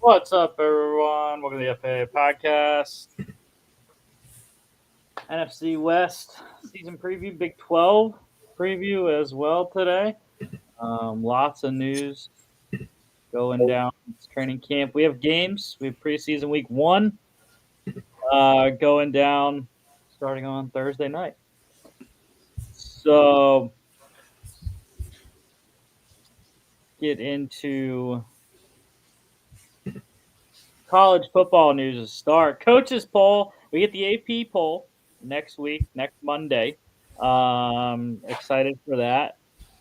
What's up, everyone? Welcome to the FAA podcast. NFC West season preview, Big 12 preview as well today. Lots of news going down. It's training camp. We have games. We have preseason week 1 going down starting on Thursday night. So, get into college football news to start. Coaches poll. We get the AP poll next week, next Monday. Excited for that.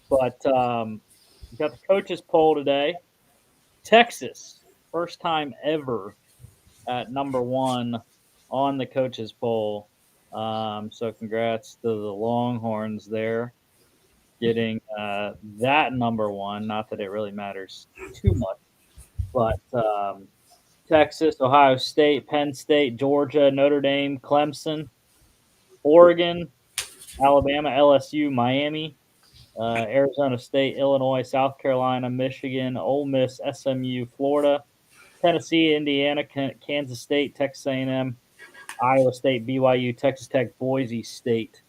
But we got the coaches poll today. Texas, first time ever at number 1 on the coaches poll. So congrats to the Longhorns there, getting that number 1. Not that it really matters too much, but Texas, Ohio State, Penn State, Georgia, Notre Dame, Clemson, Oregon, Alabama, LSU, Miami, Arizona State, Illinois, South Carolina, Michigan, Ole Miss, SMU, Florida, Tennessee, Indiana, Kansas State, Texas A&M, Iowa State, BYU, Texas Tech, Boise State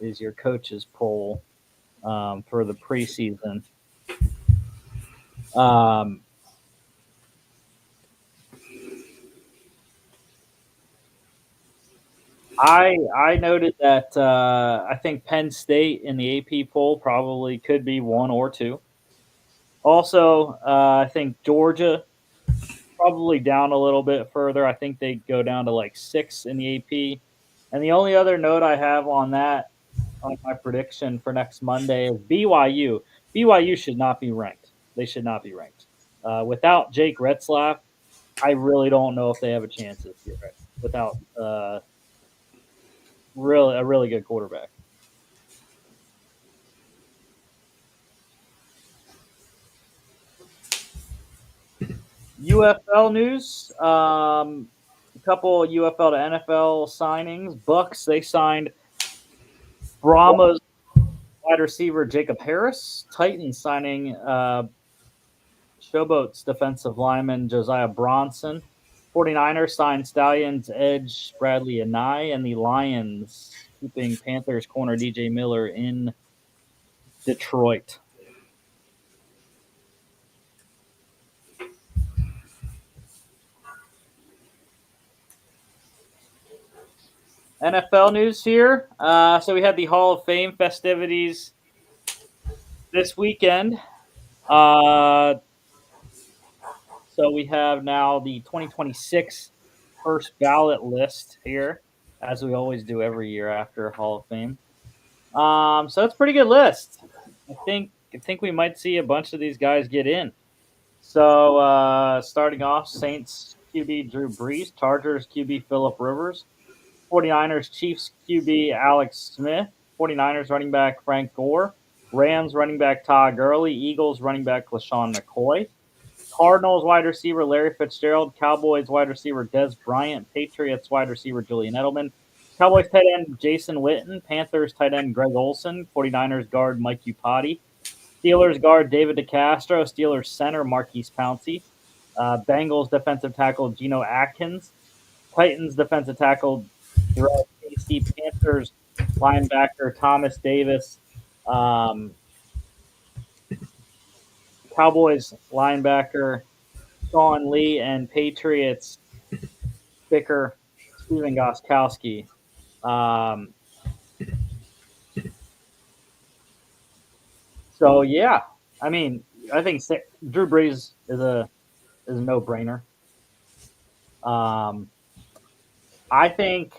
is your coaches poll for the preseason. I noted that I think Penn State in the AP poll probably could be 1 or 2. Also, I think Georgia probably down a little bit further. I think they go down to like 6 in the AP. And the only other note I have on that, on my prediction for next Monday, is BYU. BYU should not be ranked. They should not be ranked. Without Jake Retzlaff, I really don't know if they have a chance this year. Right? Without a really good quarterback. UFL news. A couple UFL to NFL signings. Bucks, they signed Brahma's wide receiver Jacob Harris. Titans signing Showboat's defensive lineman Josiah Bronson. 49ers signed Stallions edge Bradley Anai. And the Lions keeping Panthers corner DJ Miller in Detroit. NFL news here. So we had the Hall of Fame festivities this weekend. So we have now the 2026 first ballot list here, as we always do every year after Hall of Fame. So it's a pretty good list. I think we might see a bunch of these guys get in. So starting off, Saints QB Drew Brees, Chargers QB Phillip Rivers, 49ers Chiefs QB Alex Smith, 49ers running back Frank Gore, Rams running back Todd Gurley, Eagles running back LaShawn McCoy, Cardinals wide receiver Larry Fitzgerald, Cowboys wide receiver Dez Bryant, Patriots wide receiver Julian Edelman, Cowboys tight end Jason Witten, Panthers tight end Greg Olson, 49ers guard Mike Iupati, Steelers guard David DeCastro, Steelers center Marquise Pouncey, Bengals defensive tackle Geno Atkins, Titans defensive tackle Darrell Casey, Panthers linebacker Thomas Davis, Cowboys linebacker Sean Lee, and Patriots kicker Steven Gostkowski. So yeah, I mean, I think Drew Brees is a no-brainer. I think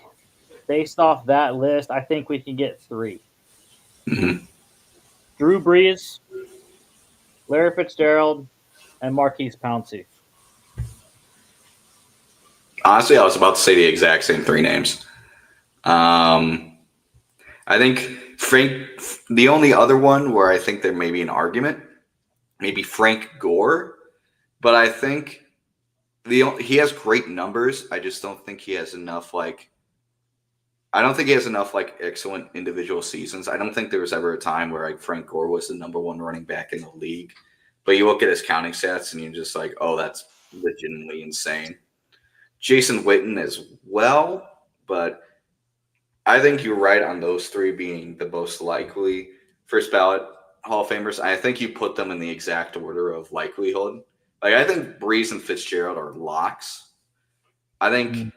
based off that list, I think we can get 3. Mm-hmm. Drew Brees, Larry Fitzgerald, and Marquise Pouncey. Honestly, I was about to say the exact same 3 names. I think the only other one where I think there may be an argument, maybe Frank Gore, but I think he has great numbers. I just don't think he has enough excellent individual seasons. I don't think there was ever a time where Frank Gore was the number 1 running back in the league. But you look at his counting stats and you're just like, oh, that's legitimately insane. Jason Witten as well, but I think you're right on those three being the most likely first ballot Hall of Famers. I think you put them in the exact order of likelihood. Like I think Breeze and Fitzgerald are locks. I think Mm.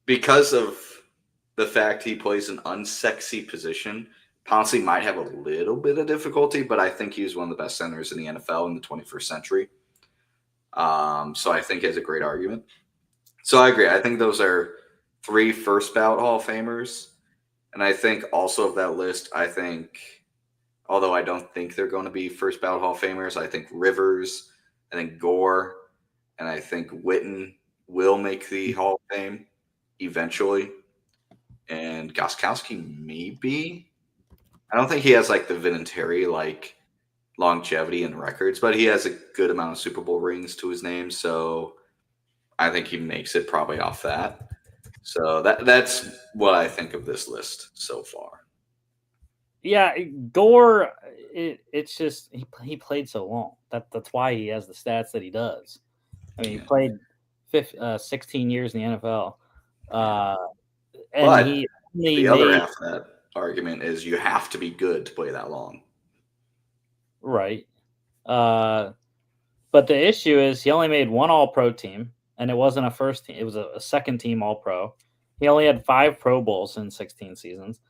because of the fact he plays an unsexy position, Pouncey might have a little bit of difficulty, but I think he was one of the best centers in the NFL in the 21st century. So I think he has a great argument. So I agree. I think those are three first ballot Hall of Famers. And I think also of that list, I think, although I don't think they're going to be first ballot Hall of Famers, I think Rivers, I think Gore, and I think Witten will make the Hall of Fame eventually. And Goskowski maybe. I don't think he has like the Vinatieri like longevity and records, but he has a good amount of Super Bowl rings to his name, so I think he makes it probably off that. So that's what I think of this list so far. Yeah, Gore. It's just he played so long. That's why he has the stats that he does. I mean, he Yeah. played 16 years in the NFL, uh, and But he only the other made half of that argument is you have to be good to play that long. right. Uh, but the issue is he only made one All Pro team, and it wasn't a first team; it was a second team All Pro. He only had 5 Pro Bowls in 16 seasons.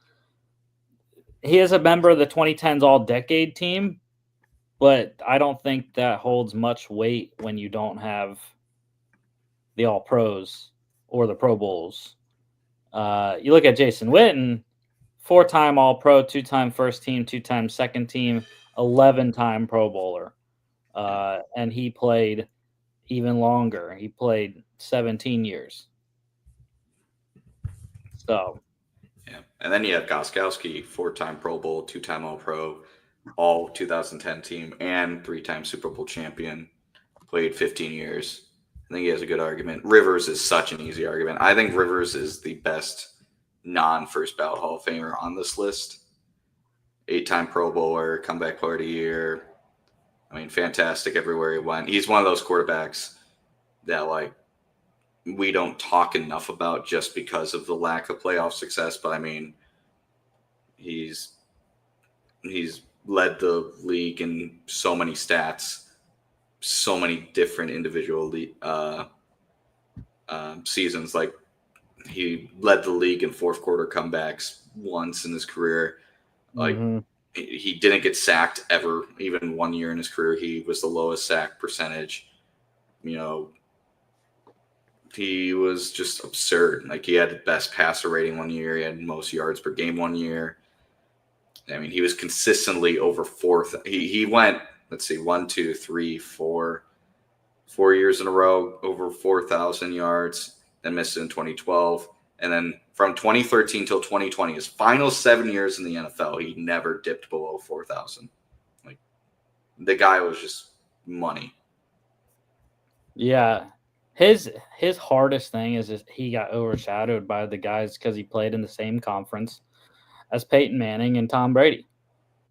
He is a member of the 2010s All Decade team, but I don't think that holds much weight when you don't have the All Pros or the Pro Bowls. You look at Jason Witten, 4-time All Pro, 2-time first team, 2-time second team, 11-time Pro Bowler. And he played even longer. He played 17 years. So, Yeah. And then you have Goskowski, 4-time Pro Bowl, 2-time All Pro, all 2010 team, and 3-time Super Bowl champion. Played 15 years. I think he has a good argument. Rivers is such an easy argument. I think Rivers is the best non first ballot Hall of Famer on this list. 8-time Pro Bowler, comeback player of the year. I mean, fantastic everywhere he went. He's one of those quarterbacks that like we don't talk enough about just because of the lack of playoff success. But I mean, he's he's led the league in so many stats, so many different individual seasons. Like he led the league in fourth quarter comebacks once in his career. Like mhm. he didn't get sacked ever, even one year in his career. He was the lowest sack percentage. You know, he was just absurd. Like he had the best passer rating one year. He had most yards per game one year. I mean, he was consistently over fourth. He went, let's see, 4 years in a row over 4,000 yards. Then missed it in 2012, and then from 2013 till 2020, his final 7 years in the NFL, he never dipped below 4,000. Like the guy was just money. Yeah. His hardest thing is just he got overshadowed by the guys because he played in the same conference as Peyton Manning and Tom Brady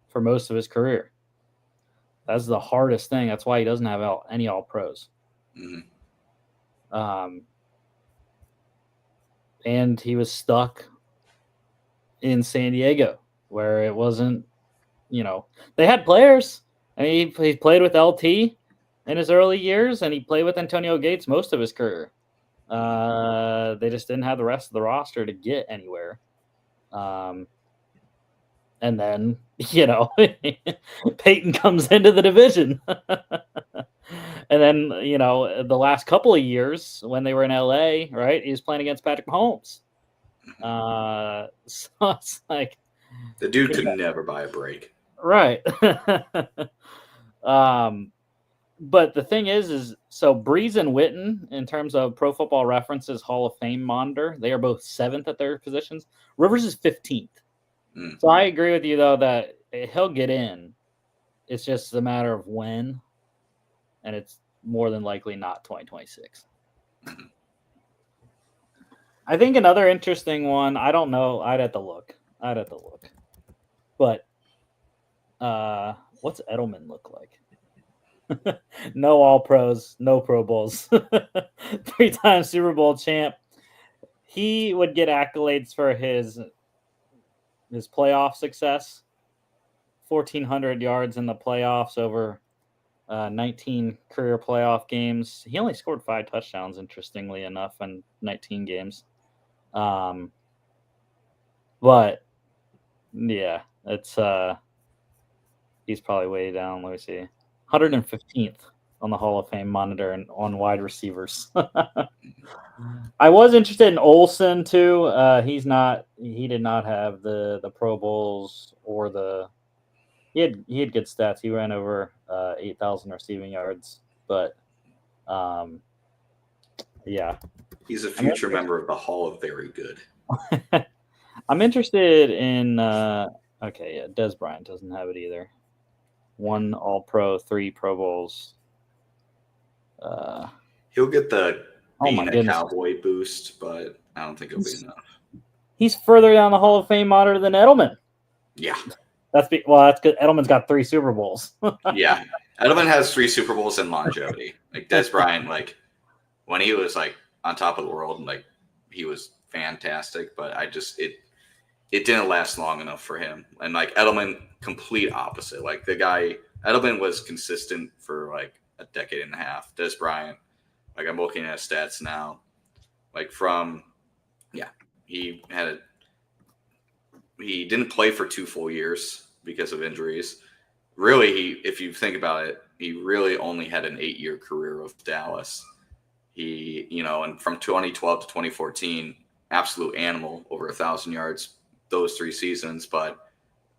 for most of his career. That's the hardest thing. That's why he doesn't have any All Pros. Mm-hmm. And he was stuck in San Diego where it wasn't, they had players. I mean, he played with LT in his early years, and he played with Antonio Gates most of his career. They just didn't have the rest of the roster to get anywhere. And then, Peyton comes into the division. And then, the last couple of years when they were in LA, right, he was playing against Patrick Mahomes. So it's like The dude could never buy a break. right. But the thing is so Breeze and Witten, in terms of Pro Football Reference's Hall of Fame monitor, they are both 7th at their positions. Rivers is 15th. Mm. So I agree with you, though, that he'll get in. It's just a matter of when, and it's more than likely not 2026. Mm-hmm. I think another interesting one, I don't know. I'd have to look. But what's Edelman look like? No All Pros, no Pro Bowls. 3-time Super Bowl champ. He would get accolades for his playoff success. 1,400 yards in the playoffs over 19 career playoff games. He only scored 5 touchdowns, interestingly enough, in 19 games. But yeah, it's he's probably way down. Let me see, 115th on the Hall of Fame monitor and on wide receivers. I was interested in Olsen too. He did not have the Pro Bowls or the. He had good stats. He ran over 8,000 receiving yards, but yeah, He's a future member of the Hall of Very Good. I'm interested in. Okay, yeah, Des Bryant doesn't have it either. 1 All Pro, 3 Pro Bowls. He'll get the being my a goodness, Cowboy boost, but I don't think it'll be enough. he's further down the Hall of Fame monitor than Edelman. Yeah, that's good. Edelman's got 3 Super Bowls. yeah. Edelman has 3 Super Bowls and longevity. Like Des Bryant, like when he was like on top of the world, and like he was fantastic, but it didn't last long enough for him. And like Edelman, complete opposite. Like Edelman was consistent for like a decade and a half. Des Bryant, like I'm looking at stats now, like he didn't play for 2 full years because of injuries. Really, if you think about it, he really only had an 8-year career with Dallas. And from 2012 to 2014, absolute animal, over 1,000 yards those 3 seasons, but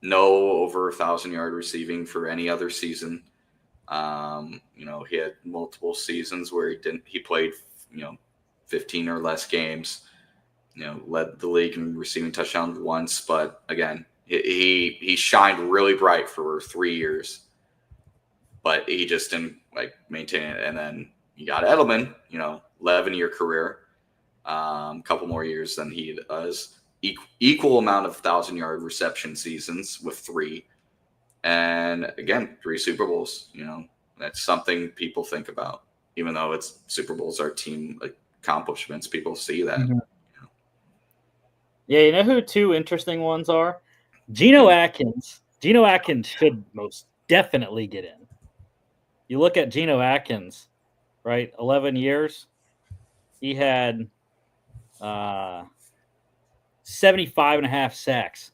no over 1,000-yard receiving for any other season. He had multiple seasons where he played, 15 or less games, led the league in receiving touchdowns once, but again, he shined really bright for 3 years, but he just didn't like maintain it. And then you got Edelman, 11-year career, couple more years than he does, equal amount of 1,000-yard reception seasons with 3, and again 3 Super Bowls. That's something people think about, even though it's Super Bowls are team accomplishments. People see that. Mm-hmm. Yeah, you know who 2 interesting ones are? Geno Atkins. Geno Atkins should most definitely get in. You look at Geno Atkins, right? 11 years. He had 75.5 sacks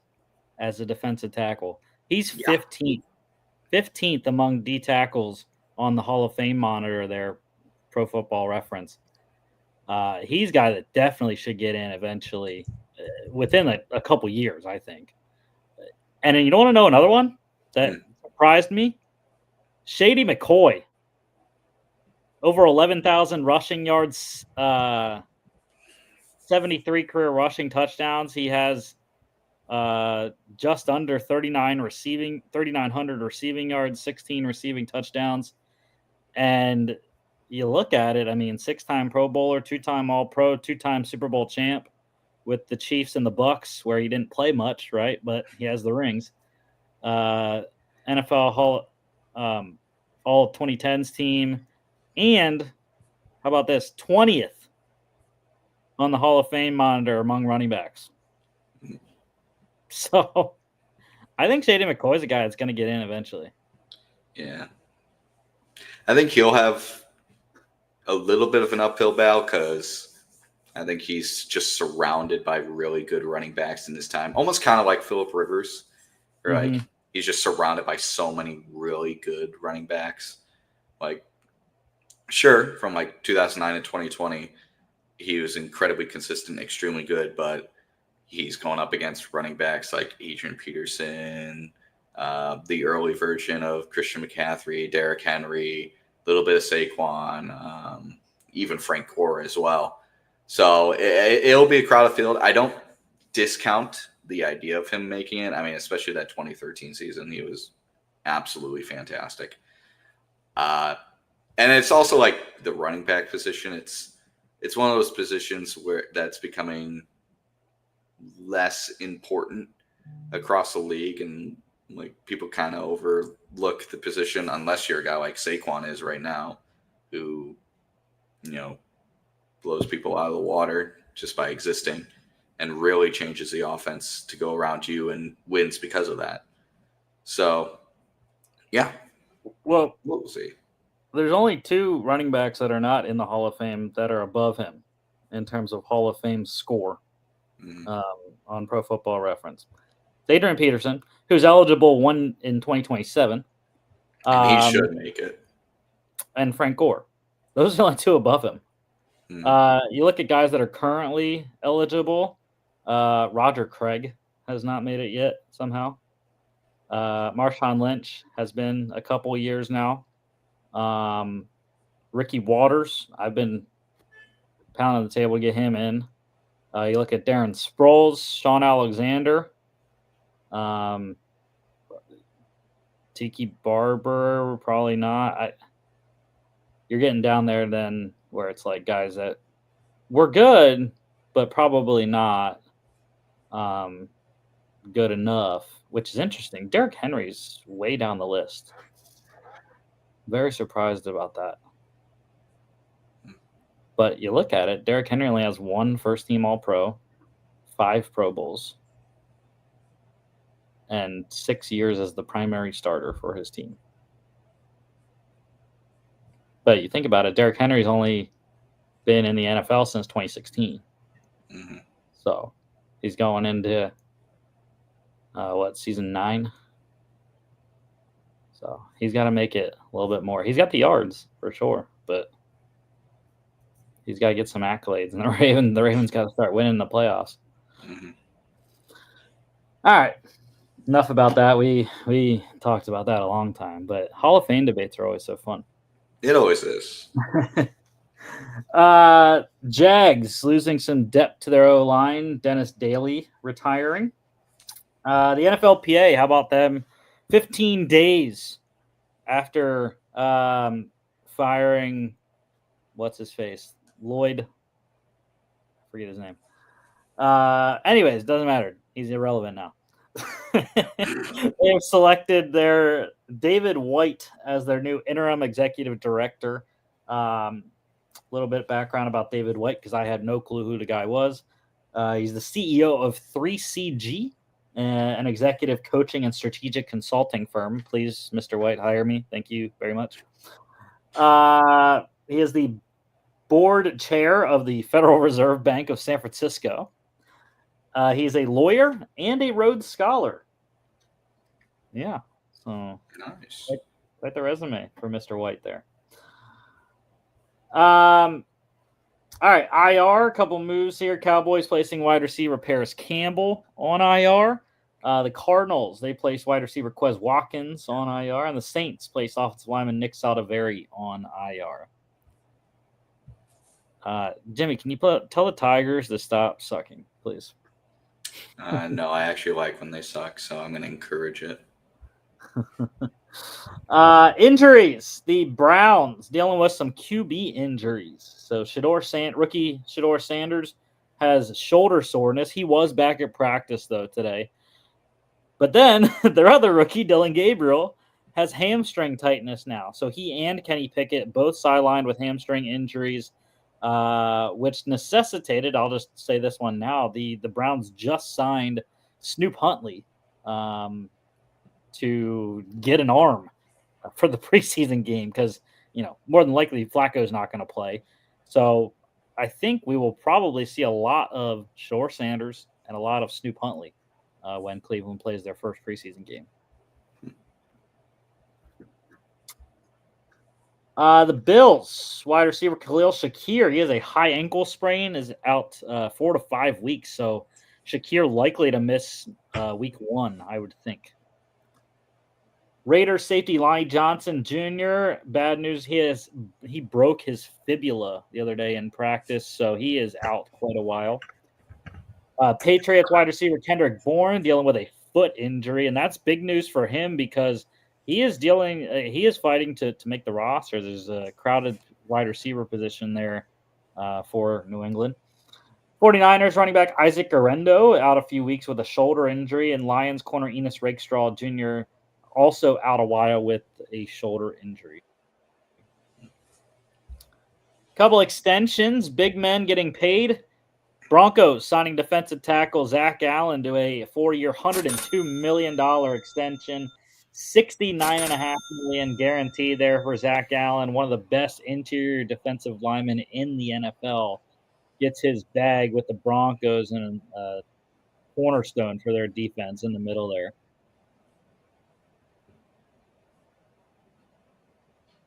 as a defensive tackle. He's 15th among D tackles on the Hall of Fame monitor there, Pro Football Reference. He's a guy that definitely should get in eventually, within a couple years, I think. And then you don't want to know another one that surprised me? Shady McCoy. Over 11,000 rushing yards, 73 career rushing touchdowns. He has just under 3,900 receiving yards, 16 receiving touchdowns. And you look at it, 6-time Pro Bowler, 2-time All-Pro, 2-time Super Bowl champ with the Chiefs and the Bucks, where he didn't play much, right? But he has the rings. NFL All 2010s team. And how about this? 20th on the Hall of Fame monitor among running backs. So I think Shady McCoy is a guy that's going to get in eventually. Yeah. I think he'll have a little bit of an uphill battle because I think he's just surrounded by really good running backs in this time. Almost kind of like Phillip Rivers, where like he's just surrounded by so many really good running backs. Like, sure, from like 2009 to 2020, he was incredibly consistent, extremely good, but he's going up against running backs like Adrian Peterson, the early version of Christian McCaffrey, Derrick Henry, a little bit of Saquon, even Frank Gore as well. So it'll be a crowded field. I don't discount the idea of him making it. Especially that 2013 season, he was absolutely fantastic. And it's also like the running back position. It's one of those positions where that's becoming less important across the league, and Like people kind of overlook the position unless you're a guy like Saquon is right now, who you know blows people out of the water just by existing, and really changes the offense to go around you and wins because of that. So, yeah, Well, we'll see. there's only 2 running backs that are not in the Hall of Fame that are above him in terms of Hall of Fame score Mhm. on Pro Football Reference. Adrian Peterson, who's eligible one in 2027, And he um, should make it. and Frank Gore. Those are the only 2 above him. Mhm. You look at guys that are currently eligible. Roger Craig has not made it yet somehow. Marshawn Lynch has been a couple years now. Ricky Waters, I've been pounding the table to get him in. You look at Darren Sproles, Sean Alexander, um, Tiki Barber, probably not. You're getting down there then where it's like guys that were good, but probably not good enough, which is interesting. Derrick Henry's way down the list. Very surprised about that. But you look at it, Derrick Henry only has 1 first team All Pro, 5 Pro Bowls, and 6 years as the primary starter for his team. But you think about it, Derrick Henry's only been in the NFL since 2016. Mhm. So he's going into season 9. So he's got to make it a little bit more. He's got the yards for sure, but he's got to get some accolades. And the Ravens got to start winning the playoffs. Mhm. All right, enough about that. We talked about that a long time, but Hall of Fame debates are always so fun. It always is. Jags losing some depth to their O line. Dennis Daly retiring. The NFLPA, how about them? 15 days after firing, what's his face? Lloyd. Forget his name. Anyways, doesn't matter. He's irrelevant now. They have selected their David White as their new interim executive director. A little bit of background about David White because I had no clue who the guy was. He's the CEO of 3CG, an executive coaching and strategic consulting firm. Please, Mr. White, hire me. Thank you very much. He is the board chair of the Federal Reserve Bank of San Francisco. He's a lawyer and a Rhodes Scholar. Yeah, so Nice. quite the resume for Mr. White there. All right, IR, a couple moves here. Cowboys placing wide receiver Paris Campbell on IR. The Cardinals, they placed wide receiver Quez Watkins on IR. And the Saints placed offensive lineman Nick Saldivari on IR. Jimmy, can you tell the Tigers to stop sucking, please? No, I actually like when they suck, so I'm going to encourage it. Injuries. The Browns dealing with some QB injuries. So rookie Shador Sanders has shoulder soreness. He was back at practice though today. But then their other rookie, Dylan Gabriel, has hamstring tightness now. So he and Kenny Pickett both sidelined with hamstring injuries, which necessitated, I'll just say this one now, the Browns just signed Snoop Huntley to get an arm for the preseason game because, more than likely Flacco's not going to play. So I think we will probably see a lot of Shore Sanders and a lot of Snoop Huntley when Cleveland plays their first preseason game. The Bills wide receiver Khalil Shakir, he has a high ankle sprain, is out 4 to 5 weeks. So Shakir likely to miss week 1, I would think. Raiders safety Lonnie Johnson Jr. Bad news, he broke his fibula the other day in practice, so he is out quite a while. Patriots wide receiver Kendrick Bourne dealing with a foot injury, and that's big news for him because he is fighting to make the roster. There's a crowded wide receiver position there for New England. 49ers running back Isaac Guerrero out a few weeks with a shoulder injury, and Lions corner Enos Rakestraw Jr. also out a while with a shoulder injury. Couple extensions, big men getting paid. Broncos signing defensive tackle Zach Allen to a 4-year, $102 million extension. $69.5 million guaranteed there for Zach Allen, one of the best interior defensive linemen in the NFL. Gets his bag with the Broncos and a cornerstone for their defense in the middle there.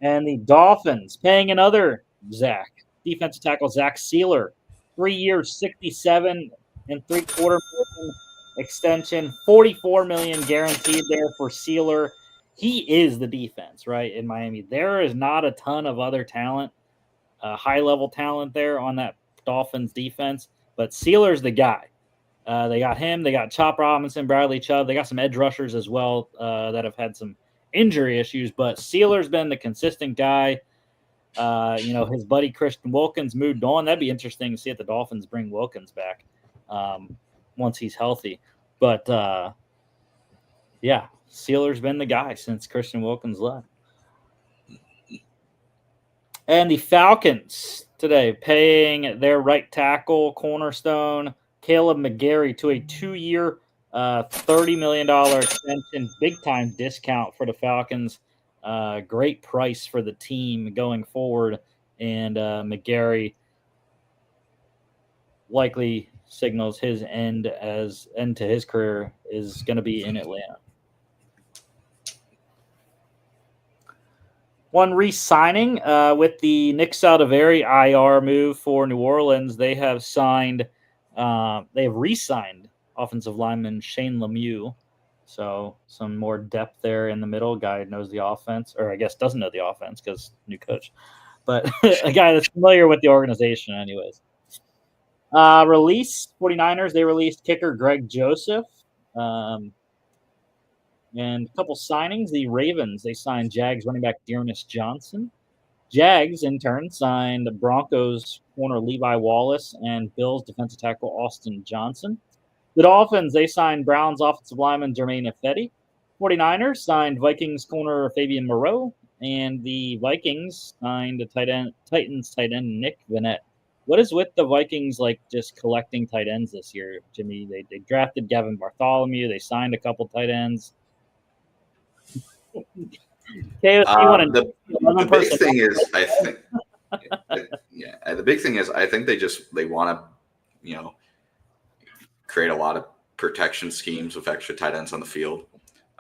And the Dolphins paying another Zach, defensive tackle Zach Sealer, 3 years, $67.75 million extension, $44 million guaranteed there for Sealer. He is the defense, right, in Miami. There is not a ton of other talent, high-level talent there on that Dolphins defense, but Sealer's the guy. They got him. They got Chop Robinson, Bradley Chubb. They got some edge rushers as well that have had some injury issues, but Sealer's been the consistent guy. His buddy Christian Wilkins moved on. That'd be interesting to see if the Dolphins bring Wilkins back once he's healthy. But, Sealer's been the guy since Christian Wilkins left. And the Falcons today paying their right tackle cornerstone Caleb McGarry to a 2-year, $30 million extension, big-time discount for the Falcons. Great price for the team going forward. And McGarry likely signals his end to his career is going to be in Atlanta. One re-signing with the Nick Saldiveri IR move for New Orleans. They have re-signed offensive lineman Shane Lemieux. So some more depth there in the middle. Guy knows the offense, or I guess doesn't know the offense because new coach. But a guy that's familiar with the organization anyways. 49ers, they released kicker Greg Joseph. And a couple signings. The Ravens, they signed Jags running back Dearness Johnson. Jags, in turn, signed Broncos corner Levi Wallace and Bills defensive tackle Austin Johnson. The Dolphins, they signed Browns offensive lineman Jermaine Ifedi. 49ers signed Vikings corner Fabian Moreau. And the Vikings signed Titans tight end Nick Vanette. What is with the Vikings just collecting tight ends this year, Jimmy? They drafted Gavin Bartholomew. They signed a couple tight ends. The big thing is, the big thing is, I think they want to, create a lot of protection schemes with extra tight ends on the field.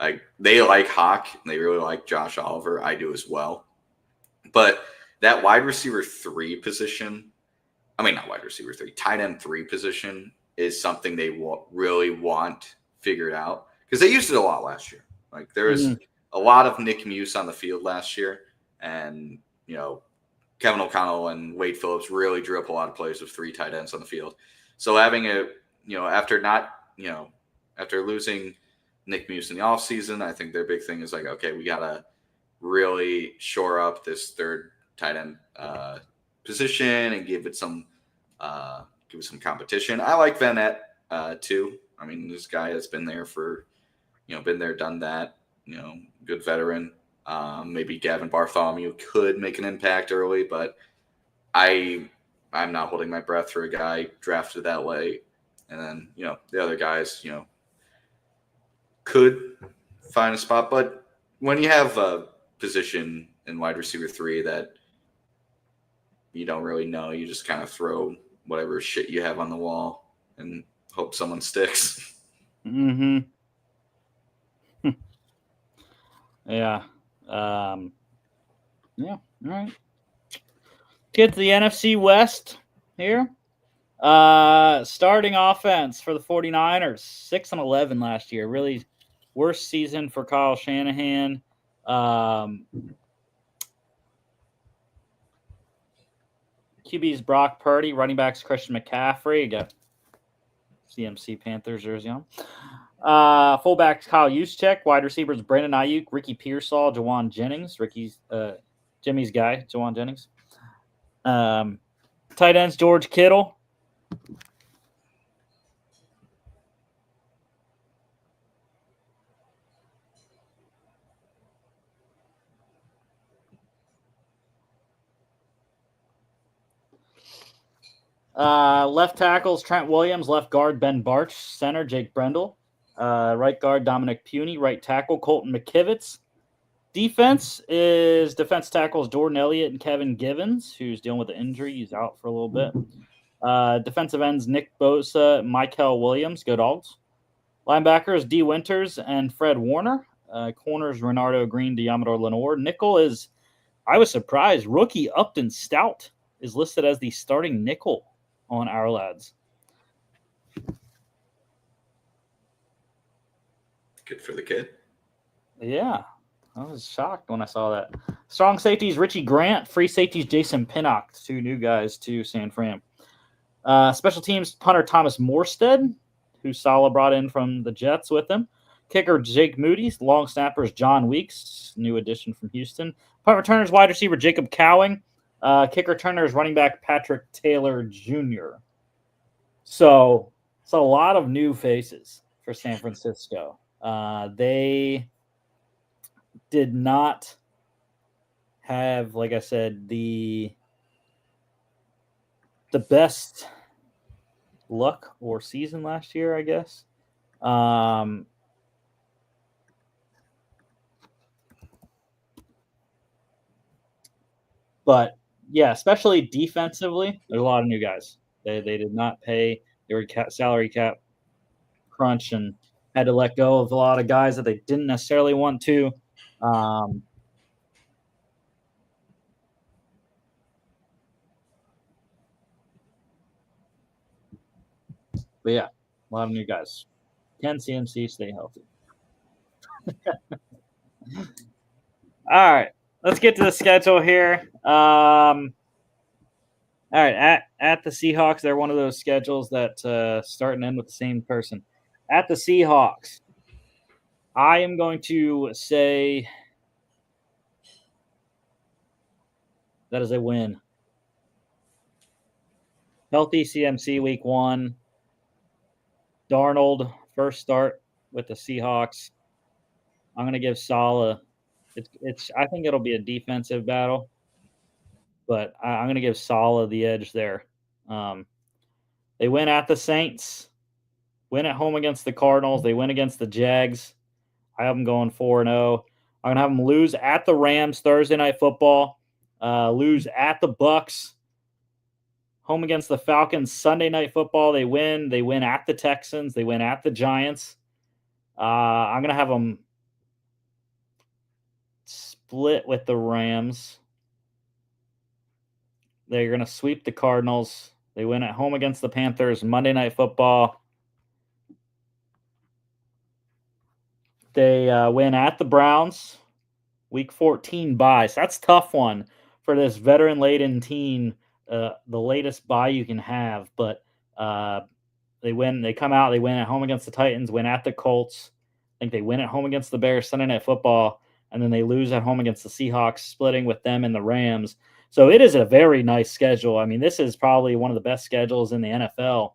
Like they like Hawk, and they really like Josh Oliver. I do as well. But that wide receiver 3 position, not wide receiver 3, tight end 3 position is something they really want figured out because they used it a lot last year. Like there was a lot of Nick Muse on the field last year, and Kevin O'Connell and Wade Phillips really drew up a lot of plays with 3 tight ends on the field. So having after losing Nick Muse in the offseason, I think their big thing is okay, we gotta really shore up this third tight end position and give it some competition. I like Vanette too. This guy has been there for been there, done that. Good veteran. Maybe Gavin Bartholomew could make an impact early, but I'm not holding my breath for a guy drafted that way. And then, the other guys, could find a spot. But when you have a position in wide receiver 3 that you don't really know, you just kind of throw whatever shit you have on the wall and hope someone sticks. Mm-hmm. Yeah. All right. Get to the NFC West here. Starting offense for the 49ers, 6-11 last year. Really worst season for Kyle Shanahan. QB's Brock Purdy, running backs Christian McCaffrey. Got CMC Panthers jersey on. Fullbacks Kyle Juszczyk, wide receivers Brandon Ayuk, Ricky Pearsall, Jawan Jennings, Jimmy's guy, Jawan Jennings. Tight ends George Kittle, Left tackles Trent Williams, left guard Ben Barch, center Jake Brendel, right guard Dominic Puny, right tackle Colton McKivitz. Defense tackles Jordan Elliott and Kevin Givens, who's dealing with an injury. He's out for a little bit. Defensive ends Nick Bosa, Michael Williams, go Dogs. Linebackers D. Winters and Fred Warner. Corners Renardo Green, Diamador Lenore. Nickel is, I was surprised, rookie Upton Stout is listed as the starting nickel on our lads. Good for the kid. Yeah, I was shocked when I saw that. Strong safeties Richie Grant, free safeties Jason Pinnock, 2 new guys to San Fran. Special teams punter Thomas Morstead, who Saleh brought in from the Jets with him. Kicker Jake Moody. Long snappers John Weeks, new addition from Houston. Punt returners wide receiver Jacob Cowing. Kick returners running back Patrick Taylor Jr. So it's a lot of new faces for San Francisco. They did not have, like I said, the best luck or season last year, I guess. But yeah, especially defensively, there's a lot of new guys. They did not pay. They were salary cap crunch and had to let go of a lot of guys that they didn't necessarily want to. But yeah, a lot of new guys. Can CMC stay healthy? All right, let's get to the schedule here. All right, at the Seahawks, they're one of those schedules that start and end with the same person. At the Seahawks, I am going to say that is a win. Healthy CMC week 1. Darnold, first start with the Seahawks. I'm going to give Saleh. I think it'll be a defensive battle, but I'm going to give Saleh the edge there. They win at the Saints, win at home against the Cardinals. They win against the Jags. I have them going 4-0. I'm going to have them lose at the Rams Thursday Night Football, lose at the Bucks, home against the Falcons Sunday Night Football. They win. They win at the Texans. They win at the Giants. I'm going to have them split with the Rams. They're going to sweep the Cardinals. They win at home against the Panthers Monday Night Football. They win at the Browns, Week 14 bye. So that's a tough one for this veteran-laden team, the latest bye you can have. But they win. They come out. They win at home against the Titans, win at the Colts. I think they win at home against the Bears Sunday Night Football, and then they lose at home against the Seahawks, splitting with them and the Rams. So it is a very nice schedule. I mean, this is probably one of the best schedules in the NFL.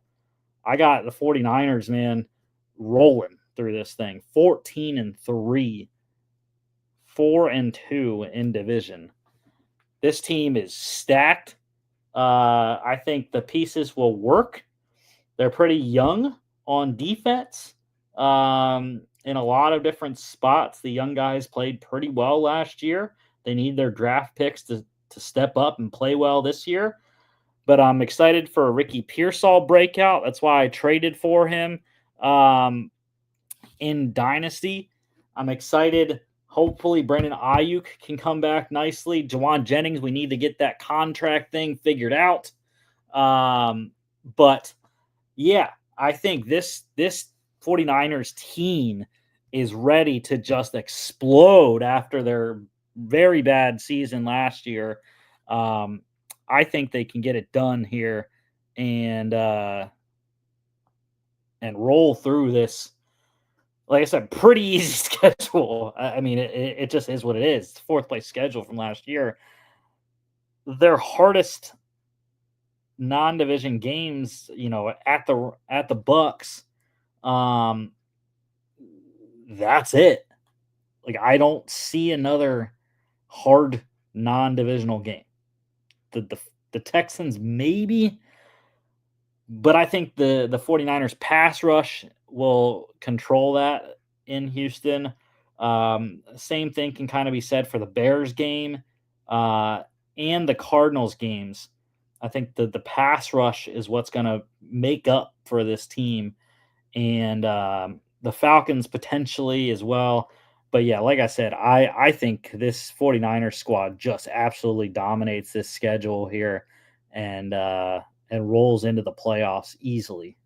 I got the 49ers, man, rolling through this thing. 14-3, 4-2 in division. This team is stacked. I think the pieces will work. They're pretty young on defense in a lot of different spots. The young guys played pretty well last year. They need their draft picks to step up and play well this year. But I'm excited for a Ricky Pearsall breakout. That's why I traded for him in Dynasty. I'm excited. Hopefully, Brandon Ayuk can come back nicely. Jawan Jennings, we need to get that contract thing figured out. But, yeah, I think this 49ers team is ready to just explode after their very bad season last year. I think they can get it done here and roll through this, like I said, pretty easy schedule. I mean, it just is what it is. It's fourth place schedule from last year. Their hardest non-division games, at the Bucks. That's it. Like, I don't see another hard non-divisional game. The Texans maybe, But I think the 49ers pass rush will control that in Houston. Same thing can kind of be said for the Bears game and the Cardinals games. I think the pass rush is what's going to make up for this team, and the Falcons potentially as well. But yeah, like I said, I think this 49ers squad just absolutely dominates this schedule here, and rolls into the playoffs easily.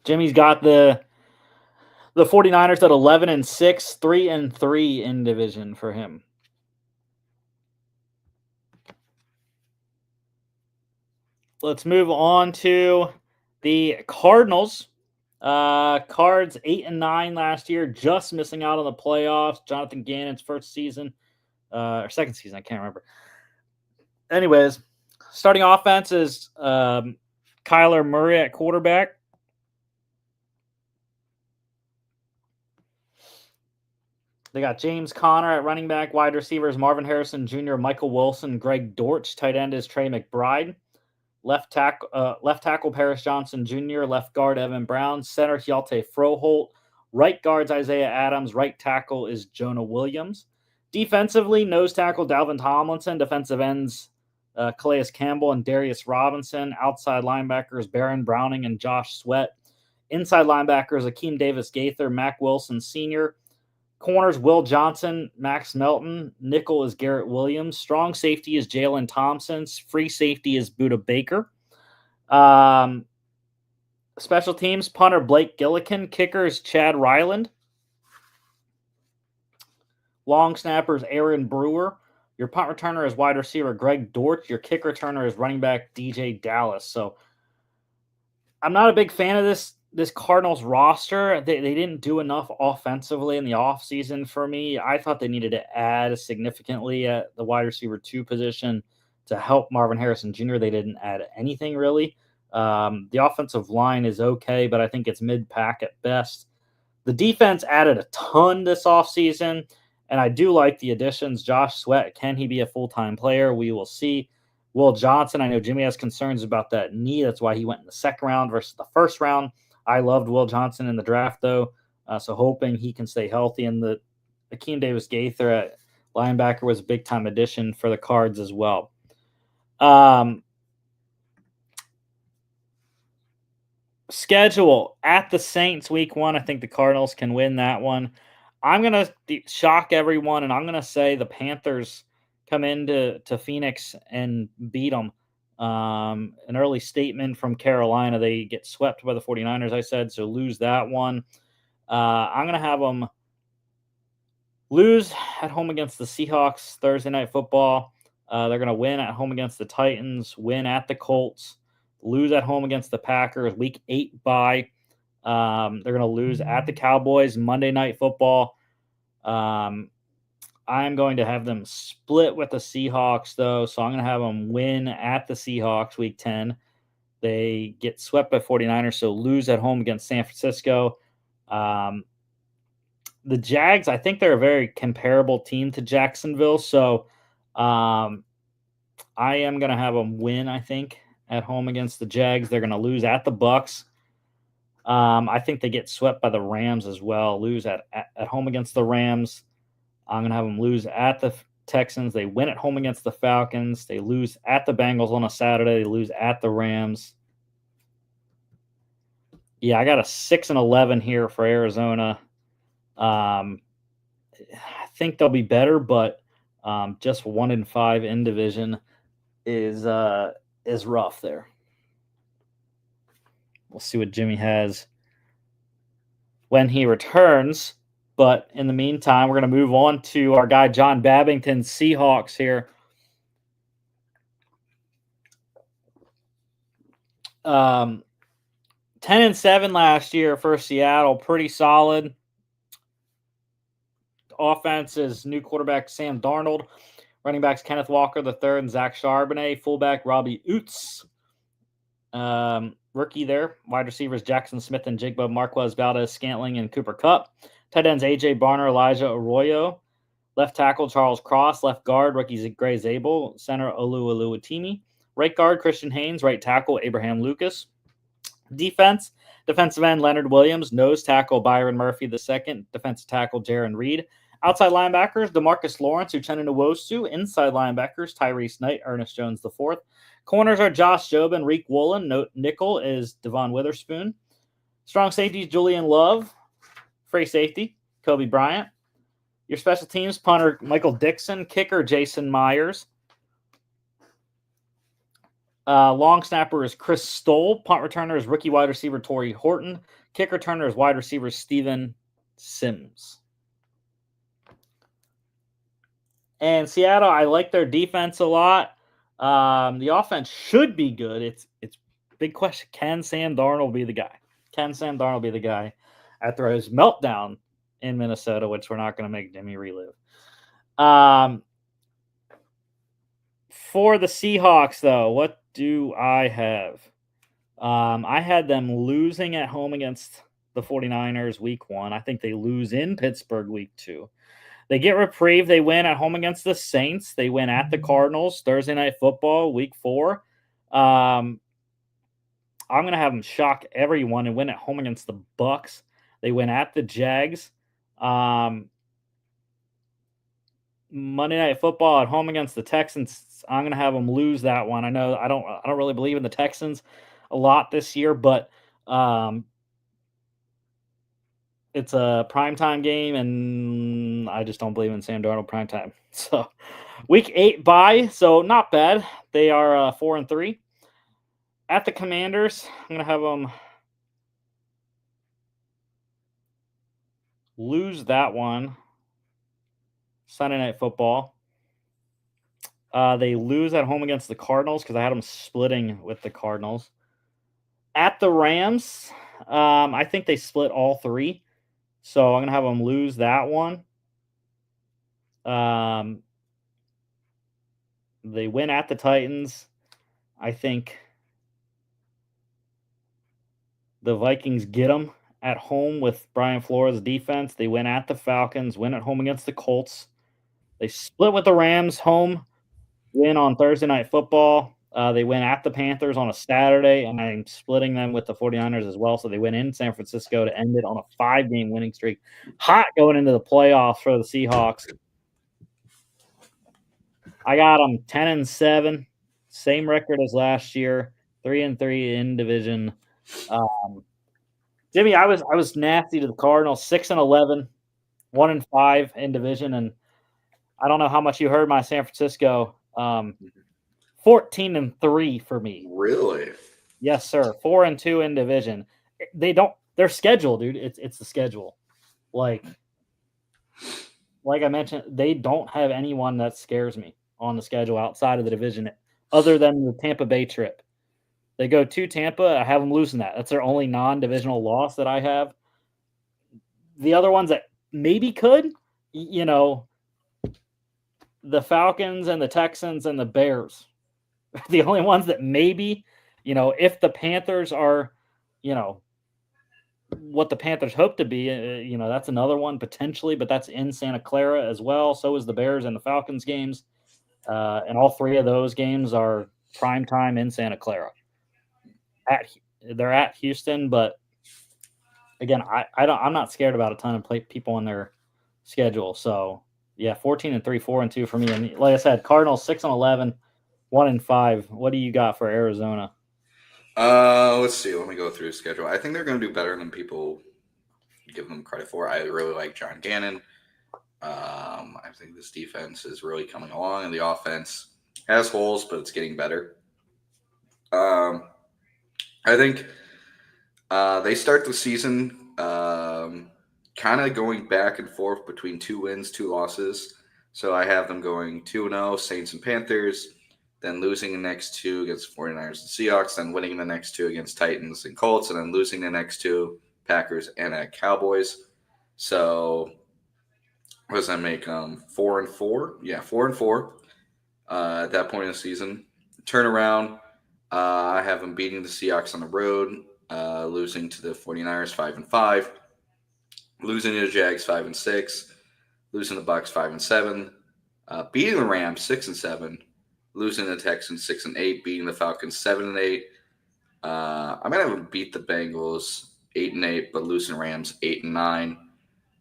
Jimmy's got the 49ers at 11-6, 3-3 in division for him. Let's move on to the Cardinals. Cards 8-9 last year, just missing out on the playoffs. Jonathan Gannon's first season, or second season, I can't remember. Anyways, starting offense is Kyler Murray at quarterback. They got James Conner at running back, wide receivers Marvin Harrison Jr., Michael Wilson, Greg Dortch. Tight end is Trey McBride. Left tackle Paris Johnson Jr., left guard Evan Brown, center Hjalte Froholt, right guards Isaiah Adams, right tackle is Jonah Williams. Defensively, nose tackle Dalvin Tomlinson, defensive ends Calais Campbell and Darius Robinson, outside linebackers Baron Browning and Josh Sweat, inside linebackers Akeem Davis-Gaither, Mac Wilson Sr., corners Will Johnson, Max Melton. Nickel is Garrett Williams. Strong safety is Jalen Thompson. Free safety is Buda Baker. Special teams, punter Blake Gillikin. Kicker is Chad Ryland. Long snappers Aaron Brewer. Your punt returner is wide receiver Greg Dortch. Your kick returner is running back DJ Dallas. So I'm not a big fan of this Cardinals roster. They didn't do enough offensively in the offseason for me. I thought they needed to add significantly at the wide receiver 2 position to help Marvin Harrison Jr. They didn't add anything really. The offensive line is okay, but I think it's mid-pack at best. The defense added a ton this offseason, and I do like the additions. Josh Sweat, can he be a full-time player? We will see. Will Johnson, I know Jimmy has concerns about that knee. That's why he went in the second round versus the first round. I loved Will Johnson in the draft, though, so hoping he can stay healthy. And the Akeem Davis-Gaither at linebacker was a big-time addition for the Cards as well. Schedule at the Saints week 1. I think the Cardinals can win that one. I'm going to shock everyone, and I'm going to say the Panthers come into Phoenix and beat them. An early statement from Carolina. They get swept by the 49ers, I said, so lose that one. I'm going to have them lose at home against the Seahawks Thursday Night Football. They're going to win at home against the Titans, win at the Colts, lose at home against the Packers, week 8 bye. They're going to lose at the Cowboys Monday Night Football. I'm going to have them split with the Seahawks, though, so I'm going to have them win at the Seahawks week 10. They get swept by 49ers, so lose at home against San Francisco. The Jags, I think they're a very comparable team to Jacksonville, so I am going to have them win, I think, at home against the Jags. They're going to lose at the Bucks. I think they get swept by the Rams as well, lose at home against the Rams. I'm going to have them lose at the Texans. They win at home against the Falcons. They lose at the Bengals on a Saturday. They lose at the Rams. Yeah, I got a 6-11 here for Arizona. I think they'll be better, but just 1-5 in division is rough there. We'll see what Jimmy has when he returns. But in the meantime, we're going to move on to our guy John Babington's Seahawks here. 10-7 last year for Seattle, pretty solid. Offense is new quarterback Sam Darnold, running backs Kenneth Walker III and Zach Charbonnet, fullback Robbie Oots. Rookie there, wide receivers Jackson Smith and Jigba, Marquez Valdez Scantling and Cooper Kupp. Tight ends A.J. Barner, Elijah Arroyo. Left tackle Charles Cross. Left guard rookie Gray Zabel. Center Olu Oluwatimi. Right guard Christian Haynes. Right tackle Abraham Lucas. Defense, defensive end Leonard Williams. Nose tackle Byron Murphy II. Defensive tackle Jaron Reed. Outside linebackers, Demarcus Lawrence, Uchenna Nwosu. Inside linebackers, Tyrese Knight, Ernest Jones IV. Corners are Josh Jobin, Reek Woolen. Nickel is Devon Witherspoon. Strong safeties, Julian Love. Free safety, Kobe Bryant. Your special teams, punter Michael Dixon. Kicker, Jason Myers. Long snapper is Chris Stoll. Punt returner is rookie wide receiver Torrey Horton. Kick returner is wide receiver Steven Sims. And Seattle, I like their defense a lot. The offense should be good. It's big question. Can Sam Darnold be the guy? Can Sam Darnold be the guy after his meltdown in Minnesota, which we're not going to make Jimmy relive? For the Seahawks, though, what do I have? I had them losing at home against the 49ers week 1. I think they lose in Pittsburgh week 2. They get reprieve. They win at home against the Saints. They win at the Cardinals Thursday Night Football week 4. I'm going to have them shock everyone and win at home against the Bucks. They win at the Jags. Monday Night Football at home against the Texans. I'm going to have them lose that one. I know I don't really believe in the Texans a lot this year, but it's a primetime game, and I just don't believe in Sam Darnold primetime. So week 8 bye, so not bad. They are 4-3. At the Commanders, I'm going to have them lose that one. Sunday Night Football. They lose at home against the Cardinals because I had them splitting with the Cardinals. At the Rams, I think they split all 3. So I'm going to have them lose that one. They win at the Titans. I think the Vikings get them at home with Brian Flores' defense. They win at the Falcons, win at home against the Colts. They split with the Rams home, win on Thursday Night Football. They win at the Panthers on a Saturday, and I'm splitting them with the 49ers as well. So they win in San Francisco to end it on a 5-game winning streak. Hot going into the playoffs for the Seahawks. I got them 10-7, same record as last year, 3-3 in division. Jimmy, I was nasty to the Cardinals, 6-11, 1-5 in division, and I don't know how much you heard my San Francisco. 14-3 for me. Really? Yes, sir. 4-2 in division. Their schedule, dude. It's the schedule. Like I mentioned, they don't have anyone that scares me on the schedule outside of the division, other than the Tampa Bay trip. They go to Tampa. I have them losing that. That's their only non-divisional loss that I have. The other ones that maybe could, the Falcons and the Texans and the Bears. The only ones that maybe, if the Panthers are, what the Panthers hope to be, that's another one potentially, but that's in Santa Clara as well. So is the Bears and the Falcons games. And all 3 of those games are prime time in Santa Clara. They're at Houston, but again, I'm not scared about a ton of people on their schedule. So yeah, 14-3, 4-2 for me. And like I said, Cardinals 6-11, 1-5. What do you got for Arizona? Let's see. Let me go through the schedule. I think they're going to do better than people give them credit for. I really like John Gannon. I think this defense is really coming along, and the offense has holes, but it's getting better. I think they start the season kind of going back and forth between 2 wins, 2 losses. So I have them going 2-0, Saints and Panthers, then losing the next 2 against 49ers and Seahawks, then winning the next 2 against Titans and Colts, and then losing the next 2 Packers and at Cowboys. So what does that make? 4-4? Yeah, 4-4 at that point in the season. Turnaround, I have them beating the Seahawks on the road, losing to the 49ers 5-5, losing to the Jags 5-6, losing the Bucks 5-7, beating the Rams 6-7, losing the Texans 6-8, beating the Falcons 7-8. I might have them beat the Bengals 8-8, but losing Rams 8-9.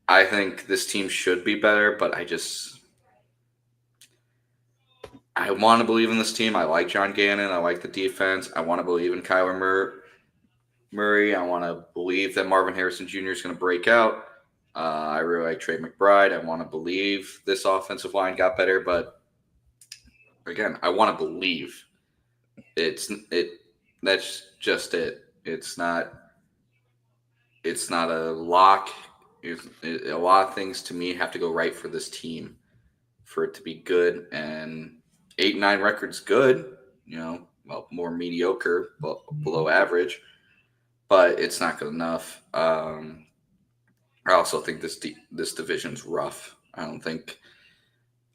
I think this team should be better, but I want to believe in this team. I like John Gannon. I like the defense. I want to believe in Kyler Murray. I want to believe that Marvin Harrison Jr. is going to break out. I really like Trey McBride. I want to believe this offensive line got better, but again, I want to believe. That's just it. It's not a lock. A lot of things to me have to go right for this team for it to be good. And 8-9 record's good. Well, more mediocre, below average, but it's not good enough. I also think this division's rough. I don't think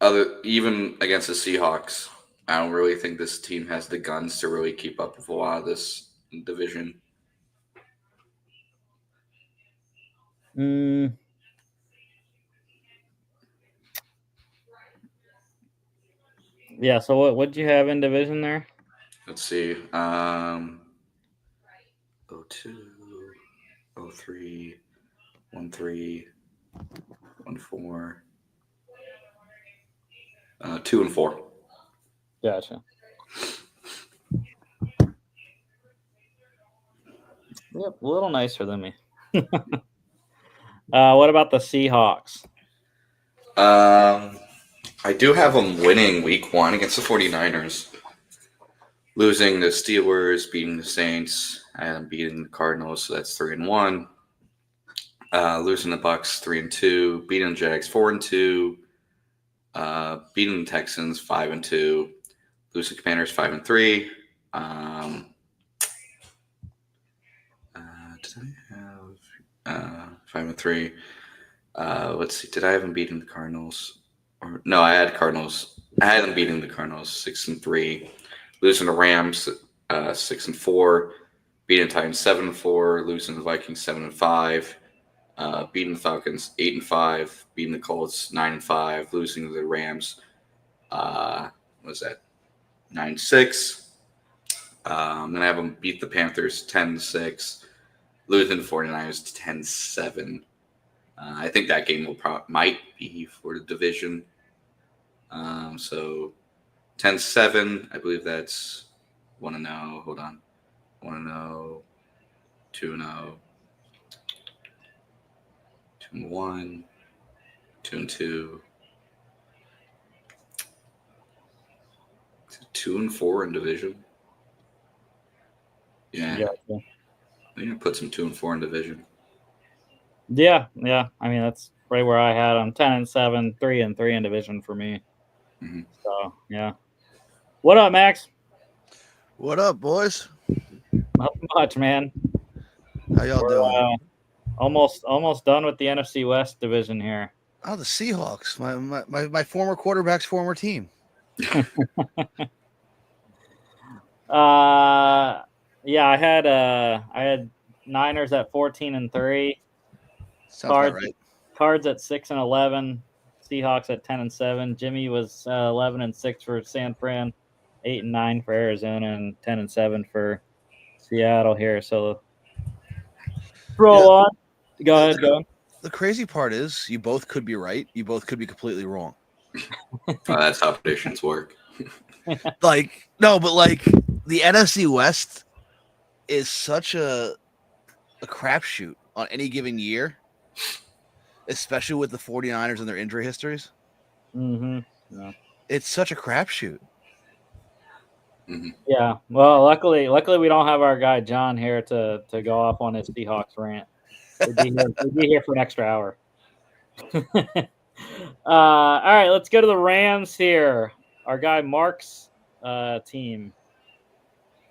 even against the Seahawks, I don't really think this team has the guns to really keep up with a lot of this division. Yeah. So what did you have in division there? Let's see. 02, 03, 13, 14, 2-4. Gotcha. Yep, a little nicer than me. What about the Seahawks? I do have them winning week 1 against the 49ers. Losing the Steelers, beating the Saints, and beating the Cardinals, so that's 3-1. Losing the Bucks 3-2, beating the Jags 4-2, beating the Texans 5-2, losing Commanders 5-3. Did I have 5-3? Let's see. Did I have them beating the Cardinals? No, I had Cardinals. I had them beating the Cardinals 6-3, losing the Rams 6-4, beating the Titans 7-4, losing the Vikings 7-5, beating the Falcons 8-5, beating the Colts 9-5, losing the Rams. What was that? 9-6. Then I have them beat the Panthers 10-6, losing the 49ers 10-7. I think that game might be for the division. So 10-7, I believe that's 1-0. Hold on. 1-0, 2-0, 2-1, 2-2. 2-4 in division. Yeah. Gotcha. I'm gonna put some 2-4 in division. Yeah. I mean, that's right where I had them. 10-7, 3-3 in division for me. Mm-hmm. So yeah. What up, Max? What up, boys? Nothing much, man. How y'all doing? Almost done with the NFC West division here. Oh, the Seahawks, my former quarterback's former team. Yeah, I had Niners at 14-3. Sounds about right. Cards at 6-11. Seahawks at 10-7. Jimmy was 11-6 for San Fran, 8-9 for Arizona, and 10-7 for Seattle here. So roll on. Go ahead. The crazy part is you both could be right. You both could be completely wrong. That's how predictions work. The NFC West is such a crapshoot on any given year, especially with the 49ers and their injury histories. Mm-hmm. Yeah. It's such a crapshoot. Mm-hmm. Yeah. Well, luckily we don't have our guy John here to go off on his Seahawks rant. We'd be here for an extra hour. All right, let's go to the Rams here. Our guy Mark's team.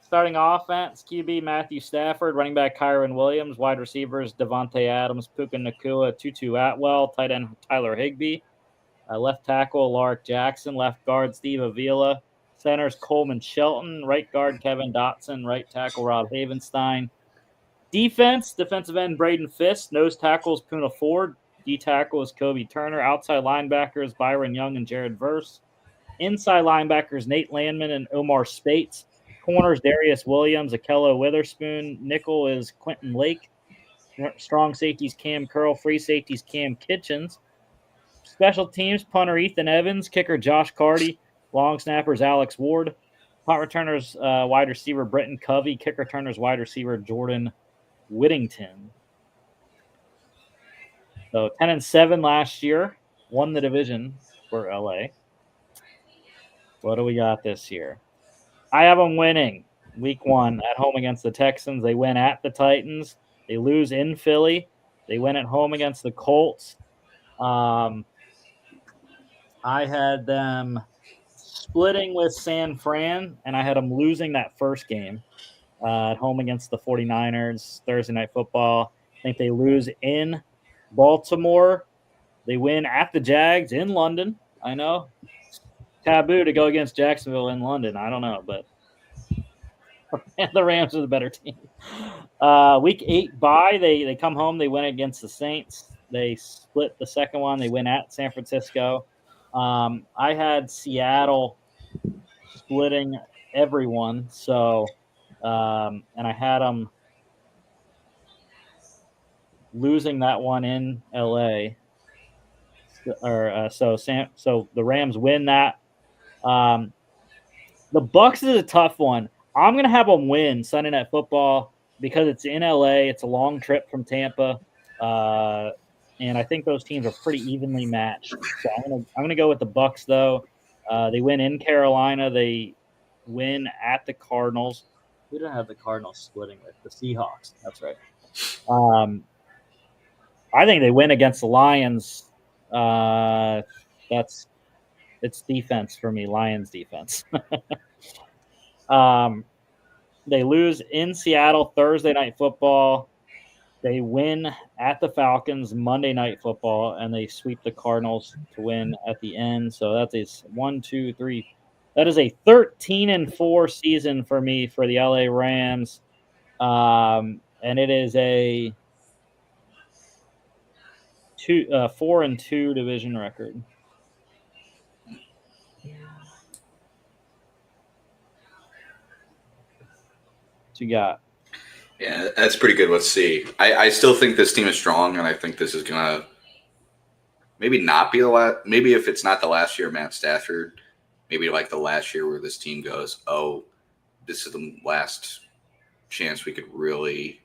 Starting offense, QB Matthew Stafford, running back Kyron Williams, wide receivers Devontae Adams, Puka Nacua, Tutu Atwell, tight end Tyler Higbee, left tackle Lark Jackson, left guard Steve Avila, centers Coleman Shelton, right guard Kevin Dotson, right tackle Rob Havenstein. Defensive end Braden Fisk, nose tackles Puna Ford, D tackle is Kobe Turner. Outside linebackers Byron Young and Jared Verse. Inside linebackers Nate Landman and Omar Spates. Corners Darius Williams, Akello Witherspoon. Nickel is Quentin Lake. Strong safeties Cam Curl. Free safeties Cam Kitchens. Special teams punter Ethan Evans. Kicker Josh Carty. Long snappers Alex Ward. Punt returners wide receiver Britton Covey. Kick returners wide receiver Jordan Whittington. So 10-7 last year. Won the division for LA. What do we got this year? I have them winning week 1 at home against the Texans. They win at the Titans. They lose in Philly. They win at home against the Colts. I had them splitting with San Fran, and I had them losing that first game at home against the 49ers, Thursday Night Football. I think they lose in Baltimore. They win at the Jags in London. I know. It's taboo to go against Jacksonville in London. I don't know, but the Rams are the better team. Week 8 bye. They come home. They win against the Saints. They split the second one. They win at San Francisco. I had Seattle splitting everyone. So, and I had them losing that one in LA. So the Rams win that. The Bucks is a tough one. I'm gonna have them win Sunday Night Football because it's in LA. It's a long trip from Tampa, and I think those teams are pretty evenly matched. So I'm gonna go with the Bucks though. They win in Carolina. They win at the Cardinals. Who did I have the Cardinals splitting with? The Seahawks. That's right. I think they win against the Lions. It's defense for me. Lions defense. They lose in Seattle Thursday Night Football. They win at the Falcons Monday Night Football, and they sweep the Cardinals to win at the end. So that is 1, 2, 3. That is a 13-4 season for me for the LA Rams, and it is a 4-2 division record. What you got? Yeah, that's pretty good. Let's see. I still think this team is strong, and I think this is gonna maybe not be the last. Maybe if it's not the last year of Matt Stafford, maybe like the last year where this team goes, oh, this is the last chance we could really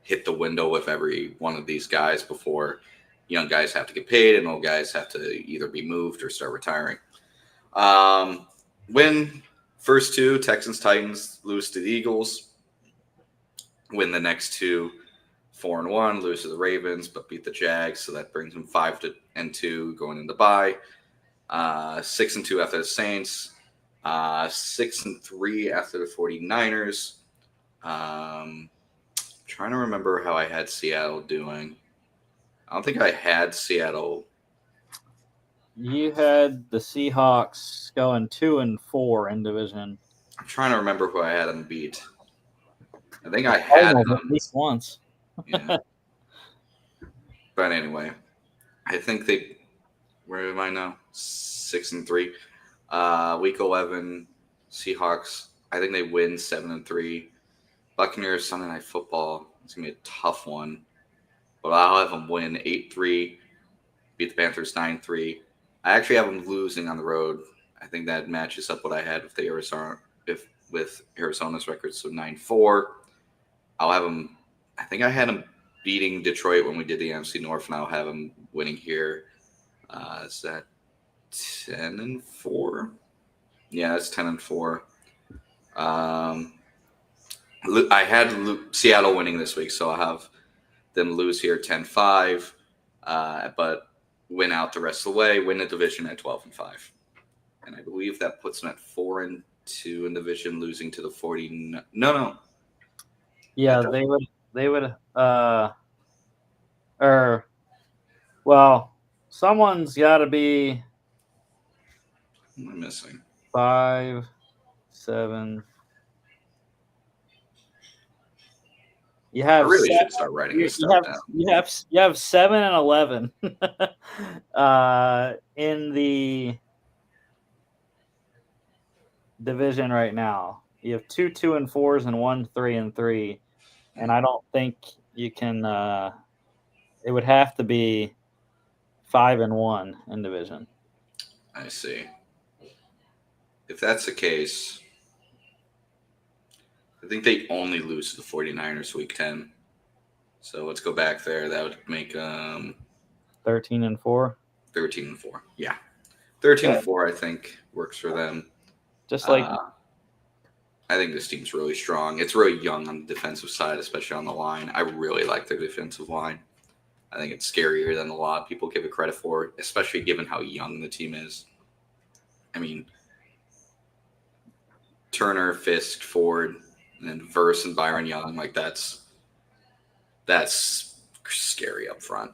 hit the window with every one of these guys before young guys have to get paid and old guys have to either be moved or start retiring. Win first 2, Texans, Titans, lose to the Eagles. Win the next 2, 4-1, lose to the Ravens, but beat the Jags. So that brings them 5-2 going into bye. 6-2 after the Saints. 6-3 after the 49ers. Trying to remember how I had Seattle doing. I don't think I had Seattle. You had the Seahawks going 2-4 in division. I'm trying to remember who I had them beat. I think I had them at least once. Yeah. But anyway, I think they. Where am I now? 6-3. Week 11, Seahawks. I think they win 7-3. Buccaneers Sunday Night Football. It's gonna be a tough one, but I'll have them win 8-3. Beat the Panthers 9-3. I actually have them losing on the road. I think that matches up what I had with the with Arizona's record, so 9-4. I'll have them. I think I had them beating Detroit when we did the NFC North, and I'll have them winning here. Is that 10-4? Yeah, it's 10-4. I had Seattle winning this week, so I'll have them lose here 10-5, but win out the rest of the way, win the division at 12-5. And I believe that puts them at 4-2 in division, losing to the 40. No. Yeah, they would well, someone's got to be. What am I missing? 5, 7. You I have really seven, should start writing you, this you stuff have down. you have 7 and 11 in the division right now. You have 2 2-4s and 1 3-3, and I don't think you can. It would have to be 5-1 in division. I see. If that's the case, I think they only lose to the 49ers week 10. So let's go back there. That would make 13-4. 13-4. Yeah. 13-4, I think, works for them. Just like I think this team's really strong. It's really young on the defensive side, especially on the line. I really like their defensive line. I think it's scarier than a lot of people give it credit for, especially given how young the team is. I mean, Turner, Fisk, Ford, and then Verse and Byron Young, like that's scary up front.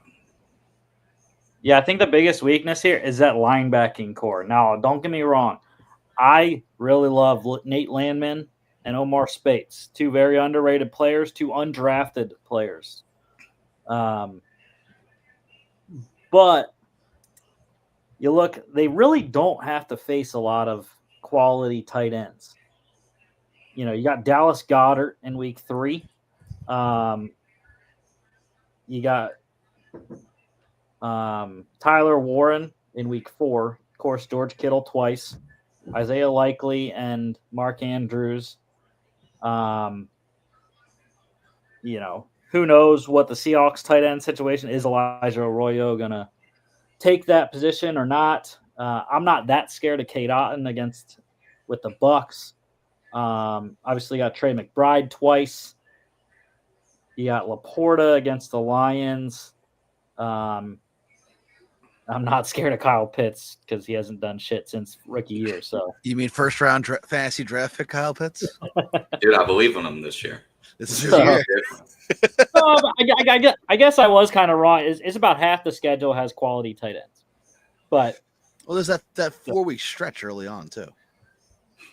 yeah, I think the biggest weakness here is that linebacking core. Now, don't get me wrong. I really love Nate Landman and Omar Spates, 2 very underrated players, 2 undrafted players. But you look, they really don't have to face a lot of quality tight ends. You know, you got Dallas Goedert in week 3. You got Tyler Warren in week 4. Of course, George Kittle twice. Isaiah Likely and Mark Andrews. You know, who knows what the Seahawks tight end situation is. Elijah Arroyo going to take that position or not? I'm not that scared of Kate Otten with the Bucks. Obviously, you got Trey McBride twice. You got Laporta against the Lions. I'm not scared of Kyle Pitts because he hasn't done shit since rookie year. So You mean first round fantasy draft pick Kyle Pitts? Dude, I believe in him this year. This is his year. I guess I was kind of wrong. It's about half the schedule has quality tight ends. But well, there's that 4-week stretch early on too.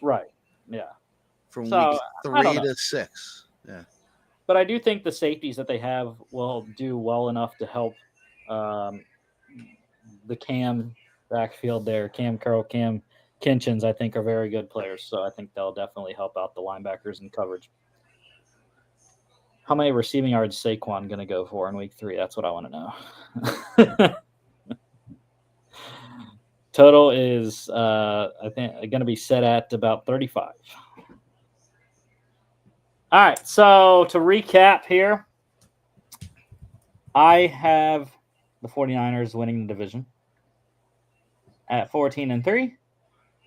Right. Yeah. From week 3 to 6. Yeah. But I do think the safeties that they have will do well enough to help the Cam backfield there. Cam Curl, Cam Kinchins, I think, are very good players. So I think they'll definitely help out the linebackers in coverage. How many receiving yards is Saquon going to go for in week 3? That's what I want to know. Total is, I think, going to be set at about 35. All right, so to recap here, I have the 49ers winning the division at 14-3.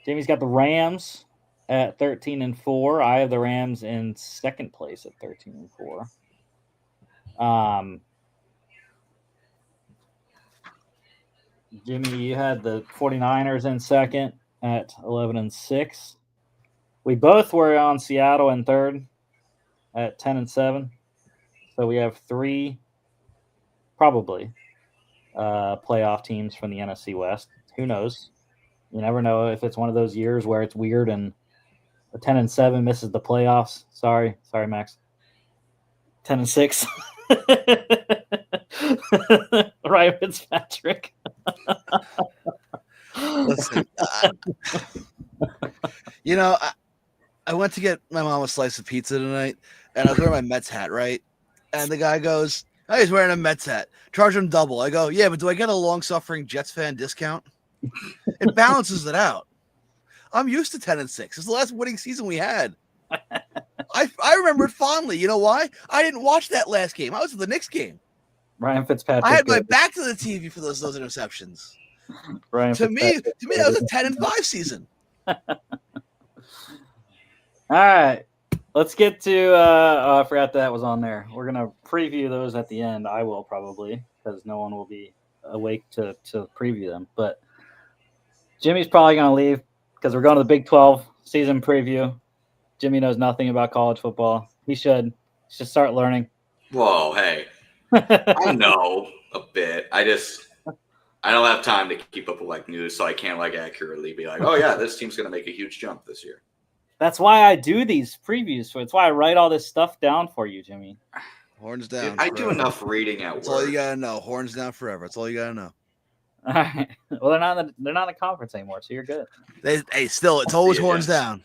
Jamie's got the Rams at 13-4. I have the Rams in second place at 13-4. Jimmy, you had the 49ers in second at 11-6. We both were on Seattle in third at 10-7. So we have 3 probably playoff teams from the NFC West. Who knows? You never know if it's one of those years where it's weird and a 10-7 misses the playoffs. Sorry, Max. 10-6. Ryan Fitzpatrick. Listen, I went to get my mom a slice of pizza tonight, and I was wearing my Mets hat, right? And the guy goes, "Oh, he's wearing a Mets hat. Charge him double." I go, "Yeah, but do I get a long-suffering Jets fan discount?" It balances it out. I'm used to 10-6. It's the last winning season we had. I remember it fondly. You know why? I didn't watch that last game. I was at the Knicks game. Ryan Fitzpatrick. I had my back to the TV for those interceptions. To me, that was a 10-5 season. All right. Let's get to I forgot that was on there. We're going to preview those at the end. I will probably, because no one will be awake to preview them. But Jimmy's probably going to leave because we're going to the Big 12 season preview. Jimmy knows nothing about college football. He should start learning. Whoa, hey. I know a bit. I don't have time to keep up with news, so I can't accurately be like, oh yeah, this team's going to make a huge jump this year. That's why I do these previews. It's why I write all this stuff down for you, Jimmy. Horns down. I do forever. enough reading at That's all you work. gotta know. Horns down forever. That's all you gotta know. All right. Well, they're not in the conference anymore, so you're good. Still, it's always See you, horns Jens.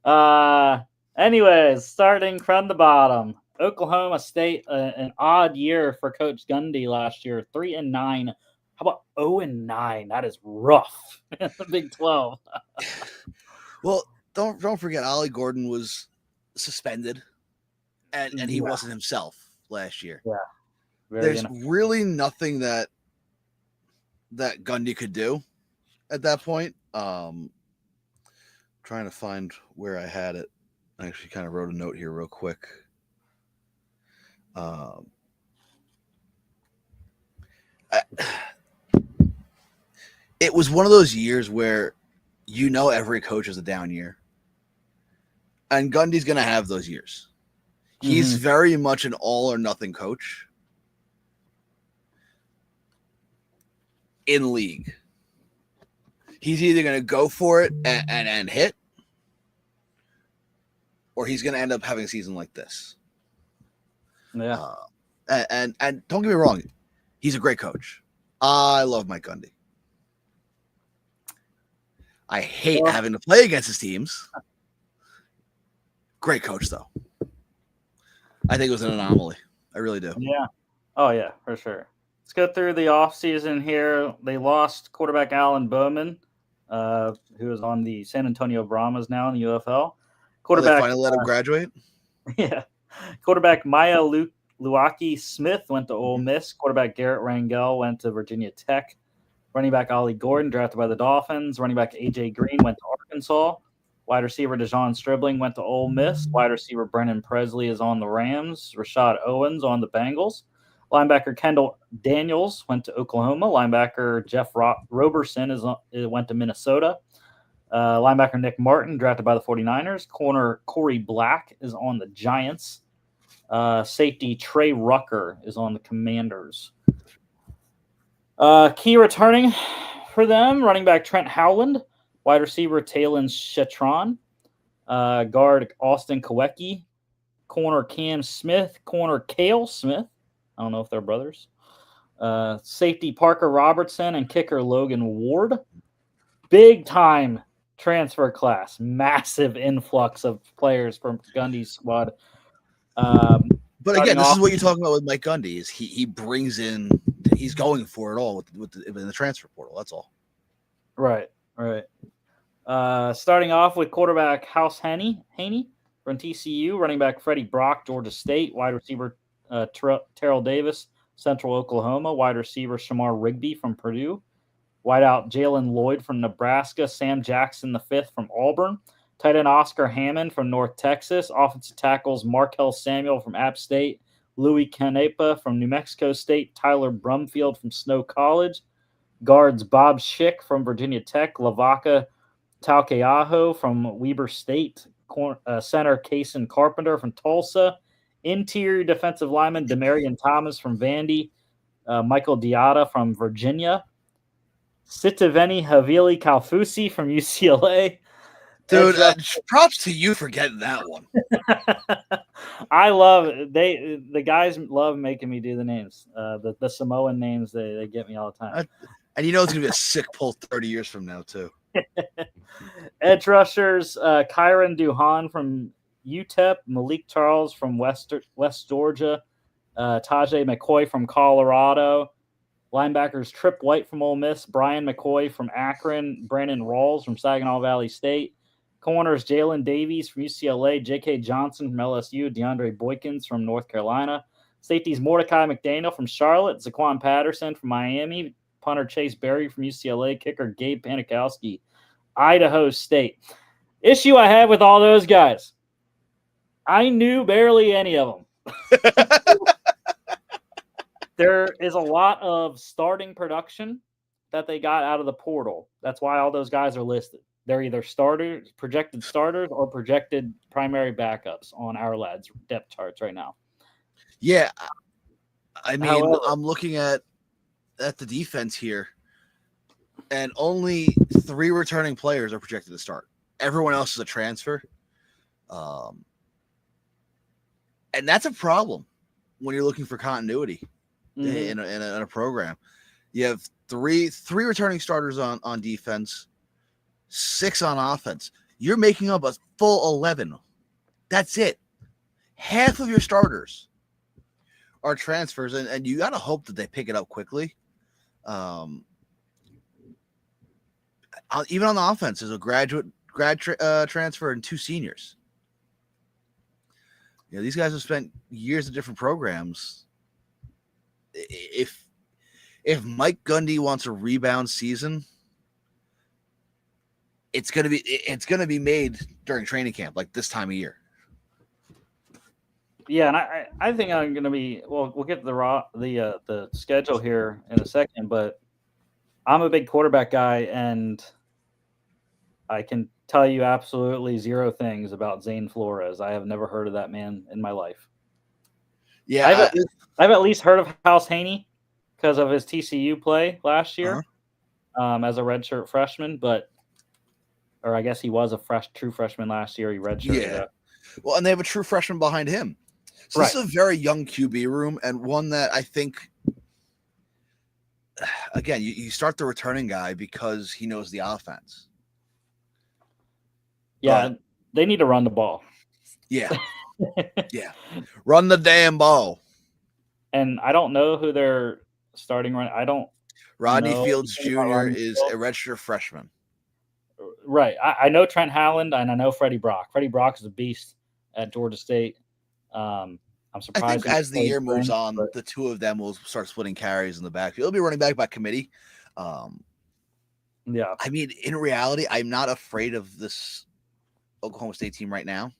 down. Anyways, starting from the bottom, Oklahoma State, an odd year for Coach Gundy last year, 3-9. How about 0-9? That is rough in the Big 12. Well, don't forget, Ollie Gordon was suspended, and he wasn't himself last year. Yeah, there's really nothing that Gundy could do at that point. Trying to find where I had it. I actually kind of wrote a note here real quick. It was one of those years where every coach has a down year. And Gundy's going to have those years. He's very much an all or nothing coach in league. He's either going to go for it and hit, or he's going to end up having a season like this. Yeah. And don't get me wrong, he's a great coach. I love Mike Gundy. I hate having to play against his teams. Great coach, though. I think it was an anomaly. I really do. Yeah. Oh, yeah, for sure. Let's go through the offseason here. They lost quarterback Alan Bowman, who is on the San Antonio Brahmas now in the UFL. Quarterback, they finally let him graduate? Yeah. Quarterback Maya Luaki Smith went to Ole Miss. Quarterback Garrett Rangel went to Virginia Tech. Running back Ollie Gordon, drafted by the Dolphins. Running back A.J. Green went to Arkansas. Wide receiver Dejon Stribling went to Ole Miss. Wide receiver Brennan Presley is on the Rams. Rashad Owens on the Bengals. Linebacker Kendall Daniels went to Oklahoma. Linebacker Jeff Roberson went to Minnesota. Linebacker Nick Martin, drafted by the 49ers. Corner Corey Black is on the Giants. Safety Trey Rucker is on the Commanders. Key returning for them, running back Trent Howland. Wide receiver Talon Shetron. Guard Austin Kowecki. Corner Cam Smith. Corner Cale Smith. I don't know if they're brothers. Safety Parker Robertson and kicker Logan Ward. Big time transfer class. Massive influx of players from Gundy's squad. But again, this is what you're talking about with Mike Gundy. Is he brings in, he's going for it all in the transfer portal. That's all. Right. Starting off with quarterback House Haney from TCU, running back Freddie Brock, Georgia State, wide receiver Terrell Davis, Central Oklahoma, wide receiver Shamar Rigby from Purdue, wideout Jalen Lloyd from Nebraska, Sam Jackson V from Auburn, tight end Oscar Hammond from North Texas, offensive tackles Markel Samuel from App State, Louis Canepa from New Mexico State, Tyler Brumfield from Snow College, guards Bob Schick from Virginia Tech, Lavaka Taukeaho from Weber State, center Kason Carpenter from Tulsa, interior defensive lineman Demarion Thomas from Vandy, Michael Diata from Virginia, Sitiveni Havili Kalfusi from UCLA. Dude, props to you for getting that one. I love the guys love making me do the names. The Samoan names, they get me all the time. And you know it's gonna be a sick pull 30 years from now too. Edge rushers, Kyron Duhan from UTEP, Malik Charles from West Georgia, Tajay McCoy from Colorado, linebackers Trip White from Ole Miss, Brian McCoy from Akron, Brandon Rawls from Saginaw Valley State, corners Jalen Davies from UCLA, J.K. Johnson from LSU, DeAndre Boykins from North Carolina, safeties Mordecai McDaniel from Charlotte, Zaquan Patterson from Miami, punter Chase Berry from UCLA, kicker Gabe Panikowski, Idaho State. Issue I have with all those guys, I knew barely any of them. There is a lot of starting production that they got out of the portal. That's why all those guys are listed. They're either starters, projected starters, or projected primary backups on our lads' depth charts right now. Yeah. I mean, however, I'm looking at the defense here, and only 3 returning players are projected to start. Everyone else is a transfer. And that's a problem when you're looking for continuity Mhm. in a program. You have three returning starters on defense, 6 on offense. You're making up a full 11. That's it. Half of your starters are transfers, and you got to hope that they pick it up quickly. Even on the offense, there's a grad transfer and 2 seniors. You know, these guys have spent years in different programs. If Mike Gundy wants a rebound season, it's gonna be made during training camp, like this time of year. Yeah, and I think I'm gonna be. Well, we'll get to the schedule here in a second, but I'm a big quarterback guy, and I can tell you absolutely 0 things about Zane Flores. I have never heard of that man in my life. Yeah, I've at least heard of House Haney because of his TCU play last year as a redshirt freshman, or I guess he was a true freshman last year. He redshirted. Yeah. Well, and they have a true freshman behind him. So This is a very young QB room, and one that I think, again, you start the returning guy because he knows the offense. Yeah, they need to run the ball. Yeah. Yeah. Run the damn ball. And I don't know who they're starting right. I don't. Rodney Fields Jr. is a redshirt freshman. Right. I know Trent Howland, and I know Freddie Brock. Freddie Brock is a beast at Georgia State. I'm surprised. I think as the year moves on, the 2 of them will start splitting carries in the backfield. It'll be running back by committee. Yeah. I mean, in reality, I'm not afraid of this Oklahoma State team right now.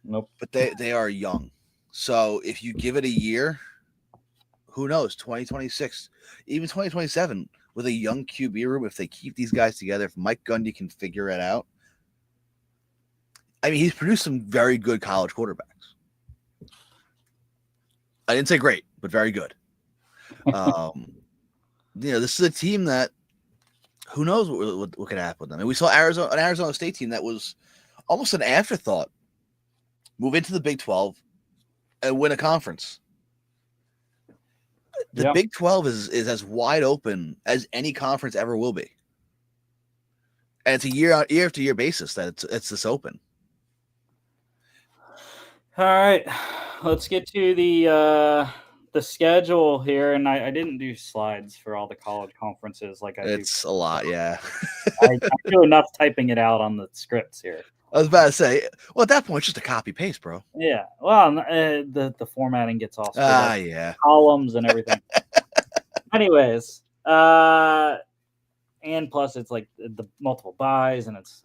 Nope. But they are young. So if you give it a year, who knows, 2026, even 2027, with a young QB room, if they keep these guys together, if Mike Gundy can figure it out. I mean, he's produced some very good college quarterbacks. I didn't say great, but very good. This is a team that who knows what could happen with them. And we saw an Arizona State team that was almost an afterthought move into the Big 12 and win a conference. The Big 12 is as wide open as any conference ever will be. And it's a year after year basis that it's this open. All right, let's get to the schedule here, and I didn't do slides for all the college conferences like I do. It's a lot, yeah. I do enough typing it out on the scripts here. I was about to say, well, at that point, it's just a copy paste, bro. Yeah, well, the formatting gets all yeah, columns and everything. Anyways, and plus it's like the multiple buys, and it's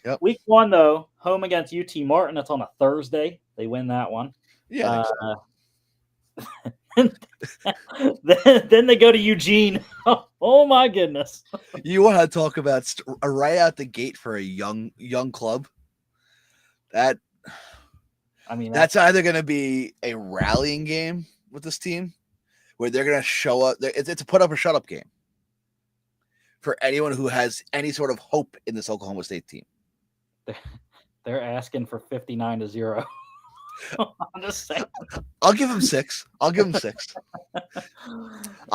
Yep. Week 1 though, home against UT Martin. It's on a Thursday. They win that one. Yeah. Then they go to Eugene. Oh my goodness! You want to talk about right out the gate for a young club? That's either going to be a rallying game with this team, where they're going to show up. It's a put up or shut up game for anyone who has any sort of hope in this Oklahoma State team. They're asking for 59-0. I'm just saying. I'll give them 6. I'll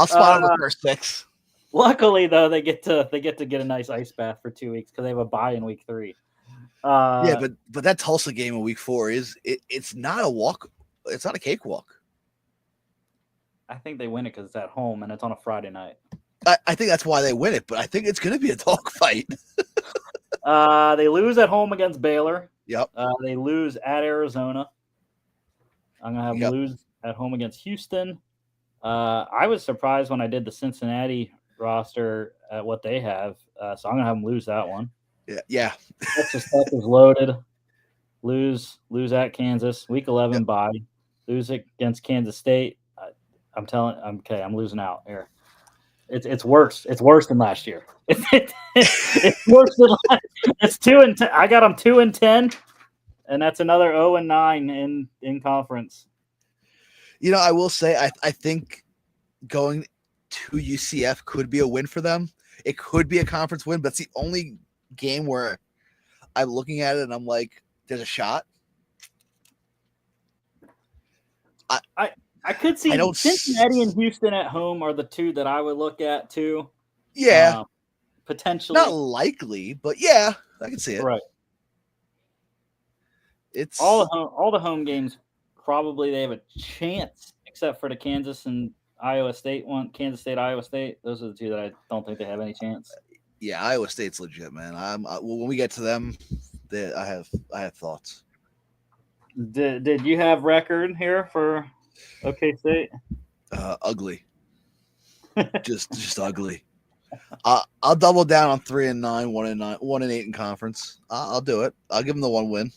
spot them for 6. Luckily, though, they get to get a nice ice bath for 2 weeks because they have a bye in week 3. But that Tulsa game in week 4 it's not a walk. It's not a cakewalk. I think they win it because it's at home and it's on a Friday night. I think that's why they win it, but I think it's going to be a dogfight. They lose at home against Baylor. Yep. They lose at Arizona. I'm going to have them lose at home against Houston. I was surprised when I did the Cincinnati roster at what they have, so I'm going to have them lose that one. Yeah. Texas Tech is loaded. Lose at Kansas. Week 11 bye. Lose against Kansas State. I'm losing out here. It's worse. It's worse than last year. It's worse than last. It's 2-10. I got them 2-10, and that's another 0-9 in conference. I will say I think going to UCF could be a win for them. It could be a conference win, but it's the only game where I'm looking at it and I'm like, there's a shot. I could see Cincinnati and Houston at home are the two that I would look at too. Yeah, potentially. Not likely, but yeah, I can see it. Right. It's all the home games. Probably they have a chance, except for the Kansas and Iowa State one. Kansas State, Iowa State. Those are the two that I don't think they have any chance. Yeah, Iowa State's legit, man. When we get to them, I have thoughts. Did you have record here for OK State? Ugly. just ugly. I'll double down on 3-9, 1-9, 1-8 in conference. I'll do it. I'll give them the one win.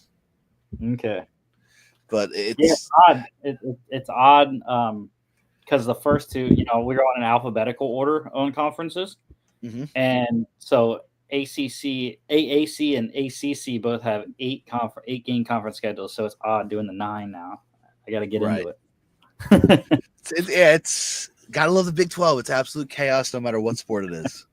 Okay. But it's odd. It's odd because the first two, we're on an alphabetical order on conferences, and so ACC, AAC, and ACC both have 8 game conference schedules. So it's odd doing the 9 now. I got to get into it. It's gotta love the Big 12. It's absolute chaos, no matter what sport it is.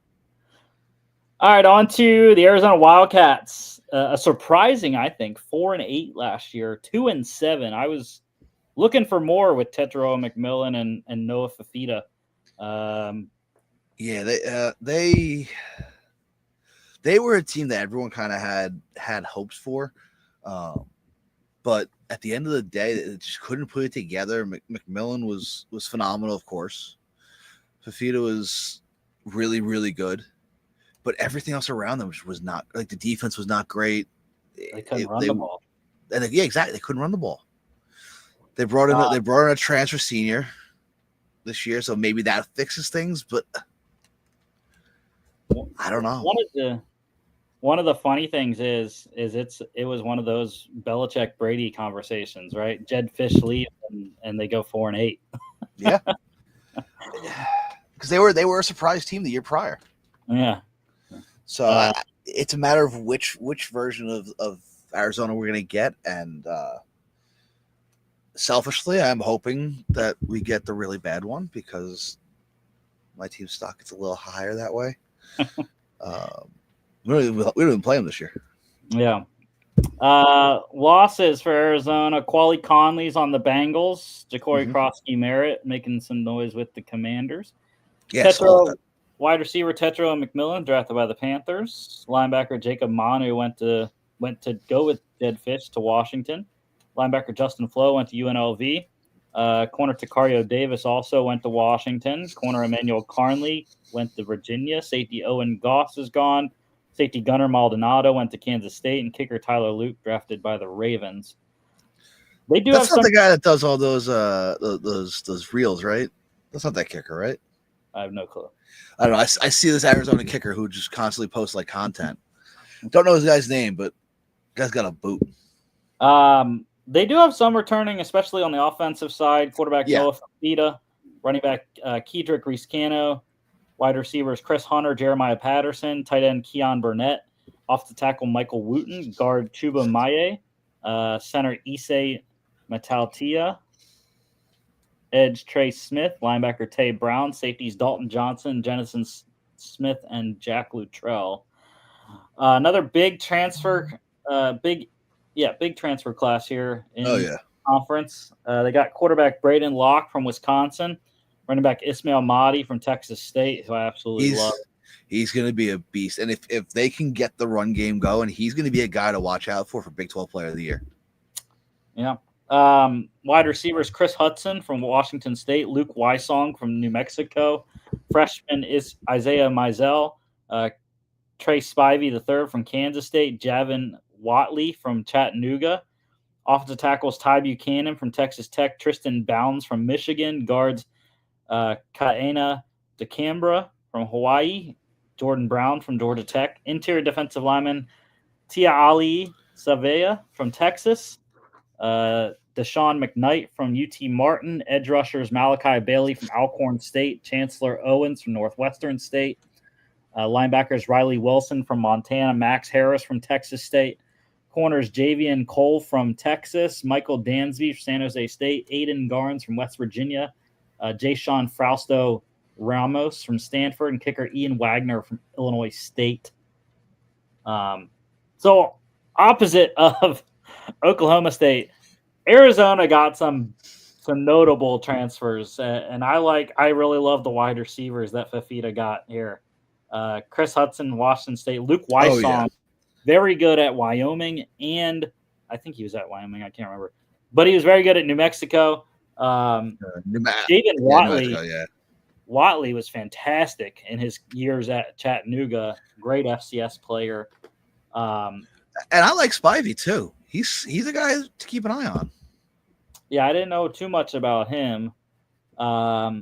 All right, on to the Arizona Wildcats. A surprising, I think, 4-8 last year, 2-7. I was looking for more with Tetro McMillan and Noah Fafita. They were a team that everyone kind of had hopes for, but at the end of the day, they just couldn't put it together. McMillan was phenomenal, of course. Fafita was really, really good. But everything else around them was not, like, the defense was not great. They couldn't run the ball. Yeah, exactly. They couldn't run the ball. They brought in a transfer senior this year, so maybe that fixes things. But I don't know. One of the funny things is it was one of those Belichick Brady conversations, right? Jed Fish leaves and they go 4-8. Yeah, because they were a surprise team the year prior. Yeah. So it's a matter of which version of Arizona we're going to get. And selfishly, I'm hoping that we get the really bad one because my team's stock gets a little higher that way. We don't even play them this year. Yeah. Losses for Arizona. Quali Conley's on the Bengals. Ja'Cory Krosky Merritt making some noise with the Commanders. Yes. Wide receiver Tetro McMillan drafted by the Panthers. Linebacker Jacob Manu went to go with Jed Fish to Washington. Linebacker Justin Flo went to UNLV. Corner Takario Davis also went to Washington. Corner Emmanuel Carnley went to Virginia. Safety Owen Goss is gone. Safety Gunnar Maldonado went to Kansas State, and kicker Tyler Luke drafted by the Ravens. That's not the guy that does all those reels, right? That's not that kicker, right? I have no clue. I don't know. I see this Arizona kicker who just constantly posts like content. Don't know his guy's name, but the guy's got a boot. They do have some returning, especially on the offensive side. Quarterback Noah Fafita, running back Kedrick Reese-Cano, wide receivers Chris Hunter, Jeremiah Patterson, tight end Keon Burnett, off the tackle Michael Wooten, guard Chuba Maye, center Issei Mataltia, edge Trey Smith, linebacker Tay Brown, safeties Dalton Johnson, Jennison Smith, and Jack Luttrell. Another big transfer, big transfer class here in conference. They got quarterback Braden Locke from Wisconsin, running back Ismail Mahdi from Texas State, who I absolutely love. He's going to be a beast. And if they can get the run game going, he's going to be a guy to watch out for Big 12 Player of the Year. Yeah. Wide receivers Chris Hudson from Washington State, Luke Wysong from New Mexico, freshman is Isaiah Mizell, Trey Spivey III from Kansas State, Javin Watley from Chattanooga, offensive tackles Ty Buchanan from Texas Tech, Tristan Bounds from Michigan, guards Kaena DeCambra from Hawaii, Jordan Brown from Georgia Tech, interior defensive lineman Tia Ali Savea from Texas, Deshaun McKnight from UT Martin, edge rushers Malachi Bailey from Alcorn State, Chancellor Owens from Northwestern State, linebackers Riley Wilson from Montana, Max Harris from Texas State, corners Javian Cole from Texas, Michael Dansby from San Jose State, Aiden Garnes from West Virginia, Jay-Sean Frausto Ramos from Stanford, and kicker Ian Wagner from Illinois State. So opposite of Oklahoma State, Arizona got some some notable transfers, and I really love the wide receivers that Fafita got here. Chris Hudson, Washington State. Luke Oh, yeah. Wysong, very good at Wyoming, and I think he was at Wyoming. I can't remember, but he was very good at New Mexico. Jaden New Watley. Mexico, yeah. Watley was fantastic in his years at Chattanooga. Great FCS player. And I like Spivey too. He's a guy to keep an eye on. Yeah, I didn't know too much about him. I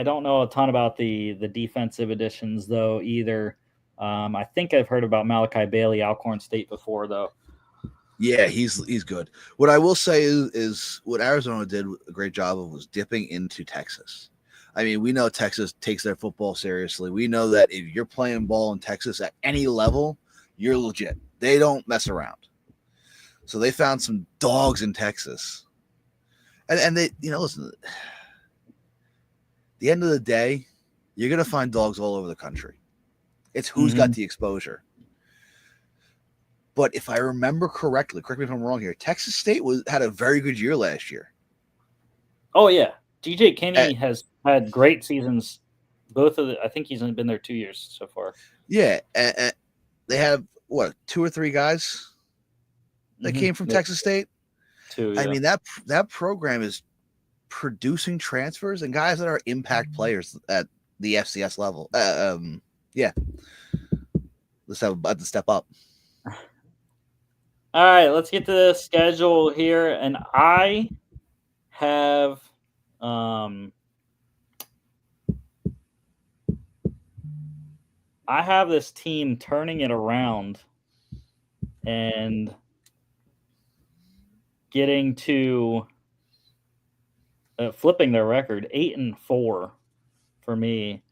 don't know a ton about the defensive additions though either. I think I've heard about Malachi Bailey, Alcorn State before though. Yeah, he's good. What I will say is what Arizona did a great job of was dipping into Texas. I mean, we know Texas takes their football seriously. We know that if you're playing ball in Texas at any level, you're legit. They don't mess around. So they found some dogs in Texas. And they, listen, at the end of the day, you're going to find dogs all over the country. It's who's got the exposure. But if I remember correctly, correct me if I'm wrong here, Texas State had a very good year last year. Oh, yeah. DJ Kinney has had great seasons. I think he's been there 2 years so far. Yeah. They have, 2 or 3 guys that came from Texas State? 2, yeah. I mean, that program is producing transfers and guys that are impact players at the FCS level. Yeah. Let's have about to step up. All right, let's get to the schedule here. And I have this team turning it around and getting to flipping their record 8-4 for me.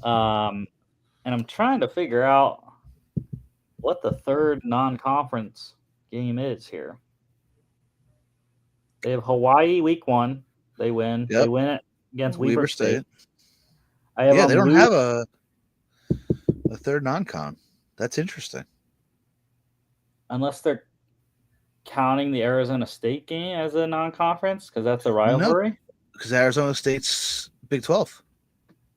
And I'm trying to figure out what the third non-conference game is here. They have Hawaii week 1. They win. Yep. They win it against Weber State. They don't have a third non-con. That's interesting. Unless they're counting the Arizona State game as a non-conference, because that's a rivalry. Because Arizona State's Big 12.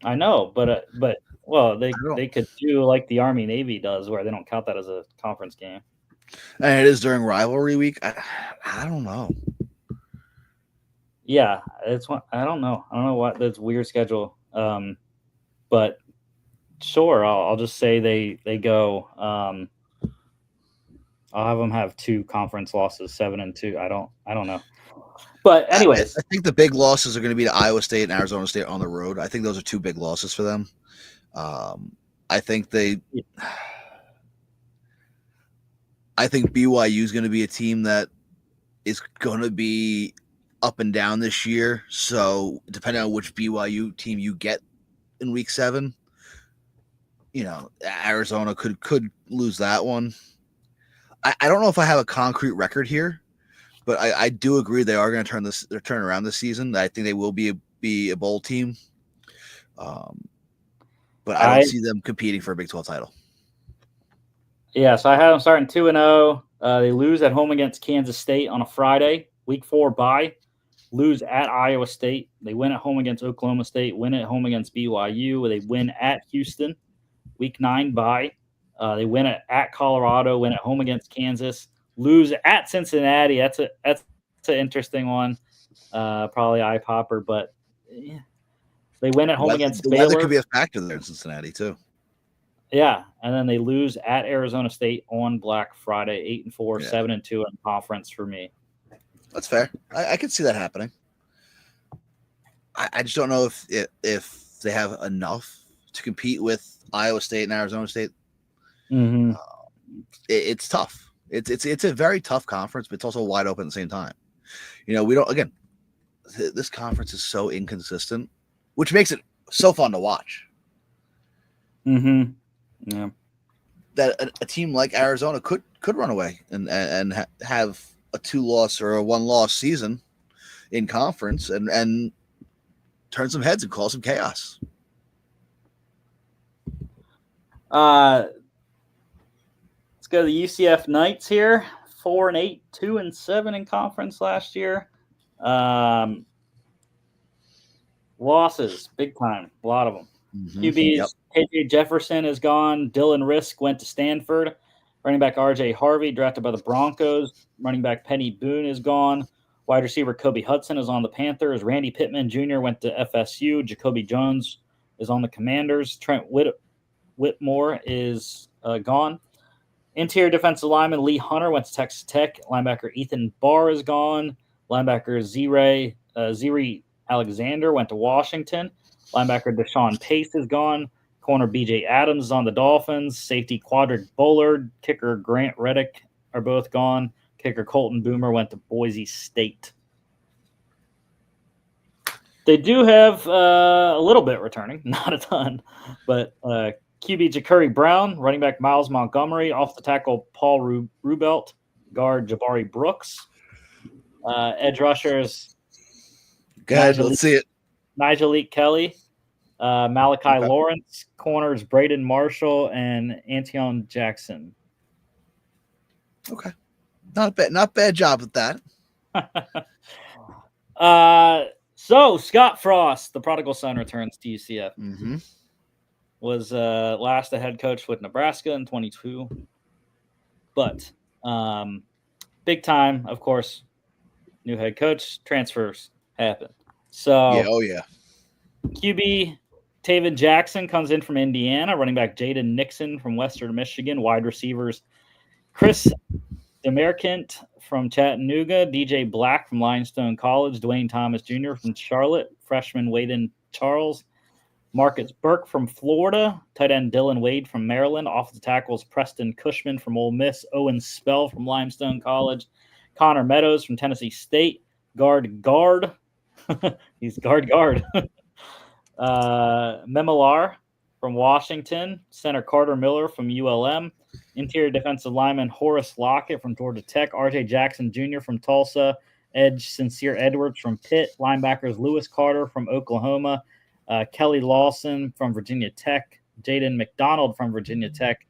I know, but they could do like the Army Navy does, where they don't count that as a conference game. And it is during rivalry week. I don't know. Yeah, I don't know. I don't know what that's weird schedule. But sure, I'll just say they go. I'll have them have 2 conference losses, 7-2. I don't know. But anyways, I think the big losses are going to be to Iowa State and Arizona State on the road. I think those are 2 big losses for them. I think BYU is going to be a team that is going to be up and down this year. So depending on which BYU team you get in week 7, Arizona could lose that one. I don't know if I have a concrete record here, but I do agree they are going to turn around this season. I think they will be a bowl team. But I don't see them competing for a Big 12 title. Yeah, so I have them starting 2-0. They lose at home against Kansas State on a Friday, week 4 bye. Lose at Iowa State. They win at home against Oklahoma State. Win at home against BYU. They win at Houston, week 9 bye. They win at Colorado. Win at home against Kansas. Lose at Cincinnati. That's an interesting one. Probably eye popper, but yeah. They win at home against Baylor. Weather could be a factor there in Cincinnati too. Yeah, and then they lose at Arizona State on Black Friday, 8-4, 7-2 in conference for me. That's fair. I could see that happening. I just don't know if they have enough to compete with Iowa State and Arizona State. Mm-hmm. It's tough. It's a very tough conference, but it's also wide open at the same time. We don't. Again, this conference is so inconsistent, which makes it so fun to watch. Mm-hmm. Yeah. That a team like Arizona could run away and have a 2-loss or a 1-loss season in conference and turn some heads and cause some chaos. Let's go to the UCF Knights here. 4-8, 2-7 in conference last year. Losses, big time, a lot of them. QBs, Yep. KJ Jefferson is gone. Dylan Risk went to Stanford. Running back RJ Harvey, drafted by the Broncos. Running back Penny Boone is gone. Wide receiver Kobe Hudson is on the Panthers. Randy Pittman Jr. went to FSU. Jacoby Jones is on the Commanders. Trent Whitmore is gone. Interior defensive lineman Lee Hunter went to Texas Tech. Linebacker Ethan Barr is gone. Linebacker Ziri Alexander went to Washington. Linebacker Deshaun Pace is gone. Corner BJ Adams is on the Dolphins. Safety Quadric Bullard, kicker Grant Reddick are both gone. Kicker Colton Boomer went to Boise State. They do have a little bit returning, not a ton, but QB Ja'Cory Brown, running back Miles Montgomery, off the tackle Paul Rubelt, guard Jabari Brooks, edge rushers. Good, let's see it. Nigel Kelly, Malachi Lawrence, corners Braden Marshall and Antion Jackson. Okay, not bad job with that. So Scott Frost, the prodigal son, returns to UCF. Mm-hmm. Was last a head coach with Nebraska in 22. But big time, of course, new head coach, transfers happen. So yeah. QB Taven Jackson comes in from Indiana, running back Jaden Nixon from Western Michigan, wide receivers Chris Demerkant from Chattanooga, DJ Black from Limestone College, Dwayne Thomas Jr. from Charlotte, freshman Waden Charles, Marcus Burke from Florida, tight end Dylan Wade from Maryland, off the tackles Preston Cushman from Ole Miss, Owen Spell from Limestone College, Connor Meadows from Tennessee State, guard, he's guard, Memelar from Washington, center Carter Miller from ULM, interior defensive lineman Horace Lockett from Georgia Tech, RJ Jackson Jr. from Tulsa, edge Sincere Edwards from Pitt, linebackers Lewis Carter from Oklahoma, Kelly Lawson from Virginia Tech, Jaden McDonald from Virginia Tech,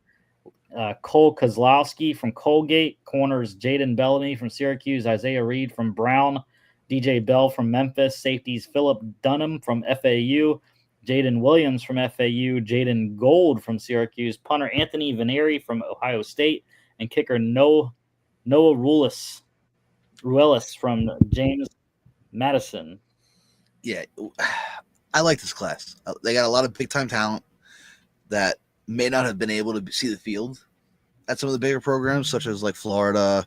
Cole Kozlowski from Colgate, corners Jaden Bellamy from Syracuse, Isaiah Reed from Brown, DJ Bell from Memphis, safeties Philip Dunham from FAU, Jaden Williams from FAU, Jaden Gold from Syracuse, punter Anthony Veneri from Ohio State, and kicker Noah Ruelas from James Madison. Yeah, I like this class. They got a lot of big-time talent that may not have been able to see the field at some of the bigger programs, such as like Florida,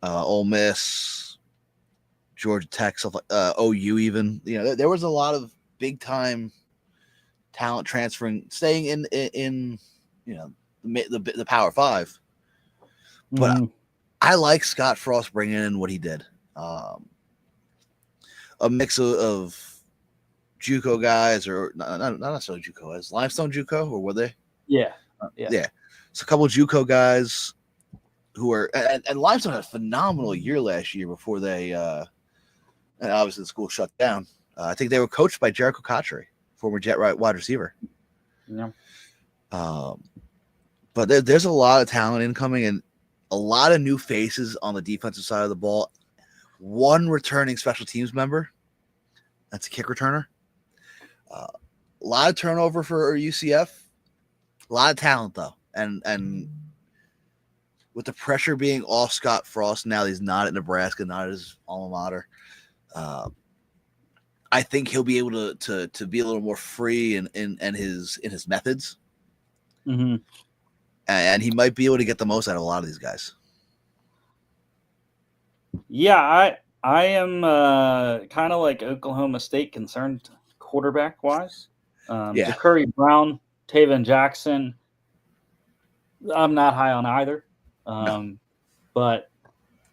Ole Miss, Georgia Tech, stuff like OU even. You know, there was a lot of big-time talent transferring, staying in you know, the Power Five. But I like Scott Frost bringing in what he did. A mix of JUCO guys, or not necessarily JUCO guys, Limestone JUCO, or were they? Yeah. So a couple of JUCO guys who are, and Limestone had a phenomenal year last year before they, and obviously the school shut down. I think they were coached by Jericho Cotchery, former Jet wide receiver. Yeah. But there's a lot of talent incoming and a lot of new faces on the defensive side of the ball. One returning special teams member. That's a kick returner. A lot of turnover for UCF. A lot of talent, though. And with the pressure being off Scott Frost now, he's not at Nebraska, not at his alma mater. I think he'll be able to be a little more free in his methods. Mm-hmm. And he might be able to get the most out of a lot of these guys. Yeah, I am kind of like Oklahoma State concerned quarterback wise. Ja'Cory Brown, Taven Jackson. I'm not high on either. No. But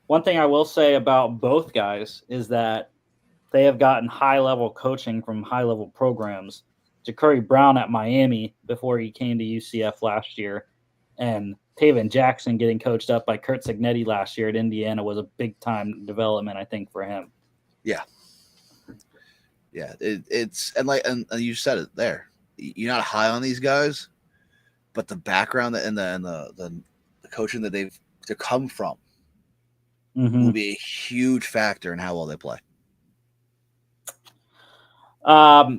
one thing I will say about both guys is that they have gotten high-level coaching from high-level programs. Ja'Cory Brown at Miami before he came to UCF last year, and Taven Jackson getting coached up by Kurt Cignetti last year at Indiana was a big-time development, I think, for him. Yeah. Yeah, it's and you said it there. You're not high on these guys, but the background and the coaching that they've come from will be a huge factor in how well they play. All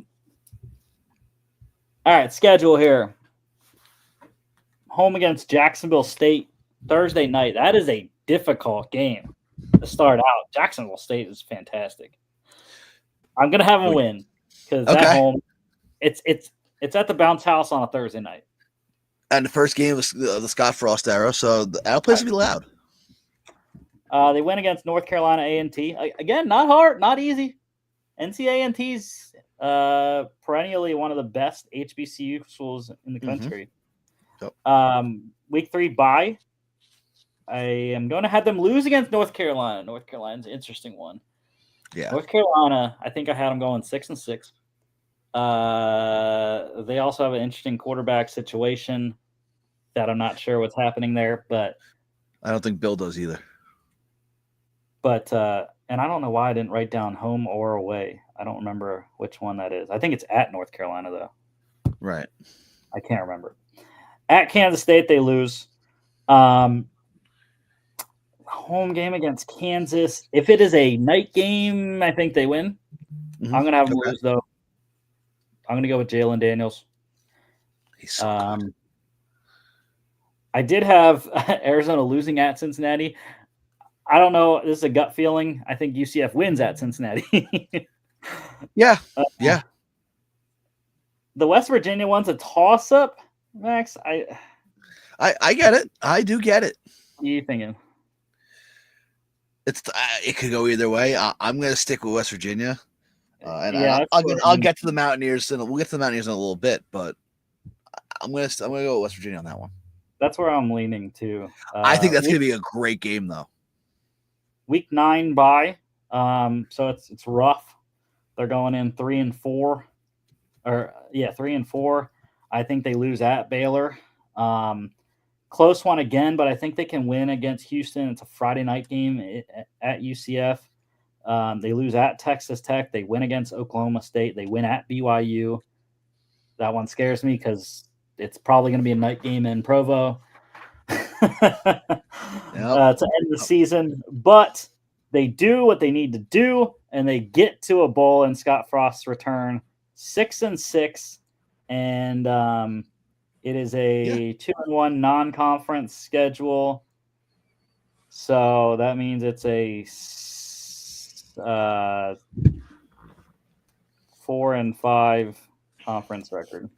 right, schedule here. Home against Jacksonville State Thursday night. That is a difficult game to start out. Jacksonville State is fantastic. I'm gonna have them win because at home, it's at the Bounce House on a Thursday night. And the first game was the Scott Frost era, so that'll place will be loud. They win against North Carolina A&T. Again, not hard, not easy. NC A&T's perennially one of the best HBCU schools in the country. Week 3 bye. I am going to have them lose against North Carolina. North Carolina's an interesting one. Yeah. North Carolina, I think I had them going 6-6. They also have an interesting quarterback situation that I'm not sure what's happening there, but I don't think Bill does either. But and I don't know why I didn't write down home or away. I don't remember which one that is. I think it's at North Carolina though. Right. I can't remember. At Kansas State, they lose. Home game against Kansas. If it is a night game, I think they win. I'm going to have them lose, though. I'm going to go with Jalen Daniels. He's so good. I did have Arizona losing at Cincinnati. I don't know. This is a gut feeling. I think UCF wins at Cincinnati. Yeah. The West Virginia one's a toss-up, Max. I get it. I do get it. What are you thinking? It could go either way. I'm going to stick with West Virginia, I'll get to the Mountaineers. We'll get to the Mountaineers in a little bit, but I'm going to go with West Virginia on that one. That's where I'm leaning to. I think that's going to be a great game, though. Week 9 bye, so it's rough. They're going in 3-4, 3-4. I think they lose at Baylor. Close one again, but I think they can win against Houston. It's a Friday night game at UCF. They lose at Texas Tech. They win against Oklahoma State. They win at BYU. That one scares me because it's probably going to be a night game in Provo to end the season. But they do what they need to do, and they get to a bowl in Scott Frost's return, 6-6, and it is a 2-1 non-conference schedule. So that means it's a 4-5 conference record.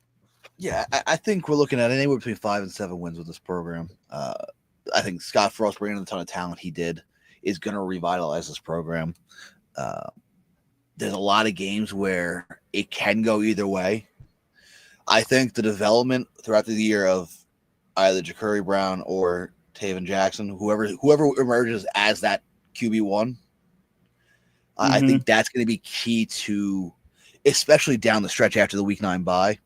Yeah, I think we're looking at anywhere between 5 and 7 wins with this program. I think Scott Frost bringing in a ton of talent he did is going to revitalize this program. There's a lot of games where it can go either way. I think the development throughout the year of either Ja'Cory Brown or Taven Jackson, whoever emerges as that QB1, I think that's going to be key to, especially down the stretch after the Week 9 bye.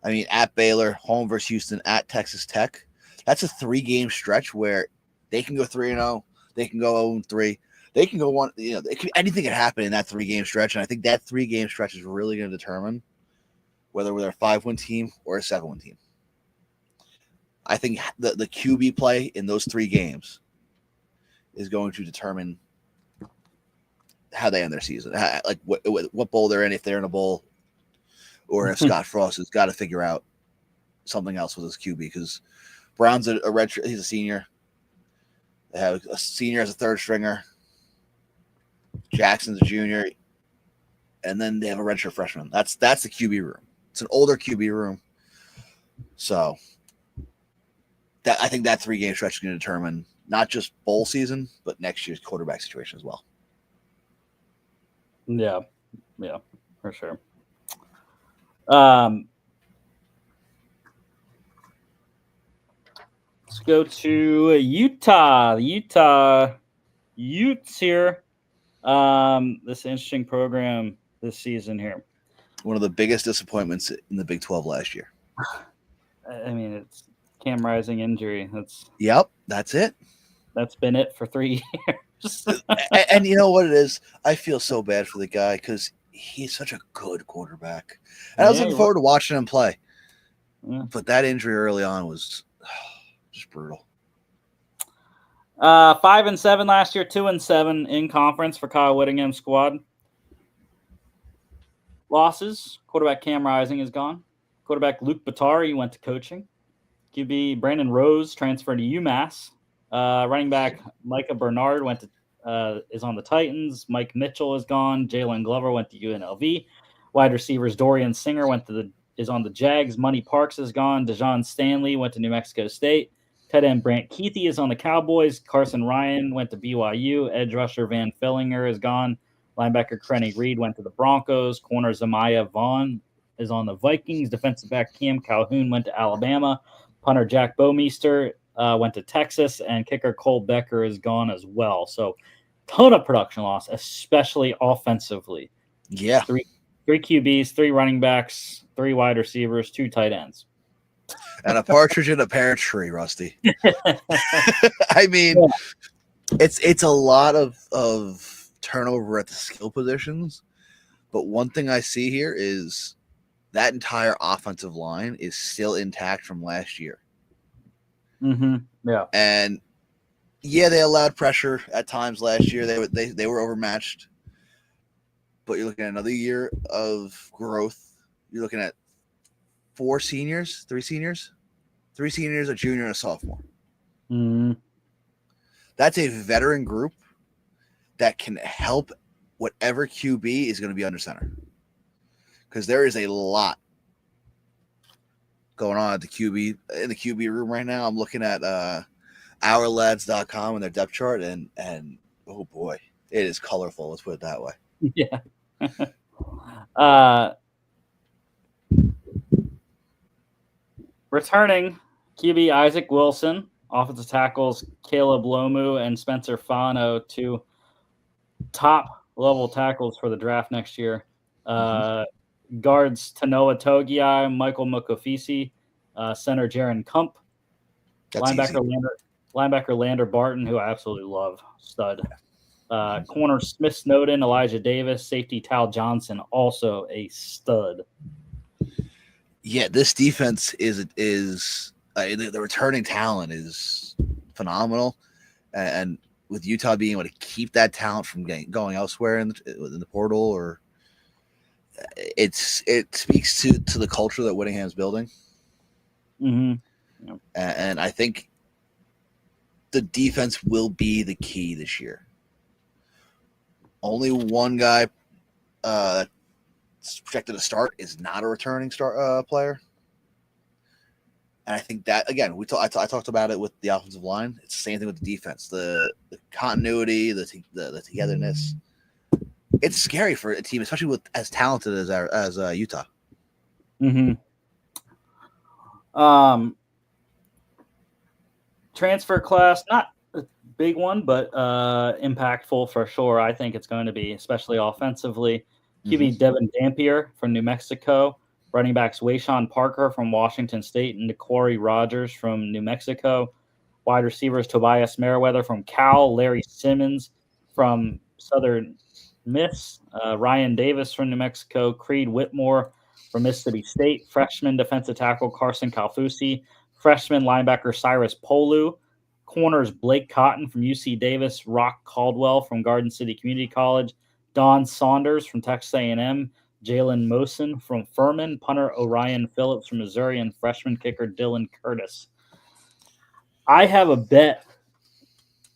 I mean, at Baylor, home versus Houston, at Texas Tech, that's a 3-game stretch where they can go 3-0, they can go 0-3, they can go 1. Anything can happen in that 3-game stretch, and I think that 3-game stretch is really going to determine whether we're a 5-win team or a 7-win team. I think the QB play in those 3 games is going to determine how they end their season, like what bowl they're in, if they're in a bowl, or if Scott Frost has got to figure out something else with his QB, because Brown's a redshirt, he's a senior. They have a senior as a third stringer. Jackson's a junior, and then they have a redshirt freshman. That's the QB room. It's an older QB room. So I think that 3-game stretch is going to determine not just bowl season, but next year's quarterback situation as well. Yeah, for sure. Let's go to Utah. The Utah Utes here. This interesting program this season here. One of the biggest disappointments in the Big 12 last year. I mean, it's Cam Rising injury. That's it. That's been it for 3 years. and you know what it is? I feel so bad for the guy because he's such a good quarterback. And I was looking forward to watching him play. Yeah. But that injury early on was just brutal. 5-7 last year, 2-7 in conference for Kyle Whittingham's squad. losses. Quarterback Cam Rising is gone. Quarterback Luke Batari went to coaching. QB Brandon Rose transferred to UMass. Running back Micah Bernard is on the Titans. Mike Mitchell is gone. Jalen Glover went to UNLV. Wide receivers Dorian Singer is on the Jags. Money Parks is gone. Dejon Stanley went to New Mexico State. Tight end Brant Keithy is on the Cowboys. Carson Ryan went to BYU. Edge rusher Van Fillinger is gone. Linebacker Crenny Reed went to the Broncos. Corner Zamaya Vaughn is on the Vikings. Defensive back Cam Calhoun went to Alabama. Punter Jack Bowmeister went to Texas. And kicker Cole Becker is gone as well. So ton of production loss, especially offensively. Yeah. Three QBs, 3 running backs, 3 wide receivers, 2 tight ends. And a partridge in a pear tree, Rusty. I mean, it's a lot of turnover at the skill positions. But one thing I see here is that entire offensive line is still intact from last year. Mm-hmm. Yeah. And yeah, they allowed pressure at times last year. They were overmatched. But you're looking at another year of growth. You're looking at 3 seniors, a junior, and a sophomore. Mm-hmm. That's a veteran group that can help whatever QB is going to be under center. Because there is a lot going on at the QB room right now. I'm looking at ourlads.com and their depth chart, and oh boy, it is colorful. Let's put it that way. Yeah. Returning QB Isaac Wilson, offensive tackles Caleb Lomu and Spencer Fano, 2 top level tackles for the draft next year. Guards Tanoa Togiai, Michael Mukofisi, center Jaron Kump, linebacker Lander Barton, who I absolutely love, stud. Corner Smith Snowden, Elijah Davis, safety Tal Johnson, also a stud. Yeah, this defense is the returning talent is phenomenal, and with Utah being able to keep that talent from going elsewhere in the portal, or it speaks to the culture that Whittingham's building. Mm-hmm. Yep. And I think the defense will be the key this year. Only one guy that's projected to start is not a returning player. And I think that, again, I talked about it with the offensive line. It's the same thing with the defense. The continuity, the togetherness. It's scary for a team, especially with as talented as Utah. Mm-hmm. Transfer class, not a big one, but impactful for sure. I think it's going to be, especially offensively. QB Devin Dampier from New Mexico. Running backs Wayshawn Parker from Washington State and Nicorey Rogers from New Mexico. Wide receivers Tobias Merriweather from Cal. Larry Simmons from Southern Miss. Ryan Davis from New Mexico. Creed Whitmore from Mississippi State. Freshman defensive tackle Carson Kalfusi. Freshman linebacker Cyrus Polu. Corners Blake Cotton from UC Davis. Rock Caldwell from Garden City Community College. Don Saunders from Texas A&M. Jalen Mosen from Furman. Punter Orion Phillips from Missouri. And freshman kicker Dylan Curtis. I have a bet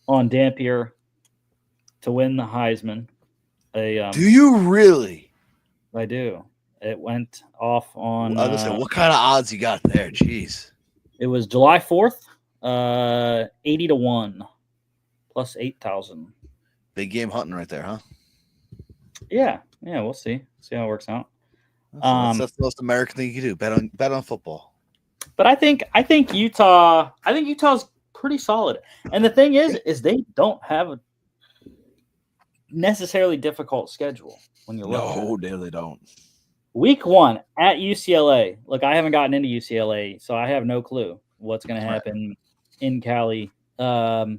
on Dampier to win the Heisman. Do you really? I do. It went off on. I was saying, what kind of odds you got there? Jeez. It was July 4th, 80-1, plus 8,000. Big game hunting right there, huh? Yeah, we'll see. See how it works out. That's the most American thing you can do. Bet on football. But I think Utah. I think Utah's pretty solid. And the thing is they don't have a necessarily difficult schedule when you look. No, they don't. Week 1 at UCLA. Look, I haven't gotten into UCLA, so I have no clue what's going to happen in Cali. I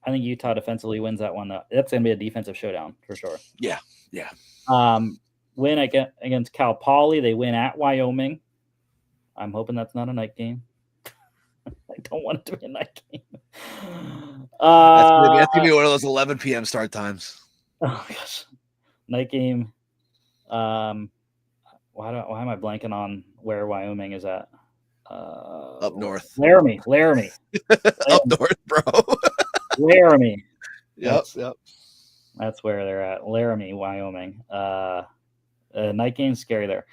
think Utah defensively wins that one. That's going to be a defensive showdown for sure. Yeah. Win against Cal Poly. They win at Wyoming. I'm hoping that's not a night game. I don't want it to be a night game. That's gonna be one of those 11 p.m. start times. Oh gosh, night game. Why am I blanking on where Wyoming is at? Up north. Laramie. Up north, bro. Laramie. Yep. That's where they're at. Laramie, Wyoming. Night game's scary there.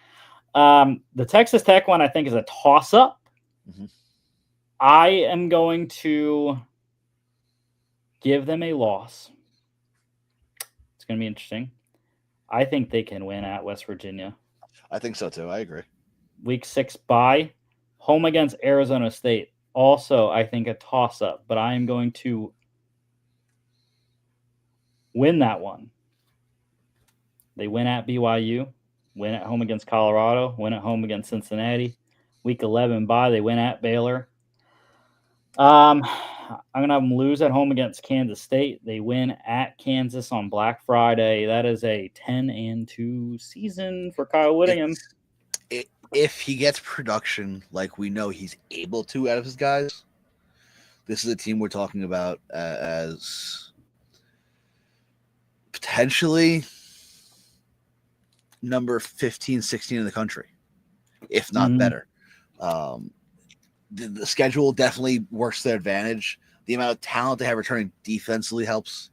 The Texas Tech one, I think, is a toss-up. Mm-hmm. I am going to give them a loss. It's going to be interesting. I think they can win at West Virginia. I think so, too. I agree. Week 6 bye. Home against Arizona State. Also, I think a toss-up, but I am going to win that one. They win at BYU, win at home against Colorado, win at home against Cincinnati. Week 11 bye, they win at Baylor. I'm going to have them lose at home against Kansas State. They win at Kansas on Black Friday. That is a 10-2 season for Kyle Whittingham. If he gets production like we know he's able to out of his guys, this is a team we're talking about as potentially number 15, 16 in the country, if not better. The schedule definitely works to their advantage. The amount of talent they have returning defensively helps.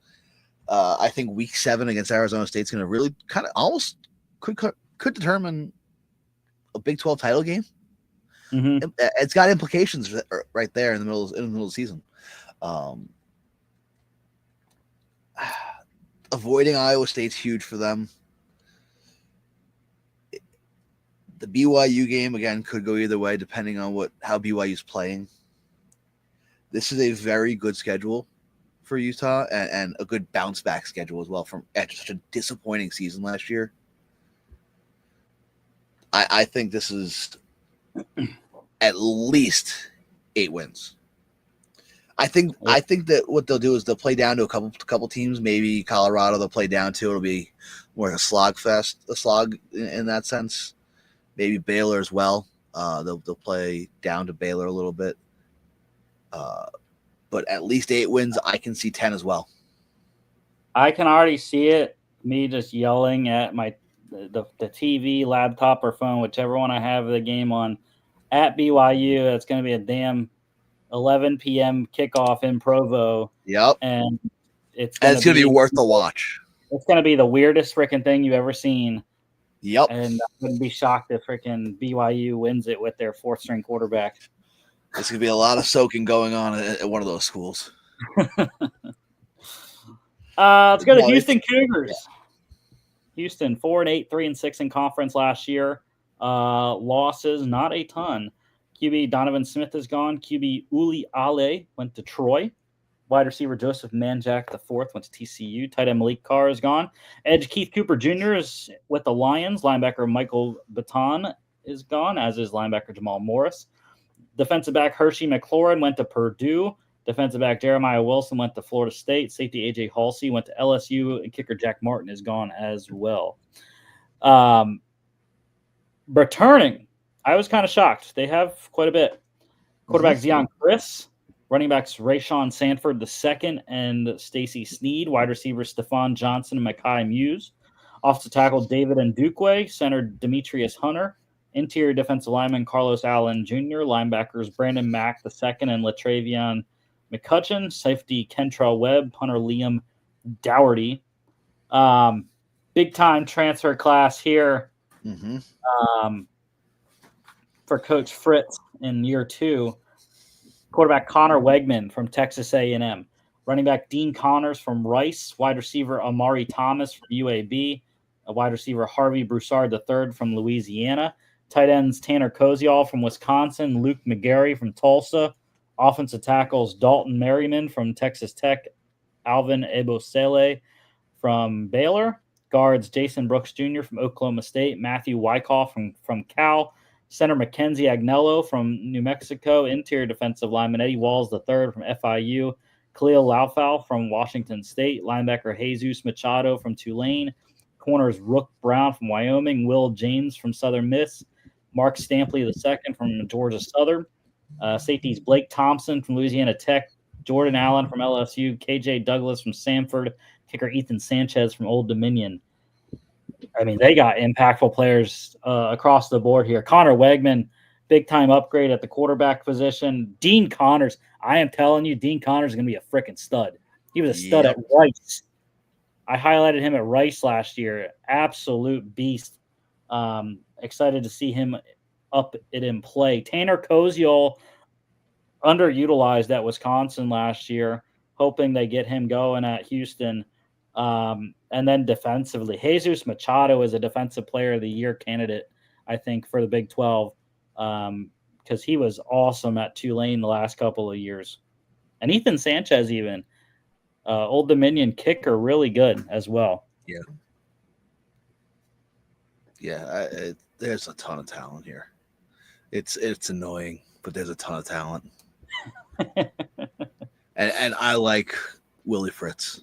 I think week 7 against Arizona State is going to really kind of almost could determine a Big 12 title game. Mm-hmm. It's got implications right there in the middle of the season. Avoiding Iowa State's huge for them. The BYU game, again, could go either way depending on how BYU's playing. This is a very good schedule for Utah and a good bounce-back schedule as well from after such a disappointing season last year. I think this is at least 8 wins. I think that what they'll do is they'll play down to a couple teams. Maybe Colorado they'll play down to. It'll be more a slog in that sense. Maybe Baylor as well. They'll play down to Baylor a little bit. But at least 8 wins. I can see 10 as well. I can already see it. Me just yelling at the TV, laptop, or phone, whichever one I have the game on, at BYU. It's going to be a damn 11 p.m. kickoff in Provo. Yep. And it's going to be worth the watch. It's going to be the weirdest freaking thing you've ever seen. Yep. And I wouldn't be shocked if freaking BYU wins it with their 4th-string quarterback. There's going to be a lot of soaking going on at one of those schools. Let's go to Houston Cougars. Yeah. Houston, 4-8, 3-6 in conference last year. Losses, not a ton. QB Donovan Smith is gone. QB Uli Ale went to Troy. Wide receiver Joseph Manjack IV went to TCU. Tight end Malik Carr is gone. Edge Keith Cooper Jr. is with the Lions. Linebacker Michael Baton is gone, as is linebacker Jamal Morris. Defensive back Hershey McLaurin went to Purdue. Defensive back Jeremiah Wilson went to Florida State. Safety A.J. Halsey went to LSU. And kicker Jack Martin is gone as well. Returning, I was kind of shocked. They have quite a bit. Quarterback Zion Chris. Running backs Rayshawn Sanford II and Stacy Sneed. Wide receivers Stephon Johnson and Mekhi Muse. Offensive tackle David Ndukwe. Center Demetrius Hunter. Interior defensive lineman Carlos Allen Jr. Linebackers Brandon Mack II and Latravion McCutcheon. Safety Kentrell Webb. Punter Liam Dougherty. Big-time transfer class here for Coach Fritz in year 2. Quarterback Connor Wegman from Texas A&M. Running back Dean Connors from Rice. Wide receiver Amari Thomas from UAB. A wide receiver Harvey Broussard III from Louisiana. Tight ends Tanner Koziol from Wisconsin. Luke McGarry from Tulsa. Offensive tackles Dalton Merriman from Texas Tech. Alvin Ebosele from Baylor. Guards Jason Brooks Jr. from Oklahoma State. Matthew Wyckoff from Cal. Center Mackenzie Agnello from New Mexico. Interior defensive lineman Eddie Walls III from FIU. Khalil Laufau from Washington State. Linebacker Jesus Machado from Tulane. Corners Rook Brown from Wyoming. Will James from Southern Miss. Mark Stampley II from Georgia Southern. Safeties Blake Thompson from Louisiana Tech. Jordan Allen from LSU. KJ Douglas from Samford. Kicker Ethan Sanchez from Old Dominion. I mean, they got impactful players across the board here. Connor Wegman, big-time upgrade at the quarterback position. Dean Connors, I am telling you, Dean Connors is going to be a freaking stud. He was a stud at Rice. I highlighted him at Rice last year. Absolute beast. Excited to see him up it in play. Tanner Koziol, underutilized at Wisconsin last year, hoping they get him going at Houston. And then defensively, Jesus Machado is a defensive player of the year candidate, I think, for the Big 12, because he was awesome at Tulane the last couple of years. And Ethan Sanchez, even Old Dominion kicker, really good as well. There's a ton of talent here. It's annoying, but there's a ton of talent. and I like Willie Fritz.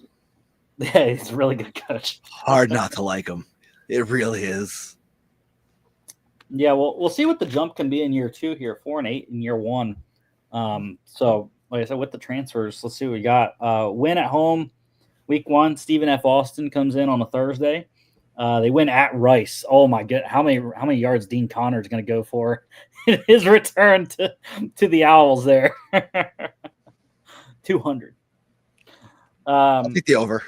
Yeah, he's a really good coach. Hard not to like him. It really is. Yeah, well, we'll see what the jump can be in year 2 here. 4-8 in year 1. So, like I said, with the transfers, let's see what we got. Win at home, week 1. Stephen F. Austin comes in on a Thursday. They win at Rice. Oh my god, how many yards Dean Connor is going to go for in his return to the Owls there? 200. I'll take the over.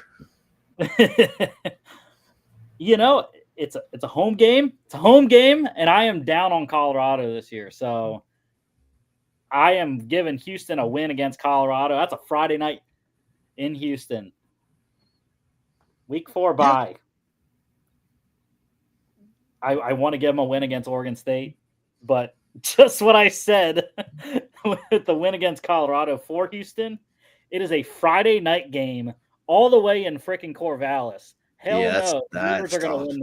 You know, it's a home game. It's a home game, and I am down on Colorado this year. So I am giving Houston a win against Colorado. That's a Friday night in Houston. Week 4 bye. Yeah. I want to give them a win against Oregon State, but just what I said with the win against Colorado for Houston, it is a Friday night game all the way in freaking Corvallis. Hell no, the Beavers are going to win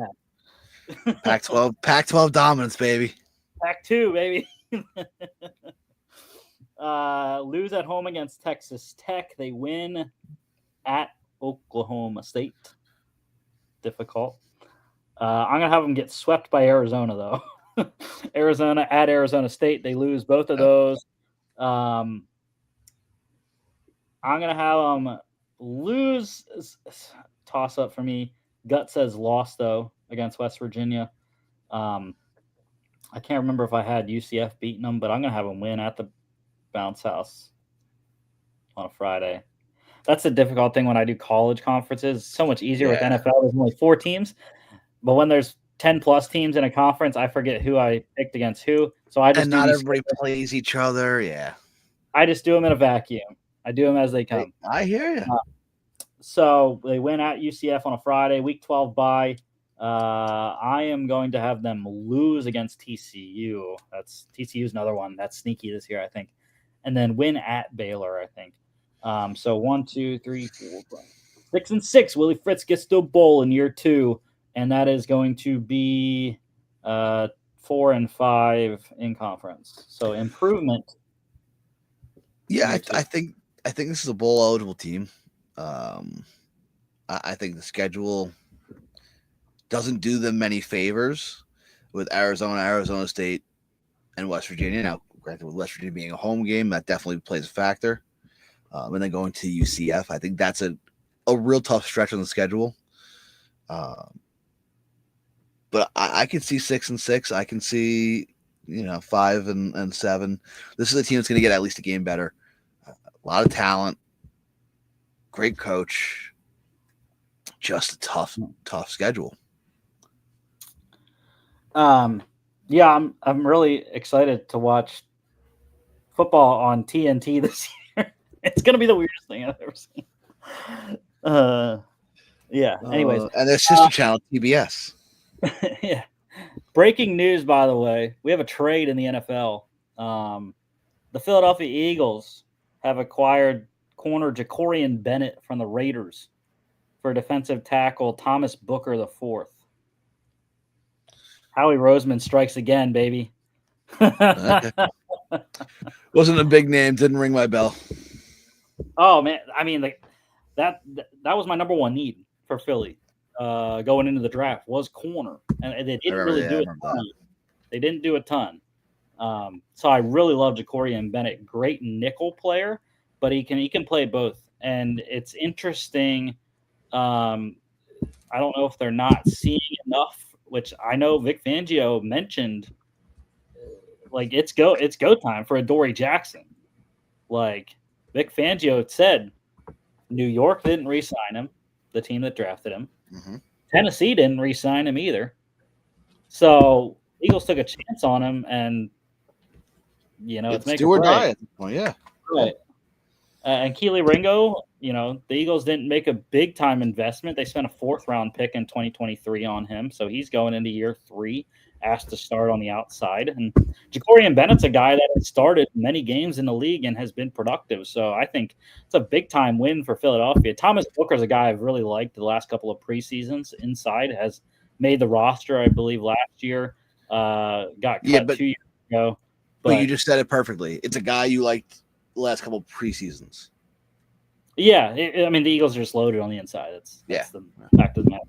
that. Pac-12 dominance, baby. Pac-2, baby. Lose at home against Texas Tech. They win at Oklahoma State. Difficult. I'm going to have them get swept by Arizona, though. Arizona at Arizona State. They lose both of those. I'm going to have them lose. Toss up for me. Gut says loss, though, against West Virginia. I can't remember if I had UCF beating them, but I'm going to have them win at the bounce house on a Friday. That's the difficult thing when I do college conferences. It's so much easier with NFL. There's only 4 teams. But when there's 10+ teams in a conference, I forget who I picked against who. So I just not everybody plays each other. Yeah. I just do them in a vacuum. I do them as they come. I hear you. So they win at UCF on a Friday, week 12 bye. I am going to have them lose against TCU. TCU's another one that's sneaky this year, I think. And then win at Baylor, I think. So 1, 2, 3, 4, 5, 6 and 6. Willie Fritz gets to a bowl in year 2, and that is going to be 4 and 5 in conference. So improvement. Yeah, I think this is a bowl eligible team. I think the schedule doesn't do them many favors with Arizona State, and West Virginia. Now, granted, with West Virginia being a home game, that definitely plays a factor. And then going to UCF, I think that's a real tough stretch on the schedule. But I can see 6 and 6. I can see 5 and 7. This is a team that's going to get at least a game better. A lot of talent, great coach, just a tough schedule. Yeah, I'm really excited to watch football on TNT this year. It's gonna be the weirdest thing I've ever seen. Yeah. Anyways, and their sister channel TBS. Yeah. Breaking news, by the way, we have a trade in the NFL. The Philadelphia Eagles have acquired corner Jacorian Bennett from the Raiders for defensive tackle Thomas Booker IV. Howie Roseman strikes again, baby. Okay. Wasn't a big name. Didn't ring my bell. Oh man, I mean, that was my number one need for Philly going into the draft was corner, and they didn't really do a ton. They didn't do a ton. So I really love Jacorian Bennett. Great nickel player, but he can play both, and it's interesting. I I don't know if they're not seeing enough, which I know Vic Fangio mentioned. Like it's go time for Adoree Jackson. Like Vic Fangio said, New York didn't re-sign him, the team that drafted him. Mm-hmm. Tennessee didn't re-sign him either. So Eagles took a chance on him, and it's make do or or die break. at this point, yeah. Right. And Keely Ringo, the Eagles didn't make a big time investment. They spent a 4th round pick in 2023 on him, so he's going into year 3, asked to start on the outside. And Jacorian Bennett's a guy that has started many games in the league and has been productive. So I think it's a big time win for Philadelphia. Thomas Booker's a guy I've really liked the last couple of preseasons. Inside has made the roster, I believe, last year. Got cut 2 years ago. But you just said it perfectly. It's a guy you liked the last couple of preseasons. Yeah, I mean the Eagles are just loaded on the inside. That's the fact of the matter.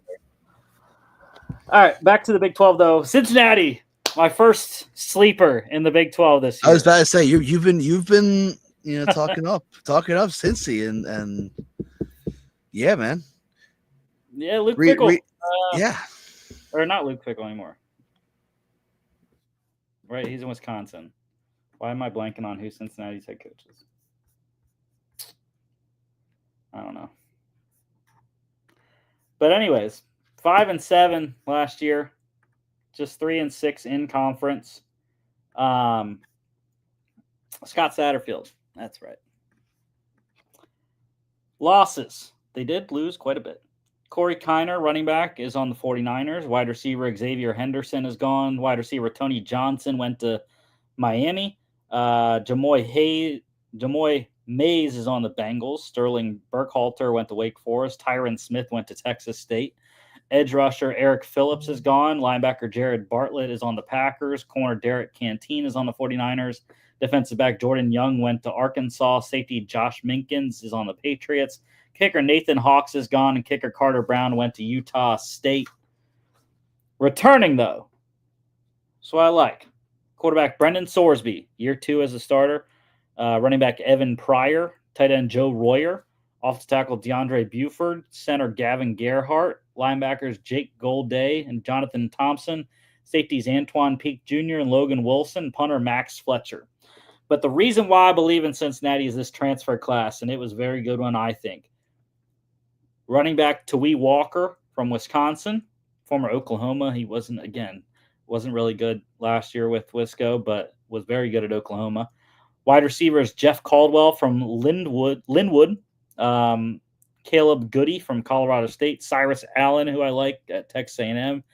All right, back to the Big 12 though. Cincinnati, my first sleeper in the Big 12 this year. I was about to say you've been talking up Cincy and yeah, man. Yeah, Luke Fickell. Yeah, or not Luke Fickell anymore. Right, he's in Wisconsin. Why am I blanking on who Cincinnati's head coach is? I don't know. But anyways, 5-7 last year, just 3-6 in conference. Scott Satterfield, that's right. Losses. They did lose quite a bit. Corey Kiner, running back, is on the 49ers. Wide receiver Xavier Henderson is gone. Wide receiver Tony Johnson went to Miami. Jamoy Mays is on the Bengals. Sterling Burkhalter went to Wake Forest. Tyron Smith went to Texas State. Edge rusher Eric Phillips is gone. Linebacker Jared Bartlett is on the Packers. Corner Derek Canteen is on the 49ers. Defensive back Jordan Young went to Arkansas. Safety Josh Minkins is on the Patriots. Kicker Nathan Hawks is gone, and kicker Carter Brown went to Utah State. Returning, though, so I like. Quarterback Brendan Sorsby, year 2 as a starter. Running back Evan Pryor. Tight end Joe Royer. Offensive tackle DeAndre Buford. Center Gavin Gerhardt. Linebackers Jake Golday and Jonathan Thompson. Safeties Antoine Peak Jr. and Logan Wilson. Punter Max Fletcher. But the reason why I believe in Cincinnati is this transfer class, and it was a very good one, I think. Running back Tawee Walker from Wisconsin, former Oklahoma. He wasn't really good last year with Wisco, but was very good at Oklahoma. Wide receivers Jeff Caldwell from Linwood. Caleb Goody from Colorado State. Cyrus Allen, who I like at Texas A&M.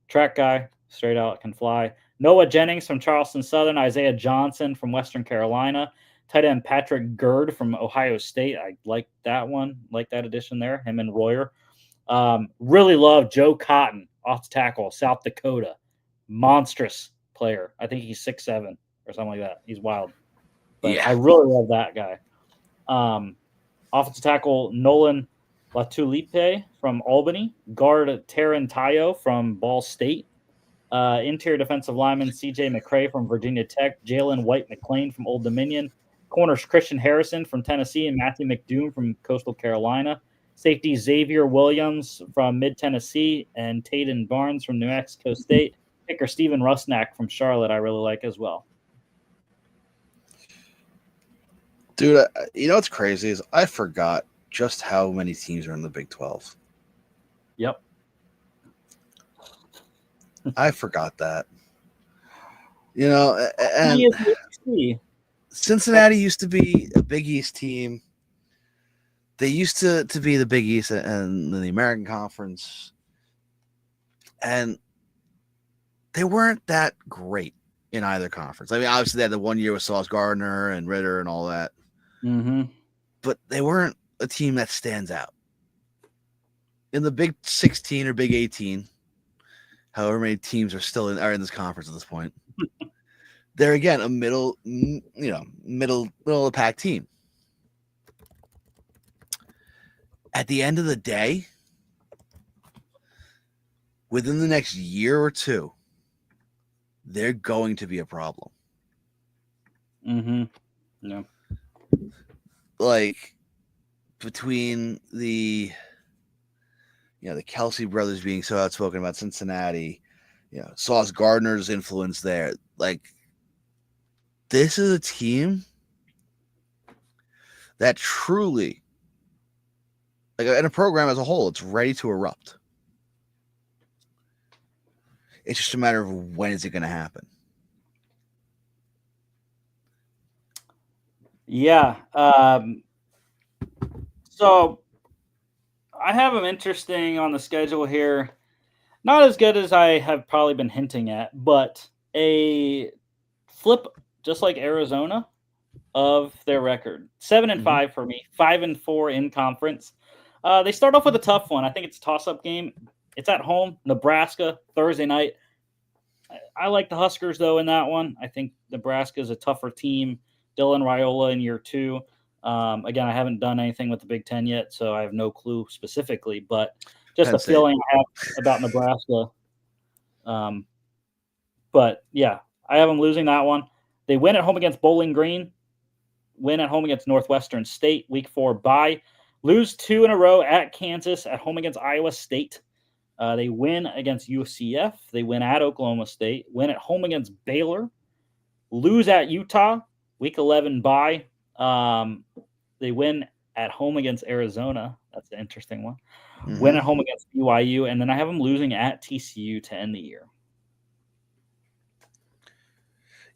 Track guy, straight out, can fly. Noah Jennings from Charleston Southern. Isaiah Johnson from Western Carolina. Tight end Patrick Gerd from Ohio State. I like that one. Like that addition there, him and Royer. Really love Joe Cotton, off the tackle, South Dakota. Monstrous player. I think he's 6'7" or something like that. He's wild. But yeah. I really love that guy. Offensive tackle Nolan Latulipe from Albany. Guard Taron Tayo from Ball State. Interior defensive lineman C.J. McCray from Virginia Tech. Jalen White McLean from Old Dominion. Corners Christian Harrison from Tennessee and Matthew McDoom from Coastal Carolina. Safety Xavier Williams from Mid-Tennessee and Tayden Barnes from New Mexico State. Kicker Steven Rusnak from Charlotte I really like as well. Dude, what's crazy is I forgot just how many teams are in the Big 12. Yep. I forgot that. And Cincinnati used to be a Big East team. They used to be the Big East and the American Conference. And they weren't that great in either conference. I mean, obviously they had the 1 year with Sauce Gardner and Ritter and all that. Mm-hmm. But they weren't a team that stands out. In the Big 16 or Big 18, however many teams are in this conference at this point, they're again a middle of the pack team. At the end of the day, within the next year or two, they're going to be a problem. Mm-hmm. Yeah. Like between the the Kelsey brothers being so outspoken about Cincinnati, Sauce Gardner's influence there. Like, this is a team that truly, like, in a program as a whole, it's ready to erupt. It's just a matter of when is it going to happen. Yeah. So I have them interesting on the schedule here. Not as good as I have probably been hinting at, but a flip just like Arizona of their record. 7-5 for me, 5-4 in conference. They start off with a tough one. I think it's a toss-up game. It's at home, Nebraska, Thursday night. I like the Huskers, though, in that one. I think Nebraska is a tougher team. Dylan Raiola in year 2. Again, I haven't done anything with the Big Ten yet, so I have no clue specifically, but just Penn a State. feeling I have about Nebraska. But, yeah, I have them losing that one. They win at home against Bowling Green, win at home against Northwestern State, week 4 bye, lose 2 in a row at Kansas, at home against Iowa State. They win against UCF. They win at Oklahoma State, win at home against Baylor, lose at Utah, week 11 bye. They win at home against Arizona. That's an interesting one. Win at home against BYU, and then I have them losing at TCU to end the year.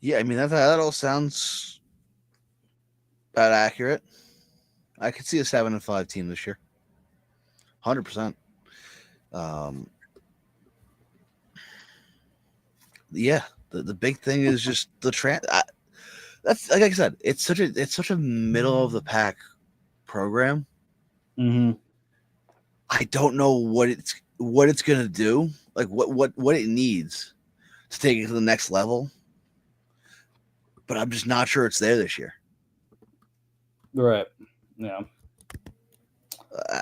Yeah, I mean, that all sounds about accurate. I could see a 7-5 team this year. 100%. Yeah, the big thing is just the that's like I said, it's such a middle of the pack program. I don't know what it's gonna do, like what it needs to take it to the next level, but I'm just not sure it's there this year. Right. Yeah.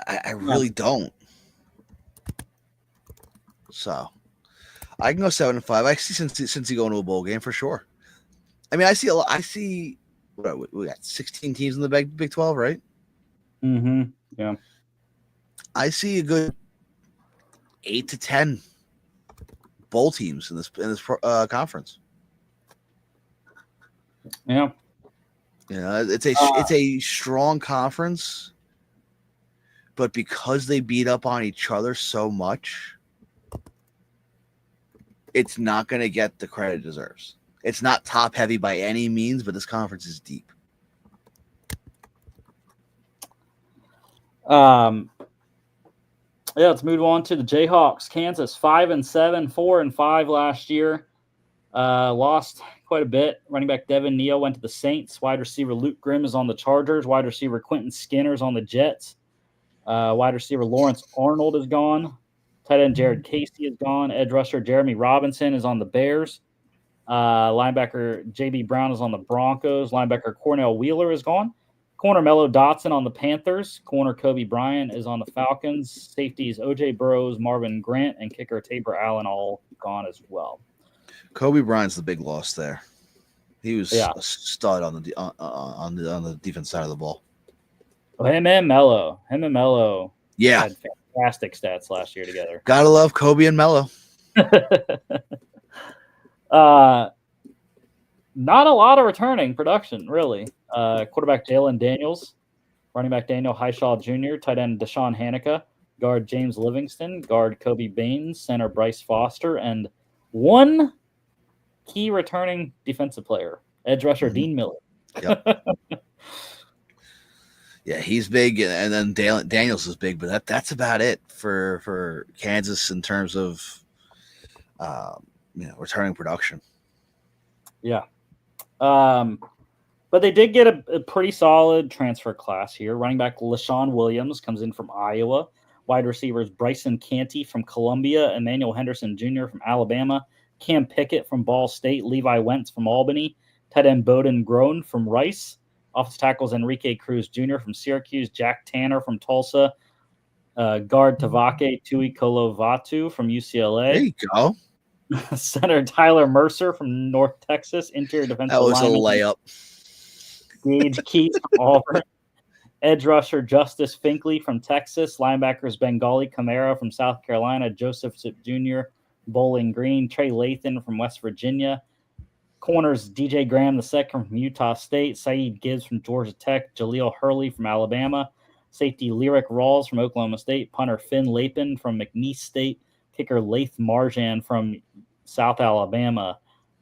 I really don't. So I can go 7-5. I see since you go into a bowl game for sure. I mean, I see a lot. I see we got 16 teams in the Big 12, right? Yeah. I see a good 8 to 10 bowl teams in this conference. Yeah. It's a strong conference, but because they beat up on each other so much, it's not going to get the credit it deserves. It's not top heavy by any means, but this conference is deep. Yeah, let's move on to the Jayhawks. Kansas 5-7, 4-5 last year. Lost quite a bit. Running back Devin Neal went to the Saints. Wide receiver Luke Grimm is on the Chargers. Wide receiver Quentin Skinner is on the Jets. Wide receiver Lawrence Arnold is gone. Tight end Jared Casey is gone. Edge rusher Jeremy Robinson is on the Bears. Linebacker J.B. Brown is on the Broncos. Linebacker Cornell Wheeler is gone. Corner Mello Dotson on the Panthers. Corner Kobe Bryant is on the Falcons. Safeties O.J. Burrows, Marvin Grant, and kicker Tabor Allen all gone as well. Kobe Bryant's the big loss there. He was Yeah. a stud on the defense side of the ball. Well, him and Mello Yeah, had fantastic stats last year together. gotta love Kobe and Mello. Not a lot of returning production, really. Quarterback Jalen Daniels, running back Daniel Highshaw Jr., tight end Deshaun Hanukkah, guard James Livingston, guard Kobe Baines, center Bryce Foster, and one key returning defensive player, edge rusher Dean Miller. Yep. Yeah, he's big, and then Daniels is big, but that's about it for Kansas in terms of returning production. Yeah. But they did get a pretty solid transfer class here. Running back LaShawn Williams comes in from Iowa. Wide receivers Bryson Canty from Columbia, Emmanuel Henderson Jr. from Alabama, Cam Pickett from Ball State, Levi Wentz from Albany, tight end Bowden Groen from Rice, offensive tackles Enrique Cruz Jr. from Syracuse, Jack Tanner from Tulsa, guard Tavake Tui Kolovatu from UCLA. There you go. Center Tyler Mercer from North Texas, interior defensive That was lineman a layup. Gage Keith from Auburn, Edge rusher Justice Finkley from Texas. Linebackers Bengali Camara from South Carolina. Joseph Jr. Bowling Green. Trey Lathan from West Virginia. Corners DJ Graham II from Utah State. Saeed Gibbs from Georgia Tech. Jaleel Hurley from Alabama. Safety Lyric Rawls from Oklahoma State. Punter Finn Lapin from McNeese State. Kicker Lath Marjan from South Alabama.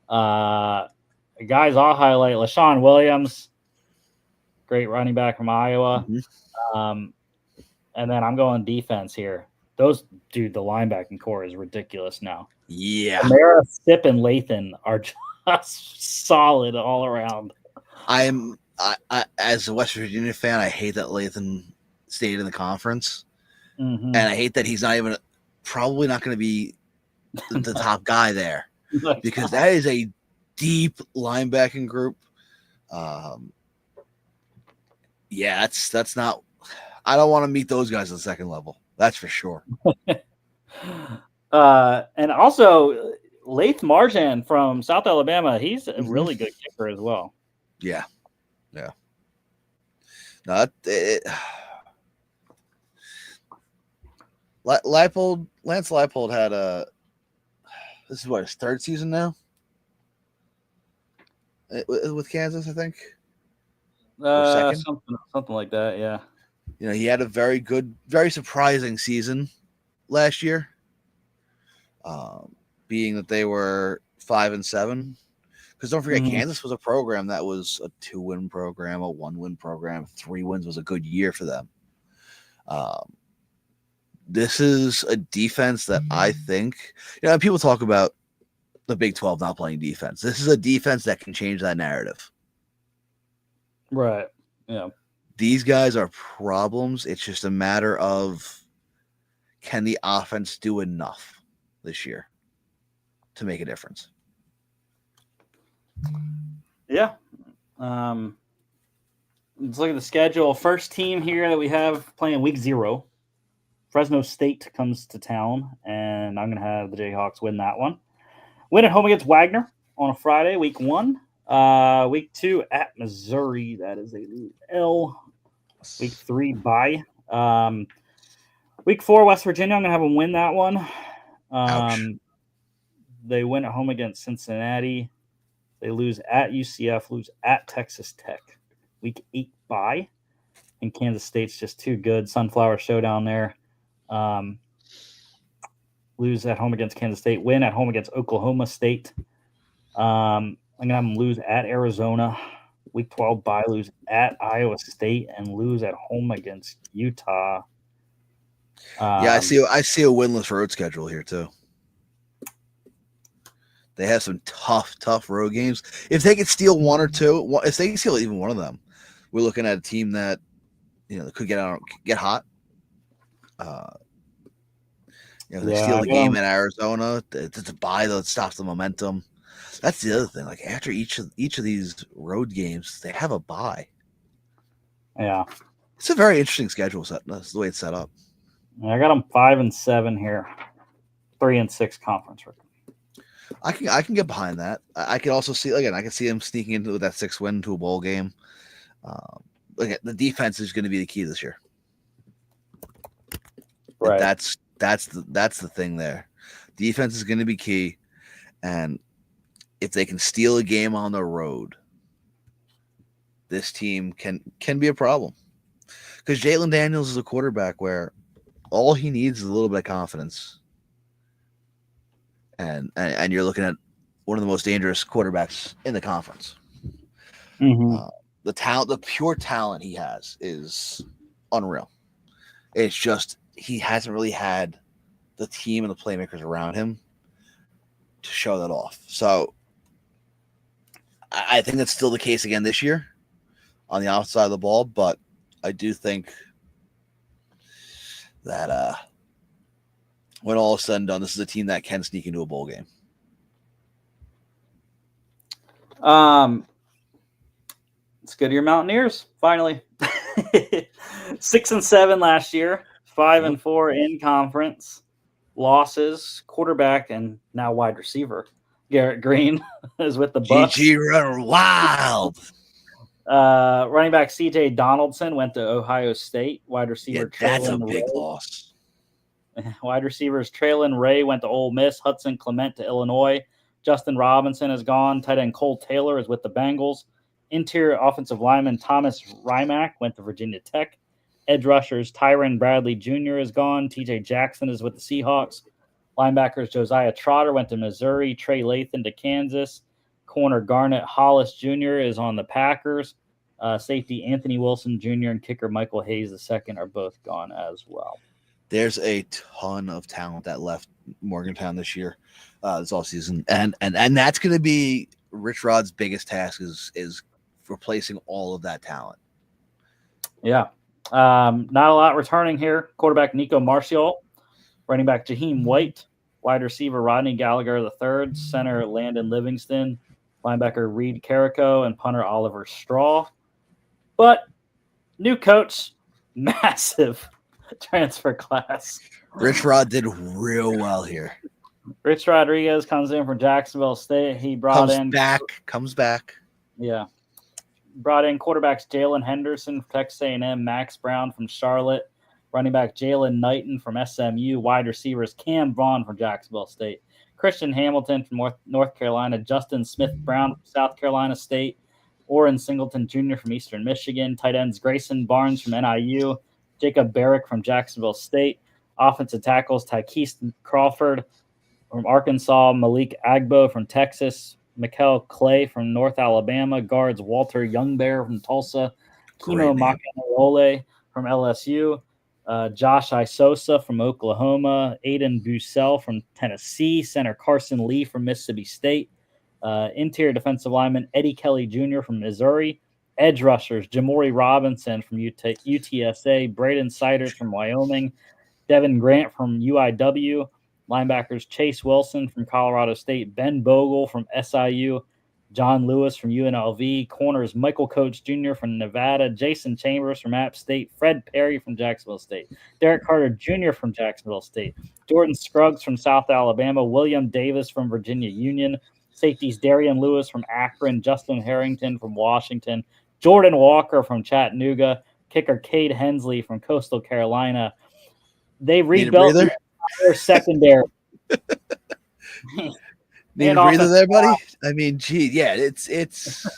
Guys I'll highlight, LaShawn Williams, great running back from Iowa. And then I'm going defense here. The linebacking core is ridiculous now. Yeah. Kamara, Stipp, and Lathan are just solid all around. I as a West Virginia fan, I hate that Lathan stayed in the conference. And I hate that he's probably not going to be the top guy there, because that is a deep linebacking group. That's not. I don't want to meet those guys on the second level. That's for sure. And also, Lath Marjan from South Alabama, he's a really good kicker as well. Yeah. No, Lance Leipold had this is his third season now with Kansas, I think. Something like that, yeah. He had a very good, very surprising season last year, being that they were 5-7. Because don't forget, Kansas was a program that was a 2-win program, a 1-win program. 3 wins was a good year for them. This is a defense that I think, people talk about the Big 12 not playing defense. This is a defense that can change that narrative. Right. Yeah. These guys are problems. It's just a matter of, can the offense do enough this year to make a difference? Yeah. Let's look at the schedule. First team here that we have playing week 0. Fresno State comes to town, and I'm going to have the Jayhawks win that one. Win at home against Wagner on a Friday, week 1. Week 2 at Missouri. That is a L. Week 3 bye. Week 4 West Virginia. I'm gonna have them win that one. They win at home against Cincinnati. They lose at UCF. Lose at Texas Tech. Week 8 bye. And Kansas State's just too good. Sunflower Showdown there. Lose at home against Kansas State. Win at home against Oklahoma State. I'm going to have them lose at Arizona. Week 12 bye, lose at Iowa State, and lose at home against Utah. I see a winless road schedule here too. They have some tough road games. If they could steal one or two, if they can steal even one of them, we're looking at a team that could get hot. They steal the game in Arizona. It's a bye that stops the momentum. That's the other thing. Like, after each of these road games, they have a bye. Yeah, it's a very interesting schedule set. That's the way it's set up. I got them 5-7 here, 3-6 conference record. I can get behind that. I can also see I can see them sneaking into that 6-win to a bowl game. The defense is going to be the key this year. Right. That's the thing there. Defense is going to be key, and if they can steal a game on the road, this team can be a problem. Because Jalen Daniels is a quarterback where all he needs is a little bit of confidence. And you're looking at one of the most dangerous quarterbacks in the conference. The talent, the pure talent he has is unreal. It's just he hasn't really had the team and the playmakers around him to show that off. So I think that's still the case again this year on the outside of the ball, but I do think that when all is said and done, this is a team that can sneak into a bowl game. Let's go to your Mountaineers, finally. 6-7 last year, 5-4 in conference. Losses, quarterback, and now wide receiver Garrett Green is with the Bucks. GG Runner Wild. Running back C.J. Donaldson went to Ohio State. Wide receiver that's a Traylon big Ray. loss. Wide receivers Traylon Ray went to Ole Miss. Hudson Clement to Illinois. Justin Robinson is gone. Tight end Cole Taylor is with the Bengals. Interior offensive lineman Thomas Rymack went to Virginia Tech. Edge rushers Tyron Bradley Jr. is gone. T.J. Jackson is with the Seahawks. Linebackers Josiah Trotter went to Missouri. Trey Lathan to Kansas. Corner Garnett Hollis Jr. is on the Packers. Safety Anthony Wilson Jr. and kicker Michael Hayes II are both gone as well. There's a ton of talent that left Morgantown this year, this all season, and that's going to be Rich Rod's biggest task is replacing all of that talent. Yeah, not a lot returning here. Quarterback Nico Marcial, running back Jaheim White, wide receiver Rodney Gallagher III, center Landon Livingston, linebacker Reed Carrico, and punter Oliver Straw. But new coach, massive transfer class. Rich Rod did real well here. Rich Rodriguez comes in from Jacksonville State. He comes back. Yeah. Brought in quarterbacks Jalen Henderson from Texas A&M, Max Brown from Charlotte, running back Jalen Knighton from SMU, wide receivers Cam Vaughn from Jacksonville State, Christian Hamilton from North Carolina, Justin Smith-Brown from South Carolina State, Orrin Singleton Jr. from Eastern Michigan, tight ends Grayson Barnes from NIU, Jacob Barrick from Jacksonville State, offensive tackles Tykees Crawford from Arkansas, Malik Agbo from Texas, Mikel Clay from North Alabama, guards Walter Youngbear from Tulsa, Kino Makanole from LSU, Josh Isosa from Oklahoma, Aiden Bussell from Tennessee, center Carson Lee from Mississippi State, interior defensive lineman Eddie Kelly Jr. from Missouri, edge rushers Jamori Robinson from UTSA, Braden Siders from Wyoming, Devin Grant from UIW, linebackers Chase Wilson from Colorado State, Ben Bogle from SIU, John Lewis from UNLV, corners Michael Coates Jr. from Nevada, Jason Chambers from App State, Fred Perry from Jacksonville State, Derek Carter Jr. from Jacksonville State, Jordan Scruggs from South Alabama, William Davis from Virginia Union, safeties Darian Lewis from Akron, Justin Harrington from Washington, Jordan Walker from Chattanooga, kicker Cade Hensley from Coastal Carolina. They rebuilt their secondary. Need a breather there, buddy? I mean, gee, yeah, it's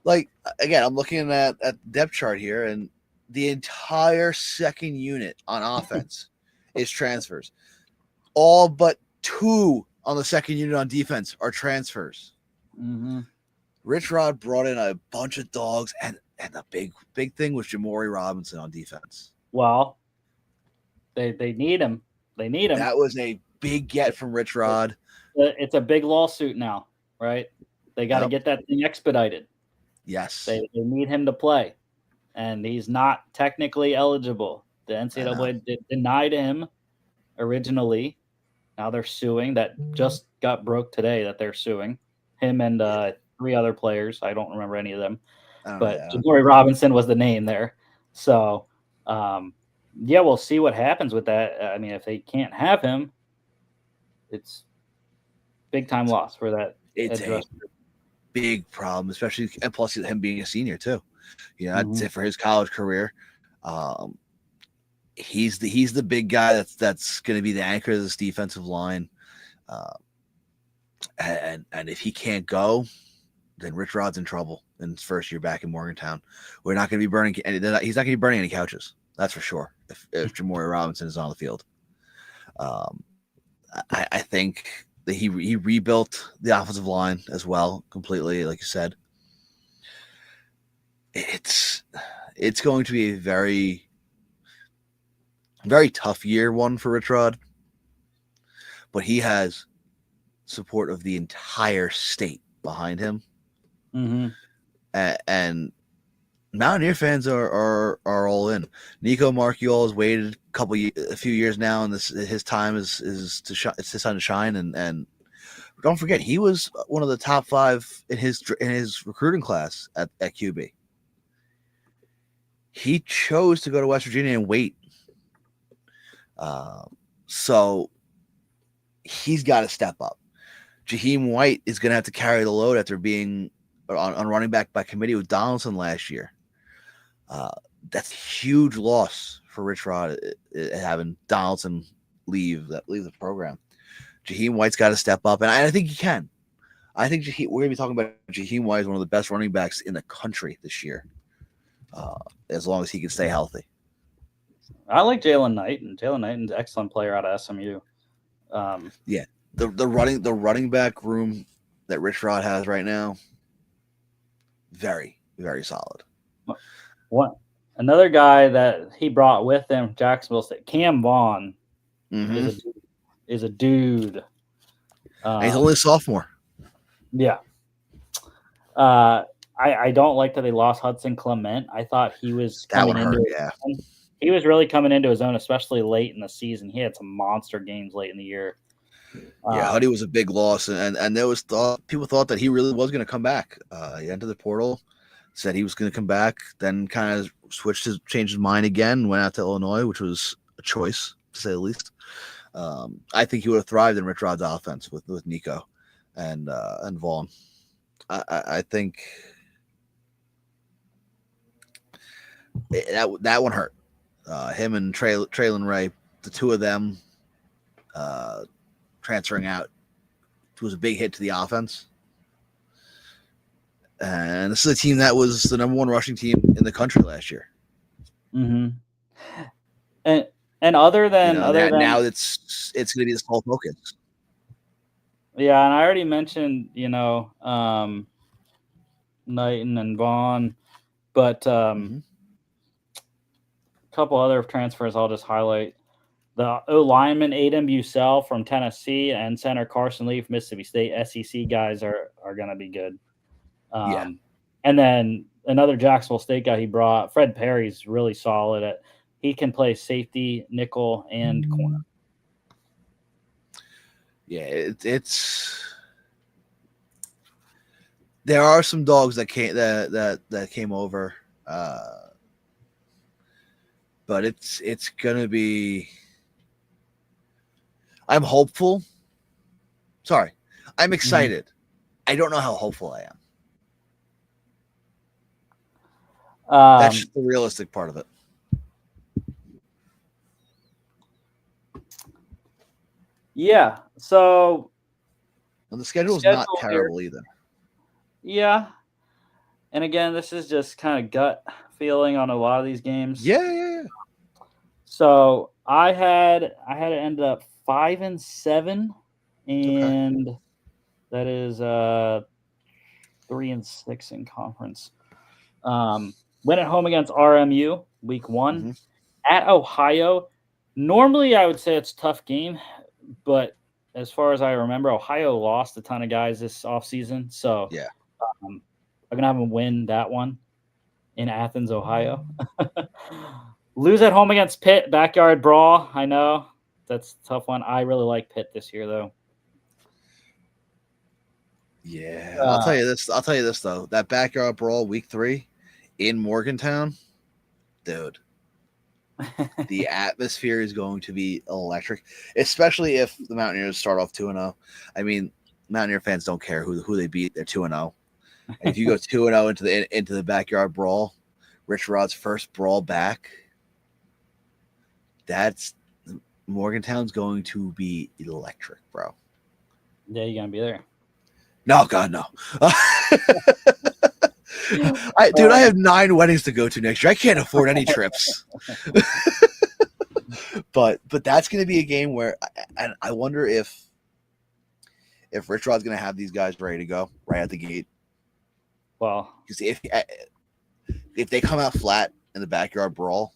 like, again, I'm looking at the depth chart here, and the entire second unit on offense is transfers. All but 2 on the second unit on defense are transfers. Mm-hmm. Rich Rod brought in a bunch of dogs, and the big thing was Jamori Robinson on defense. Well, they need him. They need him. That was a big get from Rich Rod. It's a big lawsuit now, right? They got to get that thing expedited. Yes. They need him to play, and he's not technically eligible. The NCAA denied him originally. Now they're suing. That just got broke today that they're suing him and 3 other players. I don't remember any of them. But Jamori Robinson was the name there. So, we'll see what happens with that. I mean, if they can't have him, it's big time loss for that. It's a big problem, especially, and plus him being a senior too. You know, I'd say for his college career, he's the big guy that's going to be the anchor of this defensive line. And if he can't go, then Rich Rod's in trouble in his first year back in Morgantown. We're not going to be burning. He's not going to be burning any couches. That's for sure. If Jamori Robinson is on the field, I think that he rebuilt the offensive line as well completely, like you said. It's going to be a very, very tough year one for Rich Rod, but he has support of the entire state behind him. Mm-hmm. And Mountaineer fans are all in. Nico Marcial has waited a few years now, and his time is it's his time to shine. And don't forget, he was one of the top 5 in his recruiting class at QB. He chose to go to West Virginia and wait. So he's got to step up. Jaheim White is going to have to carry the load after being on running back by committee with Donaldson last year. That's a huge loss for Rich Rod having Donaldson leave the program. Jaheim White's got to step up, and I think he can. I think we're going to be talking about Jaheim White as one of the best running backs in the country this year, as long as he can stay healthy. I like Jalen Knight, and Jalen Knighton's an excellent player out of SMU. Yeah, the running back room that Rich Rod has right now, very, very solid. Another guy that he brought with him, Jacksonville State, Cam Vaughn, is a dude. And he's only a sophomore. Yeah. I don't like that they lost Hudson Clement. I thought he was coming into it. He was really coming into his own, especially late in the season. He had some monster games late in the year. Yeah, Huddy was a big loss, and there was people thought that he really was going to come back. He entered the portal, said he was going to come back, then kind of changed his mind again, went out to Illinois, which was a choice to say the least. I think he would have thrived in Rich Rod's offense with Nico and Vaughn. I think that one hurt. Him and Traylon Ray, the two of them transferring out, was a big hit to the offense. And this is a team that was the number one rushing team in the country last year. Mm-hmm. And other than now it's going to be the sole focus. Yeah, and I already mentioned Knighton and Vaughn, but a couple other transfers I'll just highlight. The O-lineman Aiden Bussell from Tennessee and center Carson Lee from Mississippi State. SEC guys are going to be good. And then another Jacksonville State guy he brought, Fred Perry's really solid. He can play safety, nickel, and corner. Yeah, it's there are some dogs that came over, but it's gonna be. I'm hopeful. Sorry, I'm excited. I don't know how hopeful I am. That's just the realistic part of it. Yeah, so and the schedule's not terrible either. Yeah, and again, this is just kind of gut feeling on a lot of these games. Yeah. So I had it ended up 5-7, and that is 3-6 in conference. Went at home against RMU week 1 at Ohio. Normally, I would say it's a tough game, but as far as I remember, Ohio lost a ton of guys this offseason. So yeah, I'm going to have them win that one in Athens, Ohio. Lose at home against Pitt, backyard brawl. I know that's a tough one. I really like Pitt this year, though. Yeah, I'll tell you this though. That backyard brawl week 3 in Morgantown, dude. The atmosphere is going to be electric, especially if the Mountaineers start off 2-0. I mean, Mountaineer fans don't care who they beat; they're 2-0. And if you go 2-0 into the backyard brawl, Rich Rod's first brawl back, that's Morgantown's going to be electric, bro. Yeah, you gonna be there? No, God, no. I have 9 weddings to go to next year. I can't afford any trips. but that's going to be a game where I wonder if Rich Rod's going to have these guys ready to go right at the gate. Well, because if they come out flat in the backyard brawl,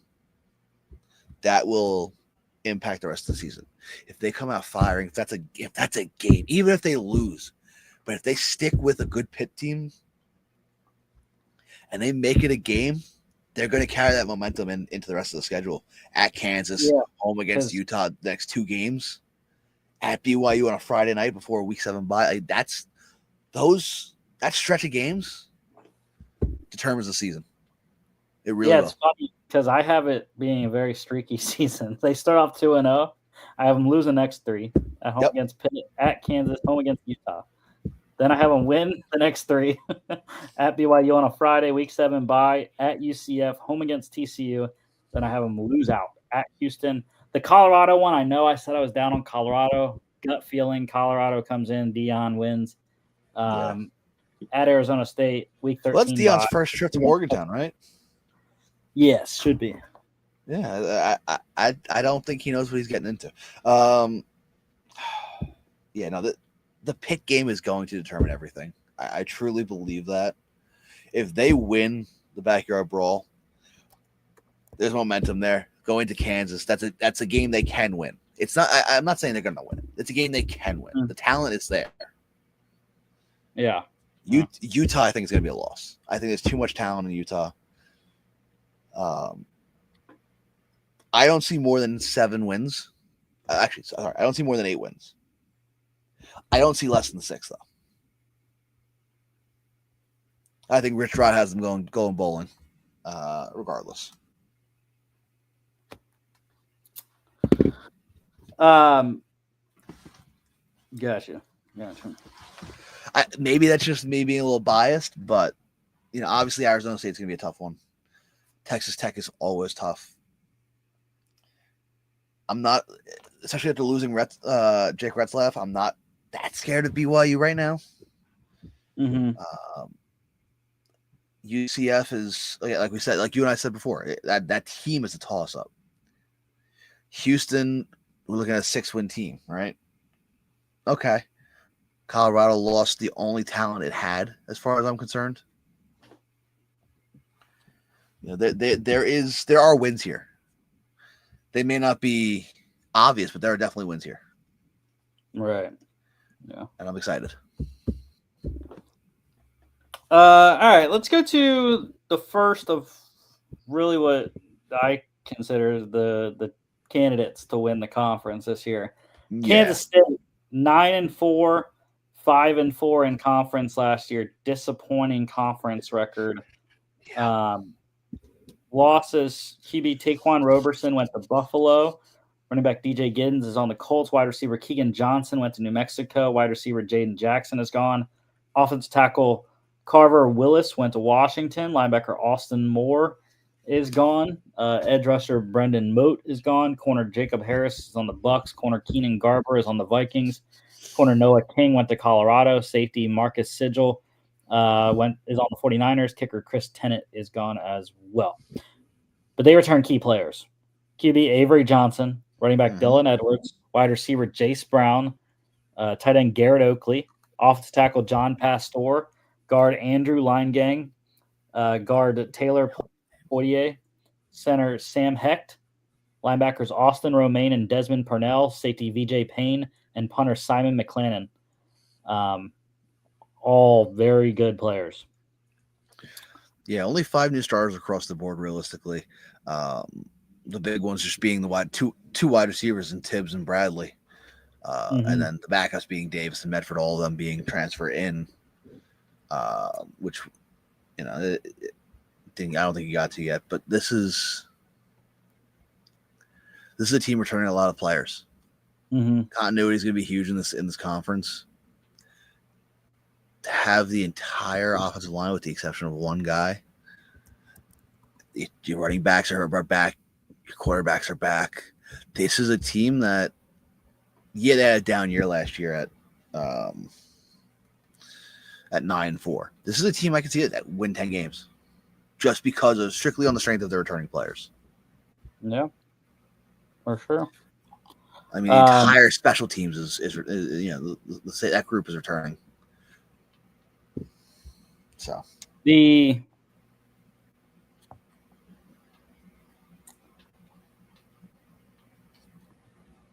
that will impact the rest of the season. If they come out firing, if that's a game, even if they lose, but if they stick with a good Pitt team and they make it a game, they're going to carry that momentum into the rest of the schedule. At Kansas, home against Utah, the next 2 games. At BYU on a Friday night before Week 7 bye. That stretch of games determines the season. It really will. It's funny because I have it being a very streaky season. They start off 2-0. I have them losing the next 3 at home against Pitt, at Kansas, home against Utah. Then I have them win the next 3 at BYU on a Friday, week 7 bye, at UCF, home against TCU. Then I have them lose out at Houston. The Colorado one, I know I said I was down on Colorado. Gut feeling, Colorado comes in, Dion wins. At Arizona State, week 13 Well, that's Dion's bye. first trip to Morgantown, right? Yes, should be. Yeah, I don't think he knows what he's getting into. Yeah, no, the Pitt game is going to determine everything. I truly believe that. If they win the backyard brawl, there's momentum there. Going to Kansas, that's a game they can win. It's not. I'm not saying they're going to win. It's a game they can win. The talent is there. Yeah. Utah, I think, is going to be a loss. I think there's too much talent in Utah. I don't see more than 7 wins. Actually, sorry, I don't see more than 8 wins. I don't see less than 6, though. I think Rich Rod has them going bowling, regardless. Gotcha. Maybe that's just me being a little biased, but obviously Arizona State's going to be a tough one. Texas Tech is always tough. I'm not, especially after losing Jake Retzlaff, I'm not that scared of BYU right now. UCF is, like we said, like you and I said before, that team is a toss-up. Houston, we're looking at a 6-win team, right? Okay. Colorado lost the only talent it had, as far as I'm concerned. There are wins here. They may not be obvious, but there are definitely wins here. Right. Yeah. And I'm excited. All right, let's go to the first of really what I consider the candidates to win the conference this year. Yeah. Kansas State, 9-4, 5-4 in conference last year. Disappointing conference record. Yeah. Losses, QB Taquan Roberson went to Buffalo. Running back DJ Giddens is on the Colts. Wide receiver Keegan Johnson went to New Mexico. Wide receiver Jaden Jackson is gone. Offensive tackle Carver Willis went to Washington. Linebacker Austin Moore is gone. Edge rusher Brendan Moat is gone. Corner Jacob Harris is on the Bucks. Corner Keenan Garber is on the Vikings. Corner Noah King went to Colorado. Safety Marcus Sigil is on the 49ers. Kicker Chris Tennant is gone as well. But they return key players. QB Avery Johnson, running back Dylan Edwards, wide receiver Jace Brown, tight end Garrett Oakley, offensive tackle John Pastor, guard Andrew Linegang, guard Taylor Poitier, center Sam Hecht, linebackers Austin Romaine and Desmond Purnell, safety VJ Payne, and punter Simon McClannon. All very good players. Yeah, only 5 new starters across the board, realistically. The big ones just being the two wide receivers in Tibbs and Bradley. And then the backups being Davis and Medford, all of them being transferred in, which, I don't think you got to yet. But this is a team returning a lot of players. Continuity is going to be huge in this conference. To have the entire offensive line, with the exception of one guy, your running backs are back, your quarterbacks are back. This is a team that, they had a down year last year at 9-4. This is a team I can see that win 10 games, just because of strictly on the strength of their returning players. Yeah, for sure. I mean, the entire special teams is let's say that group is returning. So the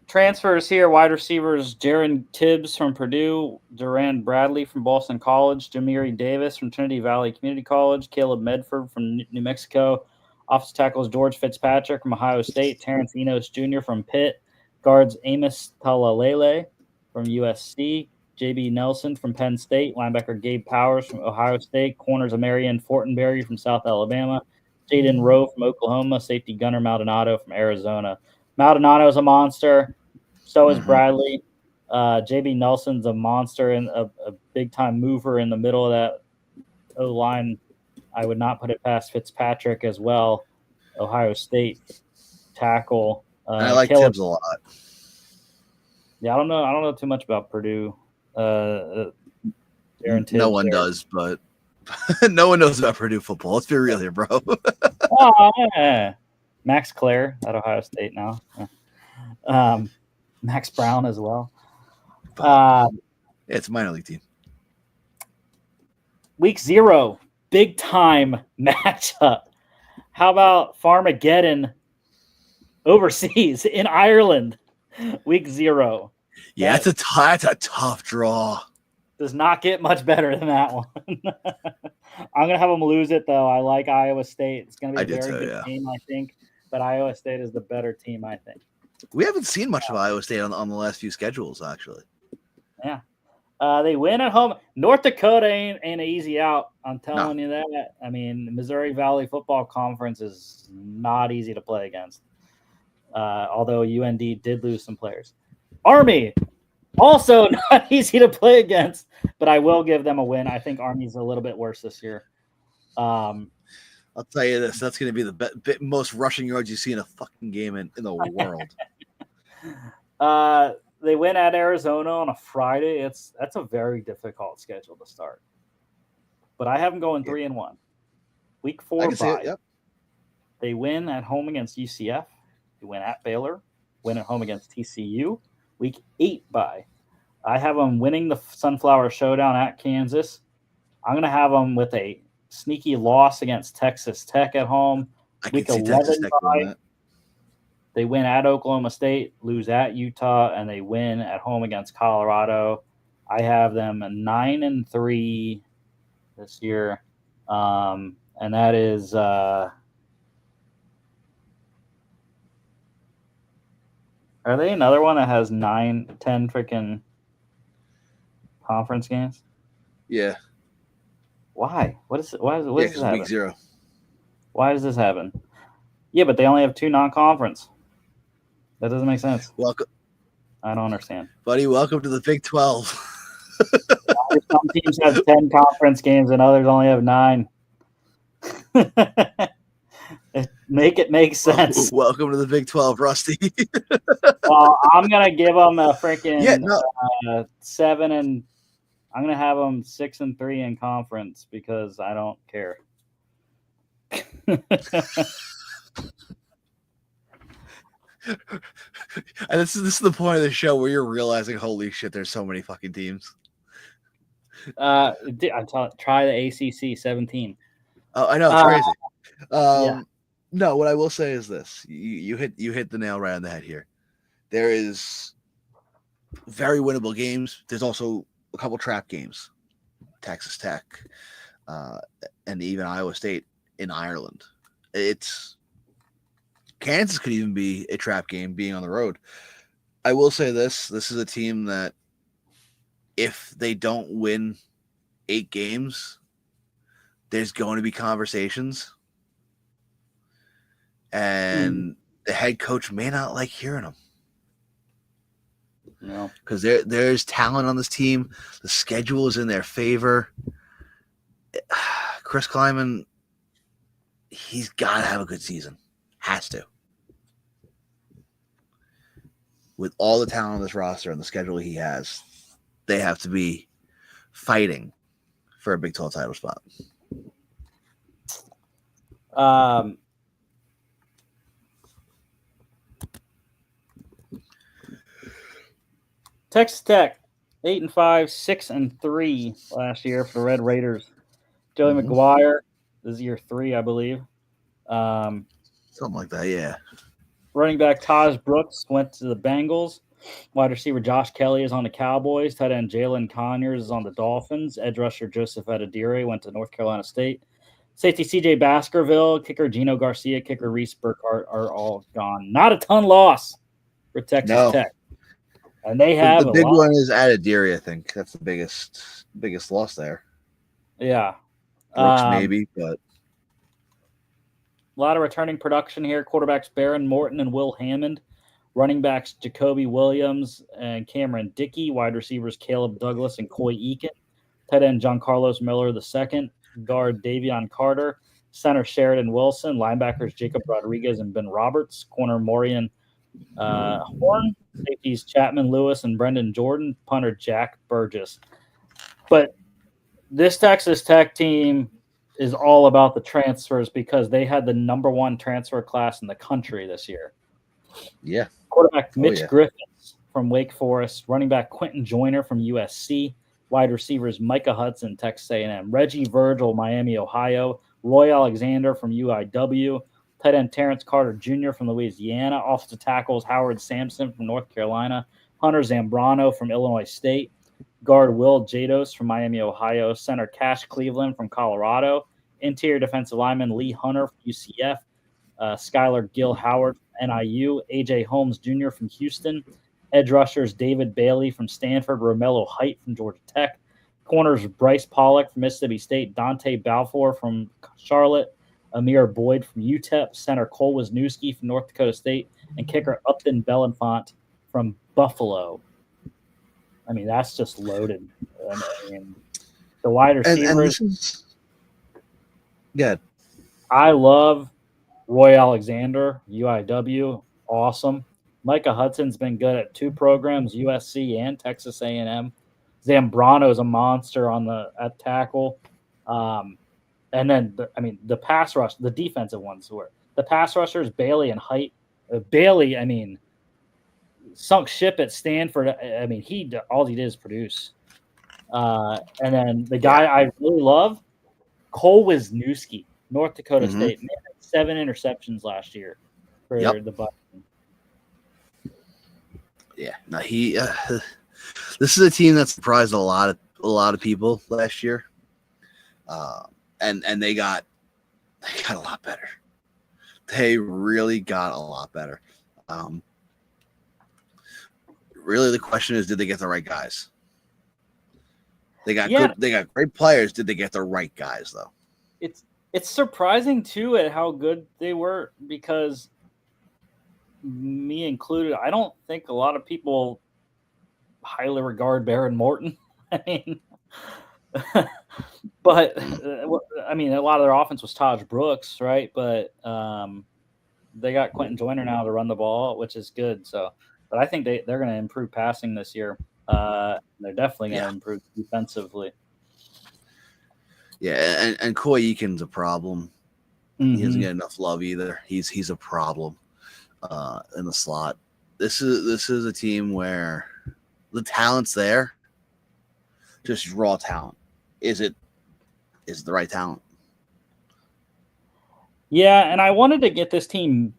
transfers here: wide receivers Jaron Tibbs from Purdue, Duran Bradley from Boston College, Jamiri Davis from Trinity Valley Community College, Caleb Medford from New Mexico. Offensive tackles George Fitzpatrick from Ohio State, Terrence Enos Jr. from Pitt, guards Amos Talalele from USC, J.B. Nelson from Penn State, linebacker Gabe Powers from Ohio State, corners Amarian Fortenberry from South Alabama, Jaden Rowe from Oklahoma, safety Gunnar Maldonado from Arizona. Maldonado is a monster. So is Bradley. JB Nelson's a monster and a big-time mover in the middle of that O-line. I would not put it past Fitzpatrick as well. Ohio State tackle. I like Caleb, Tibbs a lot. Yeah, I don't know too much about Purdue. Aaron Tibbs No one there. does, but no one knows about Purdue football. Let's be real here, bro. Oh, yeah. Max Clare at Ohio State now. Max Brown as well. It's a minor league team. Week 0, big time matchup. How about Farmageddon overseas in Ireland? Week 0. Yeah, that's a tough draw. Does not get much better than that one. I'm going to have them lose it, though. I like Iowa State. It's going to be a very good game, I think. But Iowa State is the better team, I think. We haven't seen much of Iowa State on the last few schedules, actually. Yeah. They win at home. North Dakota ain't an easy out. I'm telling you that. I mean, the Missouri Valley Football Conference is not easy to play against. Although UND did lose some players. Army, also not easy to play against, but I will give them a win. I think Army's a little bit worse this year. I'll tell you this. That's going to be the most rushing yards you see in a fucking game in the world. They win at Arizona on a Friday. That's a very difficult schedule to start. But I have them going 3-1. Week 4 bye. Yep. They win at home against UCF. They win at Baylor. Win at home against TCU. Week 8 bye. I have them winning the Sunflower Showdown at Kansas. I'm going to have them with a sneaky loss against Texas Tech at home. Week 11 bye. They win at Oklahoma State, lose at Utah, and they win at home against Colorado. I have them 9-3 this year, and that is are they another one that has 9-10 freaking conference games? Yeah. Why? What is this happen? Week 0. Why does this happen? Yeah, but they only have 2 non-conference. That doesn't make sense. Welcome. I don't understand. Buddy, welcome to the Big 12. Some teams have 10 conference games and others only have 9. Make it make sense. Welcome to the Big 12, Rusty. Well, I'm going to give them a freaking 7 and I'm going to have them 6-3 in conference because I don't care. And this is the point of the show where you're realizing, holy shit, there's so many fucking teams. Try the ACC 17. Oh, I know, it's crazy. Yeah. No, what I will say is this: you hit the nail right on the head here. There is very winnable games. There's also a couple trap games, Texas Tech, and even Iowa State in Ireland. Kansas could even be a trap game being on the road. I will say this is a team that if they don't win 8 games, there's going to be conversations. And the head coach may not like hearing them. No. Because there's talent on this team. The schedule is in their favor. Chris Kleiman, he's got to have a good season. Has to. With all the talent on this roster and the schedule he has, they have to be fighting for a Big 12 title spot. Texas Tech, 8-5, 6-3 last year for the Red Raiders. Joey McGuire, this is year 3, I believe. Something like that, yeah. Running back Taj Brooks went to the Bengals. Wide receiver Josh Kelly is on the Cowboys. Tight end Jalen Conyers is on the Dolphins. Edge rusher Joseph Adedire went to North Carolina State. Safety CJ Baskerville, kicker Gino Garcia, kicker Reese Burkhardt are all gone. Not a ton loss for Texas Tech. And they have the big one is Adedire, I think. That's the biggest loss there. Yeah. Brooks maybe, but a lot of returning production here. Quarterbacks Baron Morton and Will Hammond. Running backs Jacoby Williams and Cameron Dickey. Wide receivers Caleb Douglas and Coy Eakin. Tight end John Carlos Miller II. Guard Davion Carter. Center Sheridan Wilson. Linebackers Jacob Rodriguez and Ben Roberts. Corner Morian Horn. Safeties Chapman Lewis and Brendan Jordan. Punter Jack Burgess. But this Texas Tech team is all about the transfers because they had the number 1 transfer class in the country this year. Yeah. Quarterback Mitch Griffiths from Wake Forest. Running back Quentin Joyner from USC. Wide receivers Micah Hudson, Texas A&M. Reggie Virgil, Miami, Ohio. Roy Alexander from UIW. Tight end Terrence Carter Jr. from Louisiana. Offensive tackles Howard Sampson from North Carolina. Hunter Zambrano from Illinois State. Guard Will Jados from Miami, Ohio. Center Cash Cleveland from Colorado. Interior defensive lineman Lee Hunter from UCF. Skylar Gill Howard from NIU. A.J. Holmes Jr. from Houston. Edge rushers David Bailey from Stanford. Romello Height from Georgia Tech. Corners Bryce Pollock from Mississippi State. Dante Balfour from Charlotte. Amir Boyd from UTEP. Center Cole Wisniewski from North Dakota State. And kicker Upton Belenfant from Buffalo. I mean, that's just loaded. I mean, the wide receivers. Good. I love Roy Alexander, UIW. Awesome. Micah Hudson's been good at 2 programs, USC and Texas A&M. Zambrano is a monster at tackle. And then, the pass rush, the defensive ones were the pass rushers, Bailey and Height. Bailey, I mean, sunk ship at Stanford. I mean, all he did is produce. And then the guy I really love, Cole Wisniewski, North Dakota State. Man, 7 interceptions last year for the Bucs. Yeah, no, this is a team that surprised a lot of people last year, and they got a lot better. They really got a lot better. Really, the question is, did they get the right guys? They got great players. Did they get the right guys though? It's surprising too at how good they were because, me included, I don't think a lot of people highly regard Baron Morton. I mean, but I mean, a lot of their offense was Taj Brooks, right? But they got Quentin Joyner now to run the ball, which is good. So, but I think they're going to improve passing this year. They're definitely going to improve defensively. Yeah, and Coy Eakin's a problem. He doesn't get enough love either. He's a problem in the slot. This is a team where the talent's there, just raw talent. Is it the right talent? Yeah, and I wanted to get this team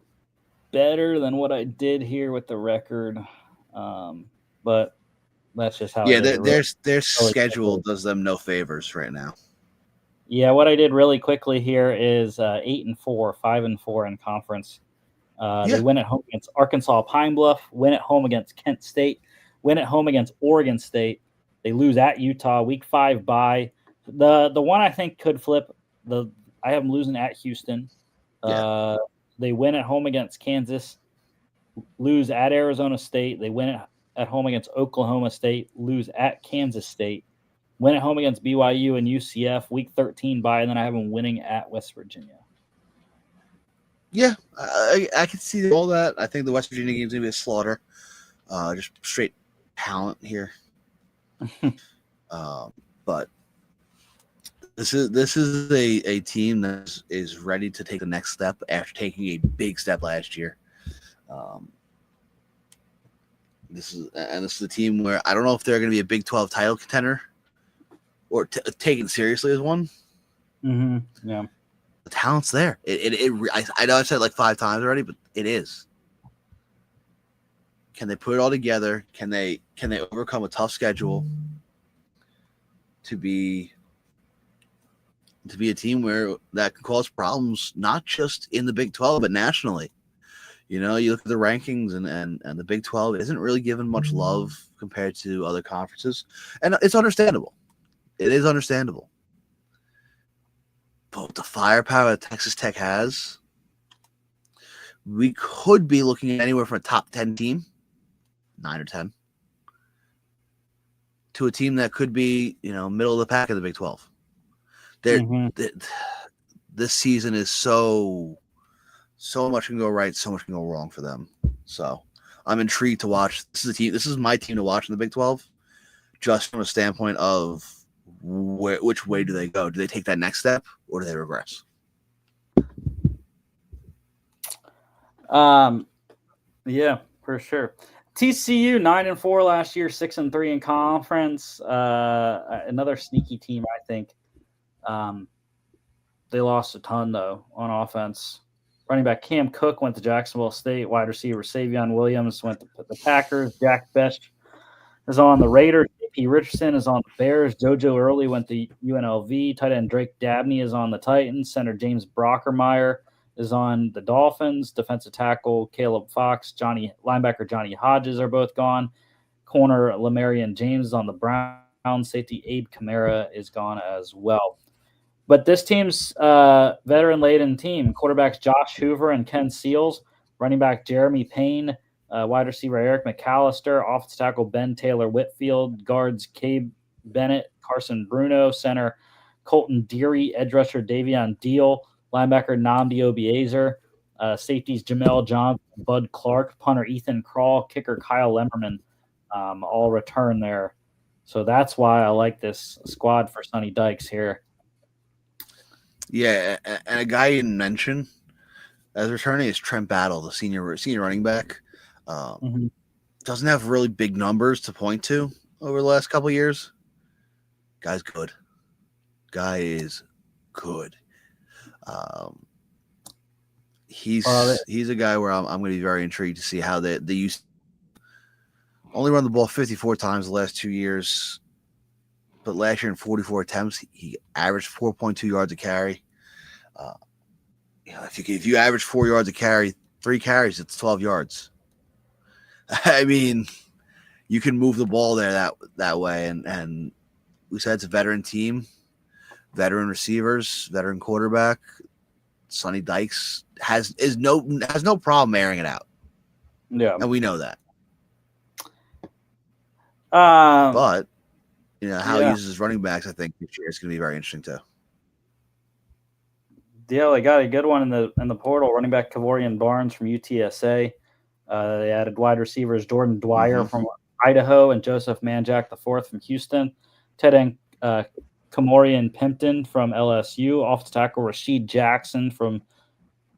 better than what I did here with the record, but that's just how. Yeah, their schedule does them no favors right now. Yeah, what I did really quickly here is 8-4, 5-4 in conference. They win at home against Arkansas Pine Bluff, win at home against Kent State, win at home against Oregon State. They lose at Utah, week 5 bye. The one I think could flip, I have them losing at Houston. They win at home against Kansas, lose at Arizona State. They win at home against Oklahoma State, lose at Kansas State, win at home against BYU and UCF, week 13 bye, and then I have them winning at West Virginia. Yeah, I can see all that. I think the West Virginia game's going to be a slaughter. Just straight talent here. But this is a team that is ready to take the next step after taking a big step last year. This is a team where I don't know if they're going to be a Big 12 title contender or taken seriously as one. Yeah. The talent's there. I know I said it like 5 times already, but it is. Can they put it all together? Can they overcome a tough schedule to be a team where that can cause problems, not just in the Big 12, but nationally? You know, you look at the rankings and the Big 12 isn't really given much love compared to other conferences. And it's understandable. It is understandable. But with the firepower that Texas Tech has, we could be looking at anywhere from a top 10 team, 9 or 10, to a team that could be, middle of the pack of the Big 12. This season is so much can go right, so much can go wrong for them. So I'm intrigued to watch. This is my team to watch in the Big 12, just from a standpoint of which way do they go? Do they take that next step, or do they regress? Yeah, for sure. TCU 9-4 last year, 6-3 in conference. Another sneaky team, I think. They lost a ton though on offense. Running back Cam Cook went to Jacksonville State. Wide receiver Savion Williams went to the Packers. Jack Best is on the Raiders. AP Richardson is on the Bears. JoJo Early went to UNLV. Tight end Drake Dabney is on the Titans. Center James Brockermeyer is on the Dolphins. Defensive tackle Caleb Fox, linebacker Johnny Hodges are both gone. Corner Lamarian James is on the Browns. Safety Abe Kamara is gone as well. But this team's veteran-laden team. Quarterbacks Josh Hoover and Ken Seals. Running back Jeremy Payne. Wide receiver Eric McAllister. Offensive tackle Ben Taylor Whitfield. Guards Cabe Bennett, Carson Bruno. Center Colton Deary. Edge rusher Davion Deal. Linebacker Nnamdi Obiezer. Safeties Jamel Johnson, Bud Clark. Punter Ethan Crawl. Kicker Kyle Lemmerman. All return there. So that's why I like this squad for Sonny Dykes here. Yeah, and a guy you didn't mention as returning is Trent Battle, the senior running back. Doesn't have really big numbers to point to over the last couple of years. Guy's good. Guy is good. He's a guy where I'm going to be very intrigued to see how they used only run the ball 54 times the last 2 years. But last year in 44 attempts, he averaged 4.2 yards a carry. If you average 4 yards a carry, 3 carries, it's 12 yards. I mean, you can move the ball there that way. And we said it's a veteran team, veteran receivers, veteran quarterback. Sonny Dykes has no problem airing it out. Yeah, and we know that. But how he uses his running backs, I think this year is going to be very interesting too. Yeah, they got a good one in the portal. Running back Kavorian Barnes from UTSA. They added wide receivers Jordan Dwyer from Idaho and Joseph Manjack IV from Houston. Tight end Kamorian Pimpton from LSU. Offensive tackle Rashid Jackson from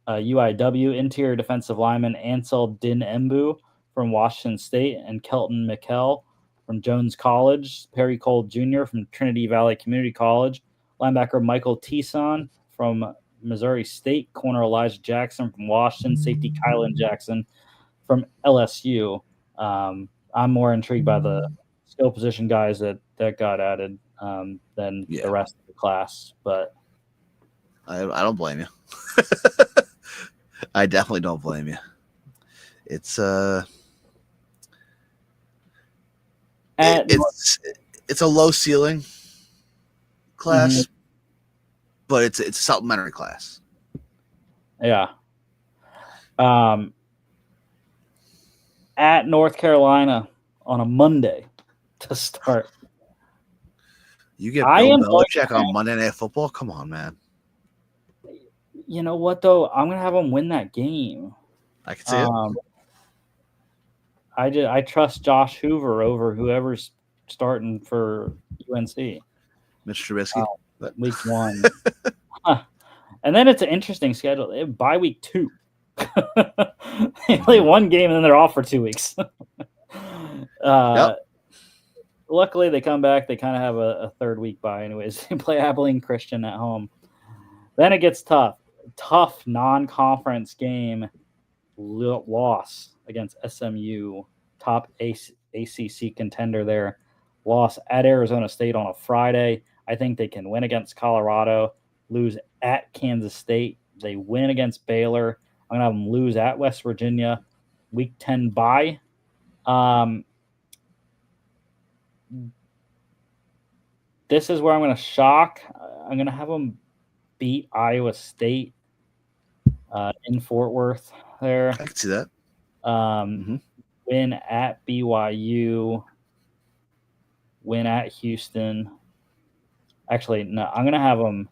UIW. Interior defensive lineman Ansel Din Embu from Washington State and Kelton McKell from Jones College. Perry Cole Jr. from Trinity Valley Community College. Linebacker Michael Tison from Missouri State. Corner Elijah Jackson from Washington. Safety Kylan Jackson from LSU. I'm more intrigued by the skill position guys that got added than the rest of the class. But I don't blame you. I definitely don't blame you. It's it's a low ceiling class, but it's a supplementary class. Yeah. At North Carolina on a Monday to start. You get Bill Belichick on Monday Night Football? Come on, man. You know what, though? I'm going to have them win that game. I can see it. I trust Josh Hoover over whoever's starting for UNC. Mr. Trubisky. Week 1. And then it's an interesting schedule. Bye week 2. They play one game and then they're off for 2 weeks. Luckily, they come back. They kind of have a third week bye anyways. They play Abilene Christian at home. Then it gets tough. Tough non-conference game loss against SMU, top ACC contender there. Loss at Arizona State on a Friday. I think they can win against Colorado, lose at Kansas State. They win against Baylor. I'm going to have them lose at West Virginia. Week 10 bye. This is where I'm going to shock. I'm going to have them beat Iowa State. in Fort Worth there. I can see that. Win at BYU, win at Houston. Actually, no, I'm going to have them,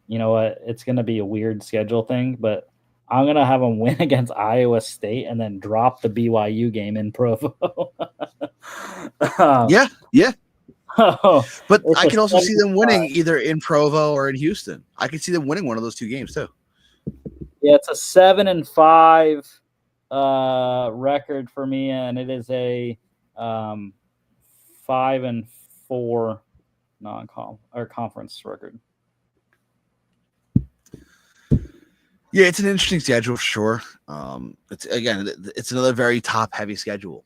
you know what, it's going to be a weird schedule thing, but I'm going to have them win against Iowa State and then drop the BYU game in Provo. Yeah. But I can also see them 75. winning either in Provo or in Houston. I can see them winning one of those two games too. Yeah, it's a 7-5 record for me, and it is a 5-4 conference record. Yeah, it's an interesting schedule for sure. It's another very top heavy schedule.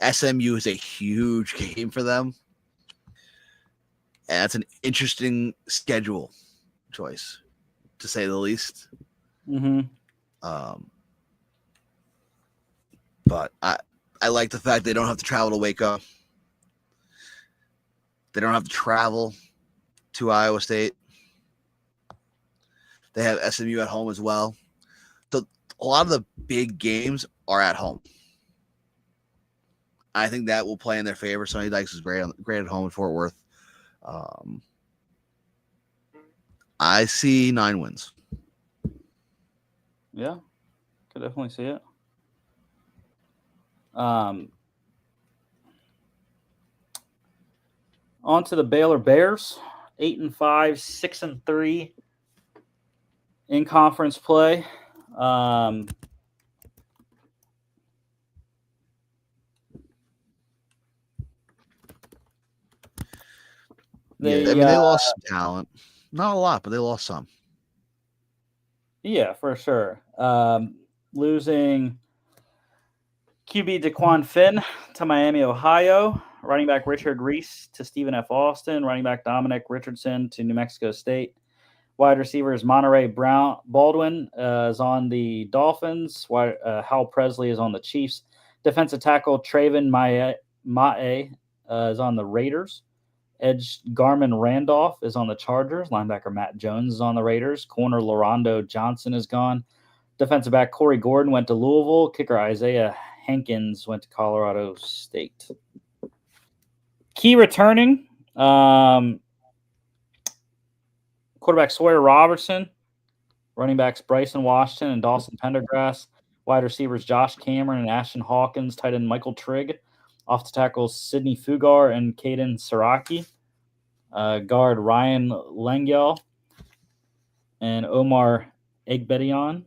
SMU is a huge game for them. And that's an interesting schedule choice, to say the least. But I like the fact they don't have to travel to Waco. They don't have to travel to Iowa State. They have SMU at home as well. So a lot of the big games are at home. I think that will play in their favor. Sonny Dykes is great at home in Fort Worth. I see 9 wins. Yeah, could definitely see it. On to the Baylor Bears, 8-5, 6-3 in conference play. They lost some talent. Not a lot, but they lost some. Yeah, for sure. Losing QB DeQuan Finn to Miami, Ohio. Running back Richard Reese to Stephen F. Austin. Running back Dominic Richardson to New Mexico State. Wide receivers Monterey Baldwin is on the Dolphins. Hal Presley is on the Chiefs. Defensive tackle Traven Mae is on the Raiders. Edge Garmin Randolph is on the Chargers. Linebacker Matt Jones is on the Raiders. Corner Lorondo Johnson is gone. Defensive back Corey Gordon went to Louisville. Kicker Isaiah Hankins went to Colorado State. Key returning, quarterback Sawyer Robertson, running backs Bryson Washington and Dawson Pendergrass, wide receivers Josh Cameron and Ashton Hawkins, tight end Michael Trigg, offensive tackles Sidney Fugar and Caden Saraki, guard Ryan Lengyel and Omar Egbedion,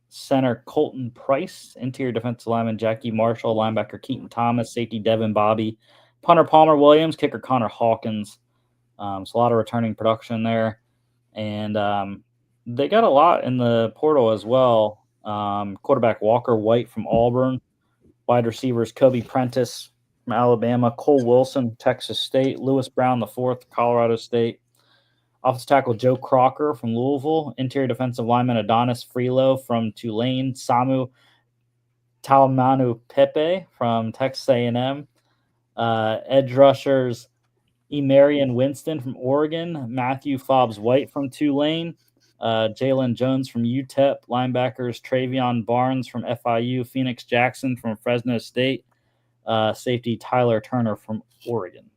center Colton Price, interior defensive lineman Jackie Marshall, linebacker Keaton Thomas, safety Devin Bobby, punter Palmer Williams, kicker Connor Hawkins. So a lot of returning production there. And they got a lot in the portal as well. Quarterback Walker White from Auburn. Wide receivers Kobe Prentice from Alabama. Cole Wilson, Texas State. Lewis Brown IV, Colorado State. Offensive tackle Joe Crocker from Louisville. Interior defensive lineman Adonis Freelo from Tulane. Samu Taumanu Pepe from Texas A&M. Edge rushers Emarion Winston from Oregon. Matthew Fobbs White from Tulane. Jalen Jones from UTEP. Linebackers Travion Barnes from FIU. Phoenix Jackson from Fresno State. Safety Tyler Turner from Oregon.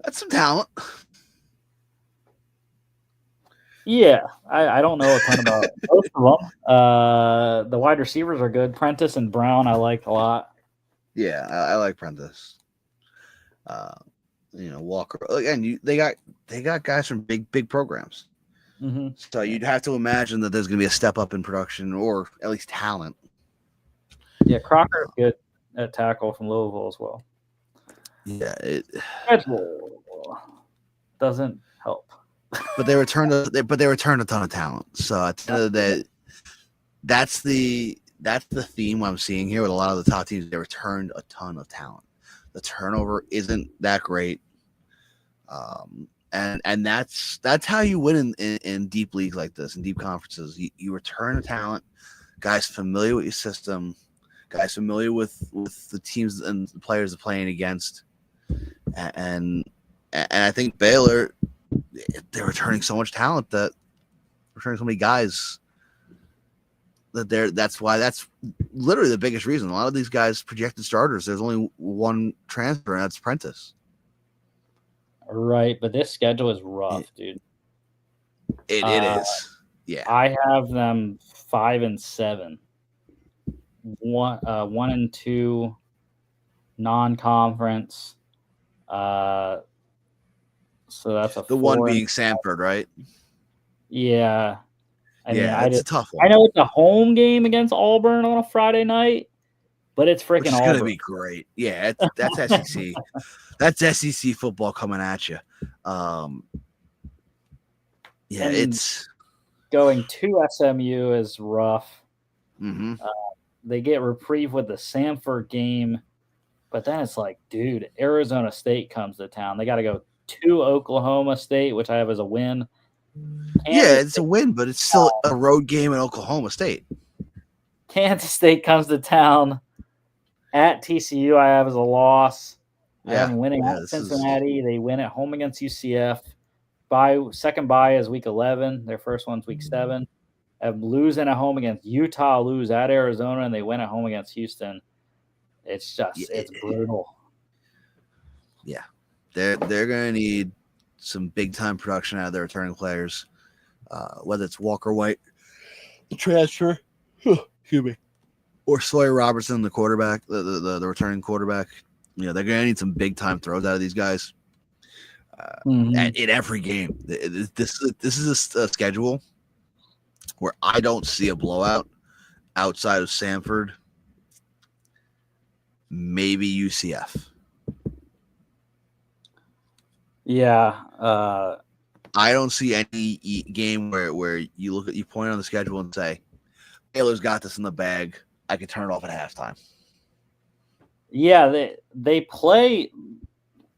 That's some talent. Yeah, I don't know a ton about both of them. The wide receivers are good. Prentice and Brown I like a lot. Yeah, I like Prentice. Walker. Again, they got guys from big programs. Mm-hmm. So you'd have to imagine that there's going to be a step up in production or at least talent. Yeah, Crocker is good at tackle from Louisville as well. Yeah, schedule doesn't help. But they returned a ton of talent. So at the end of the day, that's the theme I'm seeing here with a lot of the top teams. They returned a ton of talent. The turnover isn't that great, and that's how you win in deep leagues like this, in deep conferences. You return the talent, guys familiar with your system, guys familiar with the teams and the players they're playing against, and And I think Baylor, they're returning so much talent that returning so many guys that that's literally the biggest reason. A lot of these guys projected starters. There's only one transfer, and that's Prentice. Right, but this schedule is rough, dude. It is. Yeah. I have them 5-7. 1-2 non-conference. So that's the one being Samford, right? Yeah. I mean, it's a tough one. I know it's a home game against Auburn on a Friday night, but it's freaking Auburn. It's going to be great. Yeah, that's SEC. That's SEC football coming at you. Yeah, and it's going to SMU is rough. Mm-hmm. They get reprieve with the Samford game, but then it's like, dude, Arizona State comes to town. They got to go to Oklahoma State, which I have as a win. It's a win, but it's still a road game in Oklahoma State. Kansas State comes to town. At TCU, I have as a loss. I have them winning at Cincinnati. They win at home against UCF. Second bye is week 11. Their first one's week 7. I have losing at home against Utah, lose at Arizona, and they win at home against Houston. It's just it's brutal. Yeah, they're going to need some big time production out of their returning players, whether it's Walker White, the transfer, excuse me, or Sawyer Robertson, the quarterback, the returning quarterback. They're going to need some big time throws out of these guys. In every game, this is a schedule where I don't see a blowout outside of Samford, maybe UCF. Yeah, I don't see any game where you point on the schedule and say, Baylor's got this in the bag. I could turn it off at halftime. Yeah, they play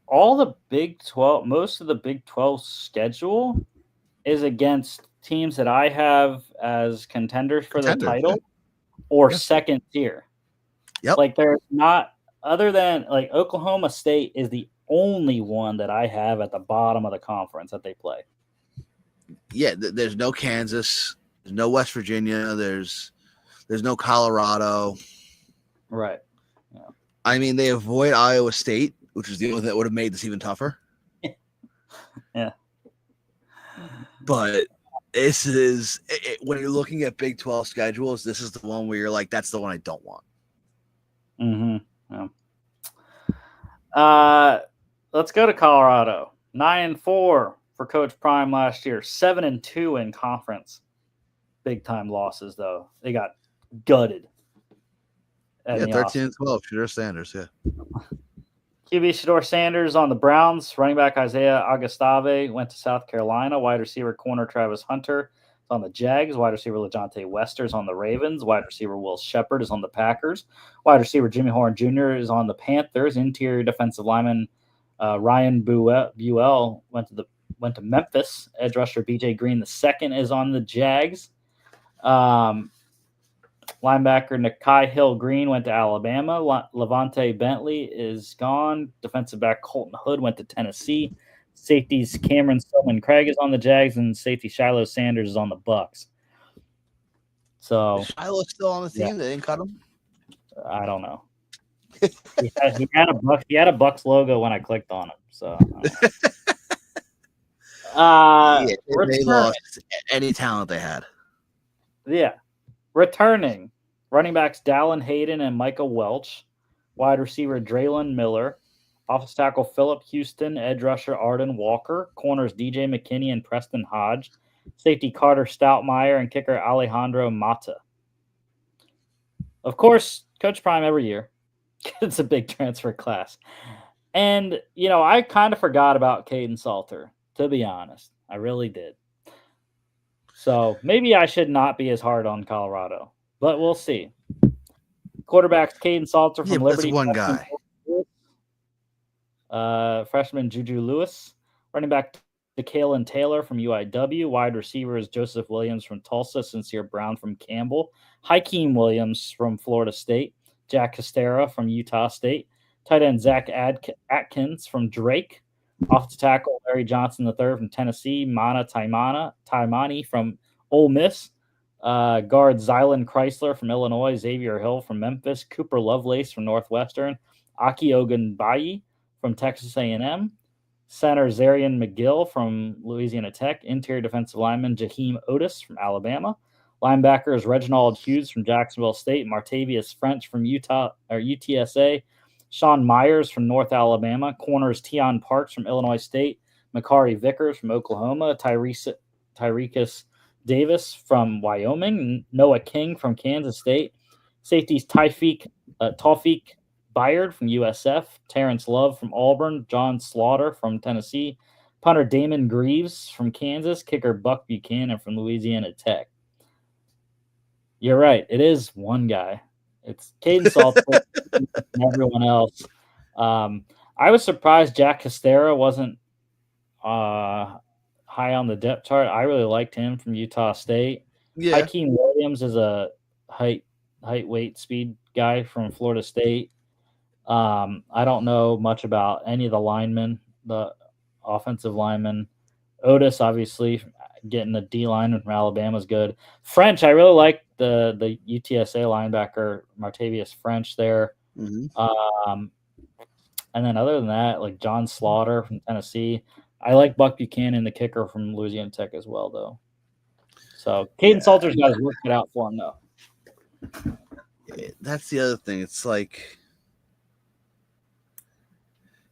all the Big 12. Most of the Big 12 schedule is against teams that I have as contenders for the title or second tier. Yep. Like they're not, other than like Oklahoma State is the only one that I have at the bottom of the conference that they play. Yeah, there's no Kansas, there's no West Virginia, there's no Colorado. Right. Yeah. I mean, they avoid Iowa State, which is the only thing that would have made this even tougher. Yeah. But this is when you're looking at Big 12 schedules, this is the one where you're like, that's the one I don't want. Mm-hmm. Yeah. Let's go to Colorado. 9-4 for Coach Prime last year. 7-2 in conference. Big time losses though. They got gutted. 13-12. Shedeur Sanders. Yeah. QB Shedeur Sanders on the Browns. Running back Isaiah Augustave went to South Carolina. Wide receiver corner Travis Hunter is on the Jags. Wide receiver LeJontay Wester is on the Ravens. Wide receiver Will Shepard is on the Packers. Wide receiver Jimmy Horn Jr. is on the Panthers. Interior defensive lineman Ryan Buell went to Memphis. Edge rusher BJ Green II is on the Jags. Linebacker Nakai Hill Green went to Alabama. Levante Bentley is gone. Defensive back Colton Hood went to Tennessee. Safeties Cameron Stillman Craig is on the Jags, and safety Shiloh Sanders is on the Bucks. So Shiloh's still on the team. They didn't cut him. I don't know. he had a Bucks logo when I clicked on him. So they lost any talent they had. Yeah. Returning, running backs Dallin Hayden and Micah Welch. Wide receiver Draylon Miller. Offensive tackle Phillip Houston. Edge rusher Arden Walker. Corners DJ McKinney and Preston Hodge. Safety Carter Stoutmeyer and kicker Alejandro Mata. Of course, Coach Prime every year. It's a big transfer class. And, I kind of forgot about Caden Salter, to be honest. I really did. So maybe I should not be as hard on Colorado, but we'll see. Quarterbacks Caden Salter from Liberty. That's one guy. Freshman Juju Lewis. Running back DeKalen Taylor from UIW. Wide receivers Joseph Williams from Tulsa. Sincere Brown from Campbell. Hakeem Williams from Florida State. Jack Costera from Utah State. Tight end Zach Atkins from Drake. Offensive tackle, Larry Johnson III from Tennessee. Mana Taimani from Ole Miss. Guard Zylan Chrysler from Illinois. Xavier Hill from Memphis. Cooper Lovelace from Northwestern. Aki Ogunbayi from Texas A&M. Center Zarian McGill from Louisiana Tech. Interior defensive lineman Jaheim Otis from Alabama. Linebackers Reginald Hughes from Jacksonville State. Martavius French from UTSA. Sean Myers from North Alabama. Corners Tion Parks from Illinois State. Makari Vickers from Oklahoma. Tyrekus Davis from Wyoming. Noah King from Kansas State. Safeties Tawfiq Byard from USF. Terrence Love from Auburn. John Slaughter from Tennessee. Punter Damon Greaves from Kansas. Kicker Buck Buchanan from Louisiana Tech. You're right. It is one guy. It's Caden Salter and everyone else. I was surprised Jack Costera wasn't high on the depth chart. I really liked him from Utah State. Yeah. Hakeem Williams is a height, weight, speed guy from Florida State. I don't know much about any of the linemen, the offensive linemen. Otis, obviously, getting the D line from Alabama is good. French, I really like the UTSA linebacker Martavius French there. Mm-hmm. And then other than that, like John Slaughter from Tennessee. I like Buck Buchanan, the kicker from Louisiana Tech as well, though. So Caden Salter's got his work cut out for him, though. That's the other thing. It's like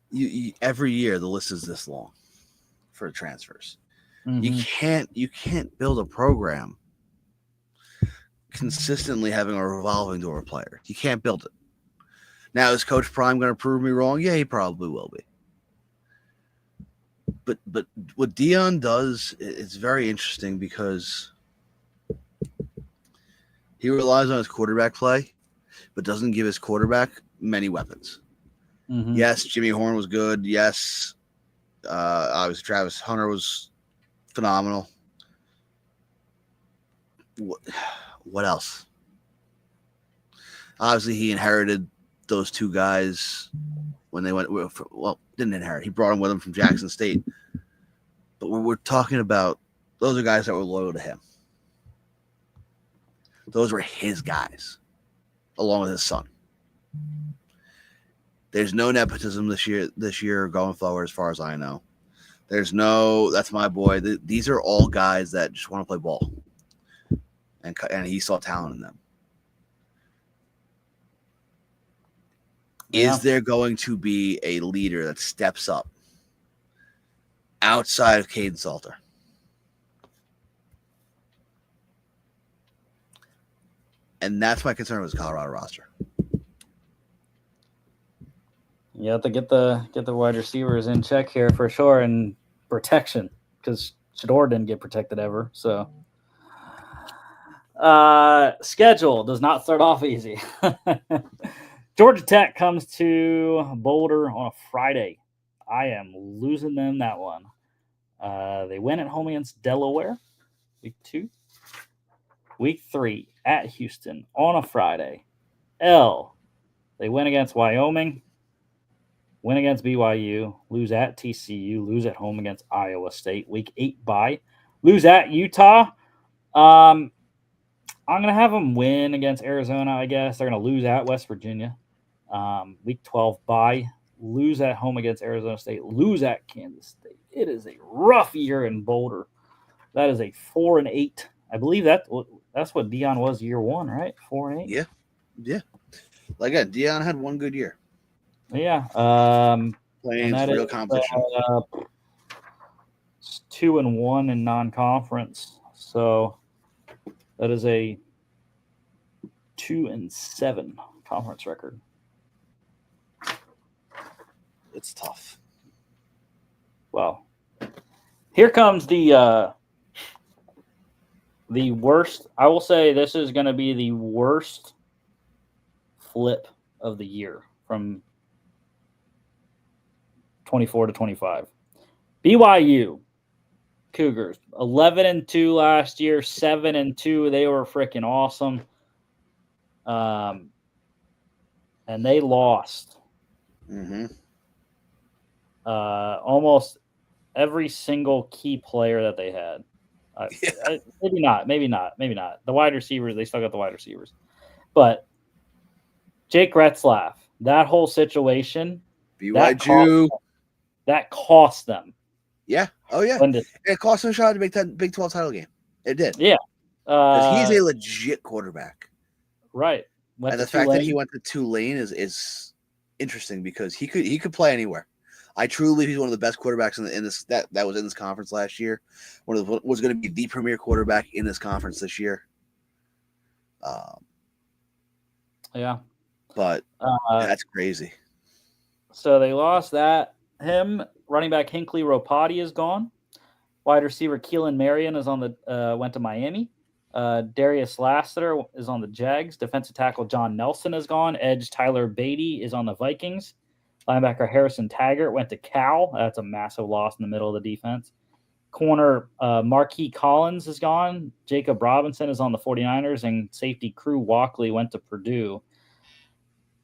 you every year the list is this long for transfers. Mm-hmm. You can't build a program consistently having a revolving door player. You can't build it. Now, is Coach Prime going to prove me wrong? Yeah, he probably will be. But what Dion does is very interesting because he relies on his quarterback play, but doesn't give his quarterback many weapons. Mm-hmm. Yes, Jimmy Horn was good. Yes, obviously Travis Hunter was phenomenal. What else? Obviously, he inherited those two guys when they went. Well, didn't inherit. He brought them with him from Jackson State. But we're talking about those are guys that were loyal to him. Those were his guys, along with his son. There's no nepotism this year going forward, as far as I know. There's no, that's my boy. These are all guys that just want to play ball. And he saw talent in them. Yeah. Is there going to be a leader that steps up outside of Caden Salter? And that's my concern with the Colorado roster. You have to get the wide receivers in check here for sure, and protection, because Shador didn't get protected ever. So schedule does not start off easy. Georgia Tech comes to Boulder on a Friday. I am losing them that one. They win at home against Delaware, week 2. Week 3 at Houston on a Friday. They win against Wyoming, win against BYU, lose at TCU, lose at home against Iowa State. Week 8 bye, lose at Utah. I'm going to have them win against Arizona, I guess. They're going to lose at West Virginia. Week 12 bye, lose at home against Arizona State, lose at Kansas State. It is a rough year in Boulder. That is a 4-8. I believe that's what Dion was year 1, right? 4-8. Yeah. Like again, Dion had one good year. Yeah. Playing real competition. 2-1 in non-conference. So that is a 2-7 conference record. It's tough. Well, here comes the worst. I will say this is going to be the worst flip of the year from 24 to 25. BYU Cougars 11-2 last year, 7-2. They were freaking awesome. And they lost. Mm-hmm. almost every single key player that they had. Maybe not. The wide receivers, they still got the wide receivers. But Jake Retzlaff, that whole situation, BYU. that cost them. Yeah. Oh, yeah. It cost them a shot to make that Big 12 title game. It did. Yeah. Because he's a legit quarterback. Right. And the fact that he went to Tulane is interesting because he could play anywhere. I truly believe he's one of the best quarterbacks in this that was in this conference last year. Was going to be the premier quarterback in this conference this year. Yeah. But that's crazy. So they lost him. Running back Hinckley Ropati is gone. Wide receiver Keelan Marion is on the went to Miami. Darius Lassiter is on the Jags. Defensive tackle John Nelson is gone. Edge Tyler Beatty is on the Vikings. Linebacker Harrison Taggart went to Cal. That's a massive loss in the middle of the defense. Corner Marquis Collins is gone. Jacob Robinson is on the 49ers. And safety Crew Walkley went to Purdue.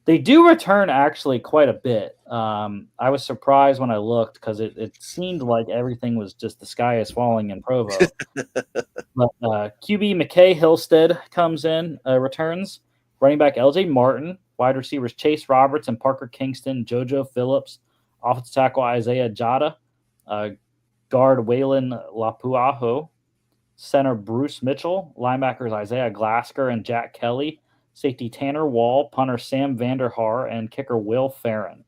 They do return actually quite a bit. I was surprised when I looked because it seemed like everything was just the sky is falling in Provo. But QB McKay Hillstead comes in, returns. Running back LJ Martin. Wide receivers Chase Roberts and Parker Kingston. JoJo Phillips. Offensive tackle Isaiah Jada. Guard Waylon Lapuaho. Center Bruce Mitchell. Linebackers Isaiah Glasker and Jack Kelly. Safety Tanner Wall, punter Sam Vanderhaar, and kicker Will Farron.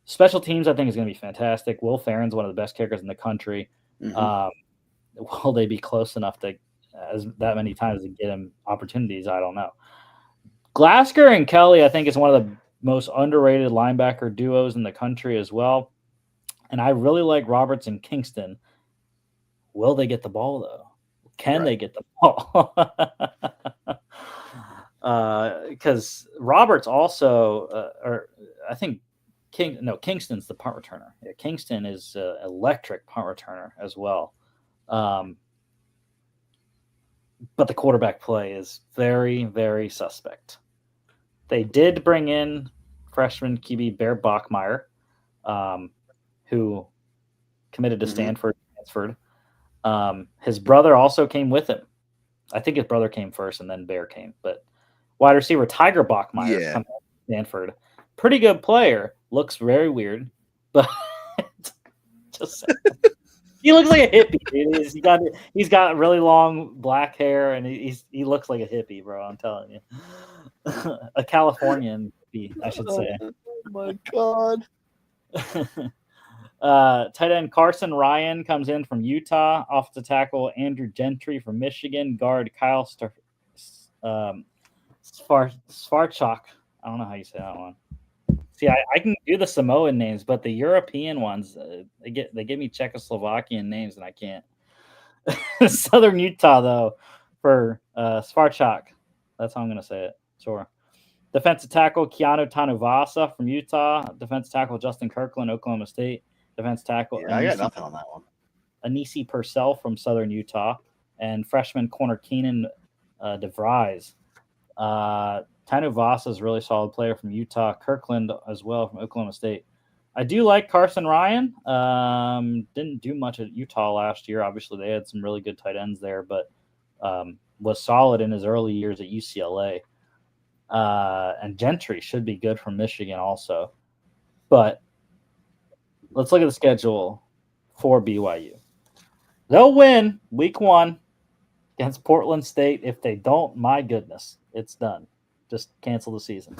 Special teams, I think, is going to be fantastic. Will Farron's one of the best kickers in the country. Mm-hmm. Will they be close enough to that many times to get him opportunities? I don't know. Glasker and Kelly, I think, is one of the most underrated linebacker duos in the country as well. And I really like Roberts and Kingston. Will they get the ball, though? Can they get the ball? Because Roberts also, or I think Kingston's the punt returner. Yeah, Kingston is electric punt returner as well. But the quarterback play is very, very suspect. They did bring in freshman QB Bear Bachmeier, who committed to Stanford, transferred. His brother also came with him. I think his brother came first and then Bear came, but wide receiver Tiger Bachmeier coming out of Stanford. Pretty good player. Looks very weird, but just he looks like a hippie, dude. He's got really long black hair and he looks like a hippie, bro. I'm telling you. A Californian hippie, I should say. Oh my god. Tight end Carson Ryan comes in from Utah. Off the tackle Andrew Gentry from Michigan. Guard Kyle Svarchuk. I don't know how you say that one. See, I can do the Samoan names, but the European ones, they give me Czechoslovakian names, and I can't. Southern Utah, though, for Svarchuk. That's how I'm going to say it. Sure. Defensive tackle Keanu Tanuvasa from Utah. Defensive tackle Justin Kirkland, Oklahoma State. Defensive tackle I got nothing on that one. Anisi Purcell from Southern Utah. And freshman corner Keenan DeVries. Tanuvasa is a really solid player from Utah. Kirkland as well from Oklahoma State. I do like Carson Ryan. Didn't do much at Utah last year. Obviously, they had some really good tight ends there, but was solid in his early years at UCLA. And Gentry should be good from Michigan also. But let's look at the schedule for BYU. They'll win week 1 against Portland State. If they don't, my goodness, it's done. Just cancel the season.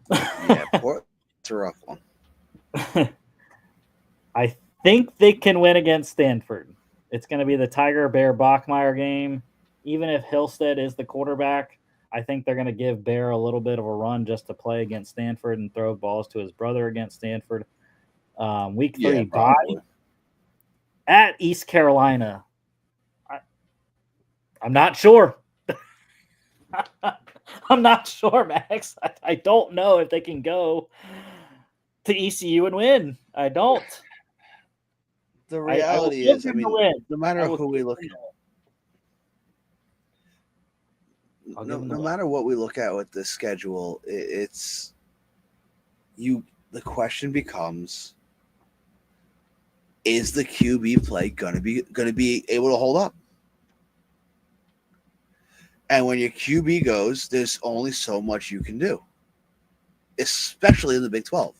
Yeah, Portland's a rough one. I think they can win against Stanford. It's going to be the Tiger Bear Bachmeier game. Even if Hillstead is the quarterback, I think they're going to give Bear a little bit of a run just to play against Stanford and throw balls to his brother against Stanford. Week 3 bye at East Carolina. I'm not sure. I'm not sure, Max. I don't know if they can go to ECU and win. I don't. The reality is, no matter who we look at, no matter what we look at with this schedule, the question becomes, is the QB play gonna be able to hold up? And when your QB goes, there's only so much you can do, especially in the Big 12.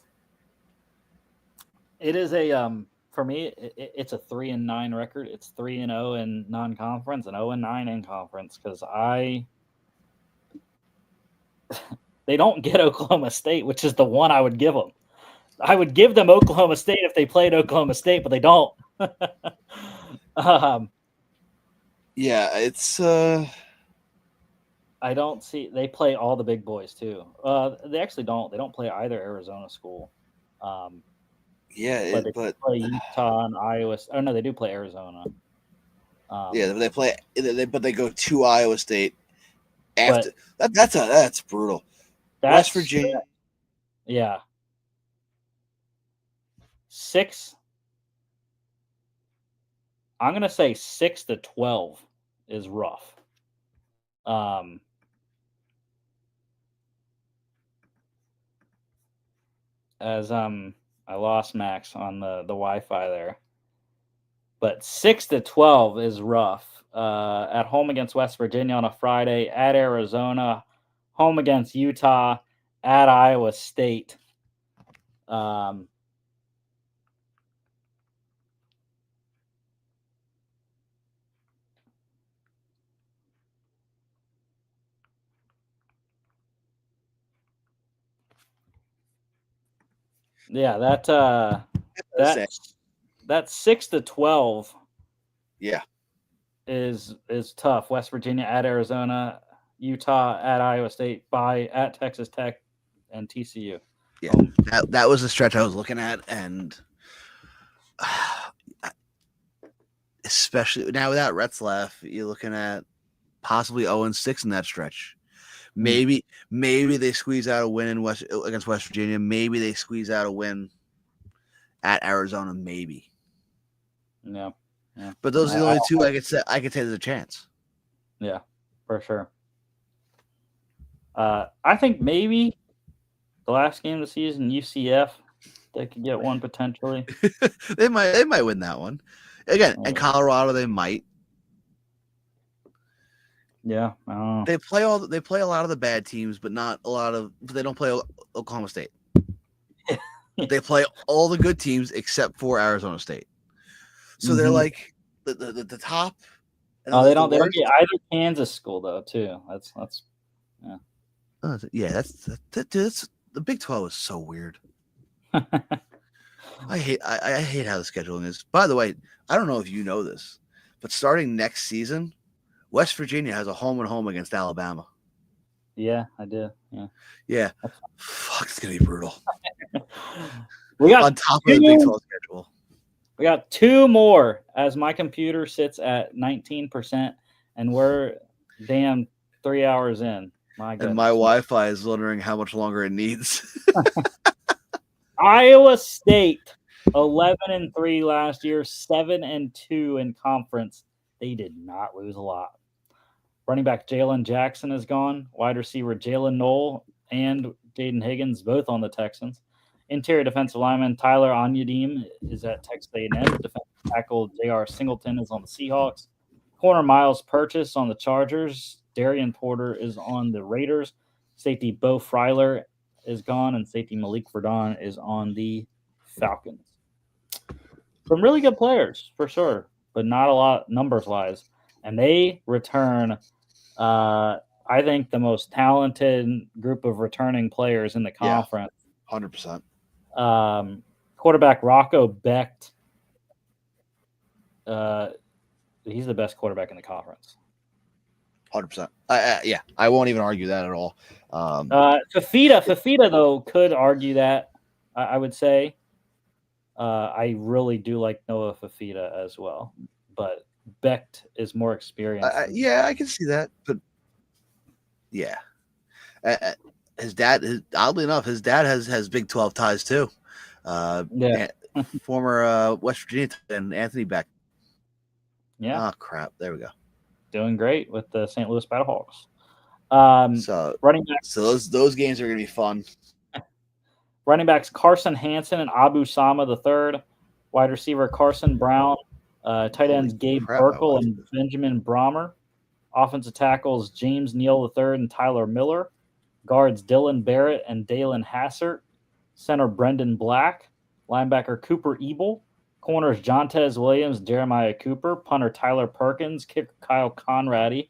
It is for me, it's a 3-9 record. It's 3-0 in non-conference and 0-9 in conference because they don't get Oklahoma State, which is the one I would give them. I would give them Oklahoma State if they played Oklahoma State, but they don't. Yeah, it's I don't see they play all the big boys too. They actually don't. They don't play either Arizona school. But they play Utah and Iowa. Oh no, they do play Arizona. They play, but they go to Iowa State after. That's brutal. West Virginia, yeah, 6. I'm gonna say 6-12 is rough. As I lost Max on the Wi-Fi there, but 6-12 is rough. At home against West Virginia on a Friday, at Arizona, home against Utah, at Iowa State. Yeah, that 6-12. Yeah, is tough. West Virginia at Arizona, Utah at Iowa State, at Texas Tech, and TCU. Yeah, that was the stretch I was looking at, and especially now without Retzlaff, you're looking at possibly 0-6 in that stretch. Maybe they squeeze out a win against West Virginia. Maybe they squeeze out a win at Arizona. Maybe. Yeah. But those are the only two I could say there's a chance. Yeah, for sure. I think maybe the last game of the season, UCF, they could get one potentially. They might win that one. Again, in Colorado, they might. Yeah, I don't know. They play a lot of the bad teams, but not a lot of. But they don't play Oklahoma State. They play all the good teams except for Arizona State. So they're like the top. Oh, they don't get either Kansas school though too. That's yeah. That's the Big 12 is so weird. I hate how the scheduling is. By the way, I don't know if you know this, but starting next season, West Virginia has a home and home against Alabama. Yeah, I do. Yeah. Fuck, it's gonna be brutal. We got on top of the Big 12 schedule. We got 2 more as my computer sits at 19%, and we're damn 3 hours in. My goodness. And my Wi-Fi is wondering how much longer it needs. Iowa State, 11-3 last year, 7-2 in conference. They did not lose a lot. Running back Jalen Jackson is gone. Wide receiver Jalen Knoll and Jaden Higgins, both on the Texans. Interior defensive lineman Tyler Onyedim is at Texas A&M. Defensive tackle J.R. Singleton is on the Seahawks. Corner Miles Purchase on the Chargers. Darian Porter is on the Raiders. Safety Bo Freiler is gone, and safety Malik Verdon is on the Falcons. Some really good players, for sure, but not a lot numbers-wise. And they return, I think, the most talented group of returning players in the conference. 100%. Quarterback Rocco Becht. He's the best quarterback in the conference. 100%. Yeah, I won't even argue that at all. Fafita though could argue that. I would say. I really do like Noah Fafita as well, but Becht is more experienced. Yeah, I can see that, but yeah, his dad. Oddly enough, his dad has Big 12 ties too. Former West Virginia and Anthony Becht. Yeah. Oh crap! There we go. Doing great with the St. Louis Battlehawks. So running backs. So those games are going to be fun. Running backs Carson Hansen and Abu Sama III. Wide receiver Carson Brown. Tight Holy ends Gabe crap, I Burkle watched and Benjamin Brommer. Offensive tackles James Neal III and Tyler Miller. Guards Dylan Barrett and Dalen Hassert. Center Brendan Black. Linebacker Cooper Ebel. Corners Jontez Williams, Jeremiah Cooper. Punter Tyler Perkins. Kicker Kyle Conradi.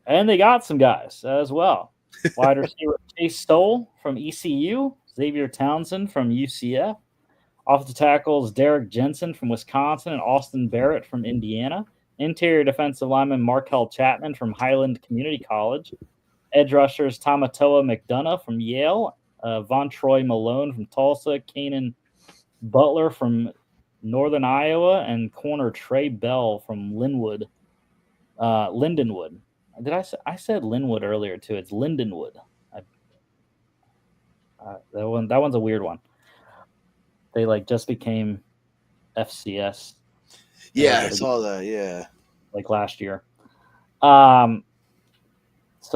And they got some guys as well. Wide receiver Chase Stoll from ECU. Xavier Townsend from UCF. Offensive tackles Derek Jensen from Wisconsin and Austin Barrett from Indiana. Interior defensive lineman Markel Chapman from Highland Community College. Edge rushers Tamatoa McDonough from Yale. Von Troy Malone from Tulsa. Kanan Butler from Northern Iowa. And corner Trey Bell from Lindenwood. I said Linwood earlier too. It's Lindenwood. That one's a weird one. They just became FCS. Yeah, I saw that. Yeah, last year. So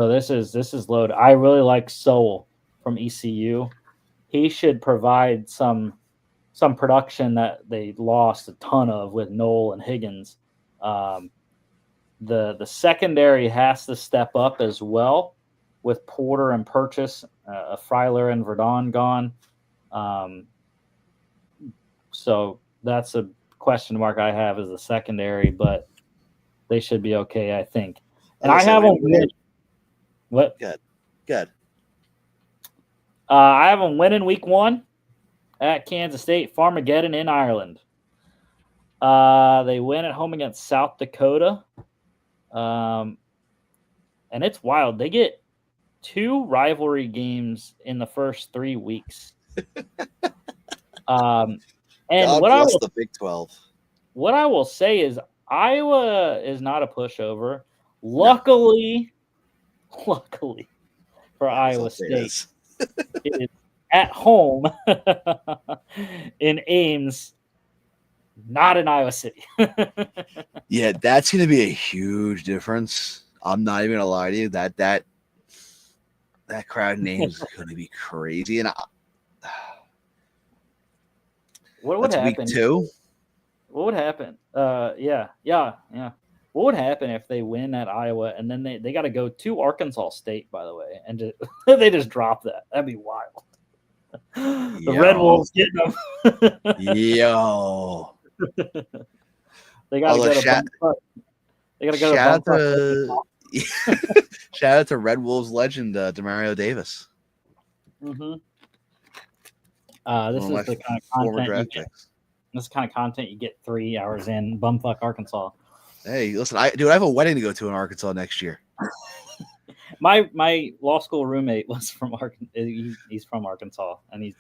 this is loaded. I really like Sowell from ECU. He should provide some production that they lost a ton of with Knoll and Higgins. The secondary has to step up as well with Porter and Purchase, Freiler and Verdon gone. So that's a question mark I have as the secondary, but they should be okay, I think. And I have them winning. What? Good. I have them winning week 1 at Kansas State, Farmageddon in Ireland. They win at home against South Dakota. And it's wild. They get 2 rivalry games in the first 3 weeks. And God bless the Big 12. What I will say is Iowa is not a pushover. Luckily for Iowa State, it is at home in Ames, not in Iowa City. Yeah, that's going to be a huge difference. I'm not even going to lie to you. That crowd name is going to be crazy. And what would happen? Week 2? What would happen? Yeah. What would happen if they win at Iowa and then they got to go to Arkansas State, by the way, and they just drop that? That'd be wild. The Red Wolves getting them. Yo. They got to go to. They got to go to. Shout out to Red Wolves legend Demario Davis. Mm-hmm. This is the kind of content you get. This is the kind of content you get 3 hours in bumfuck Arkansas. Hey, listen, I have a wedding to go to in Arkansas next year. My law school roommate was from Arkansas. He's from Arkansas, and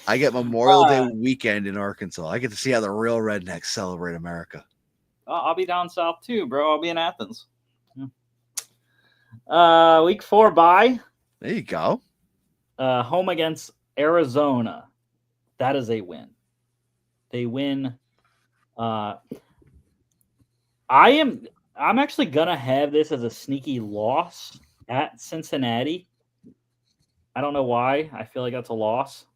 I get Memorial Day weekend in Arkansas. I get to see how the real rednecks celebrate America. I'll be down south too, bro. I'll be in Athens. Week 4 bye. There you go. Home against Arizona. That is a win. They win. I'm actually gonna have this as a sneaky loss at Cincinnati. I don't know why. I feel like that's a loss.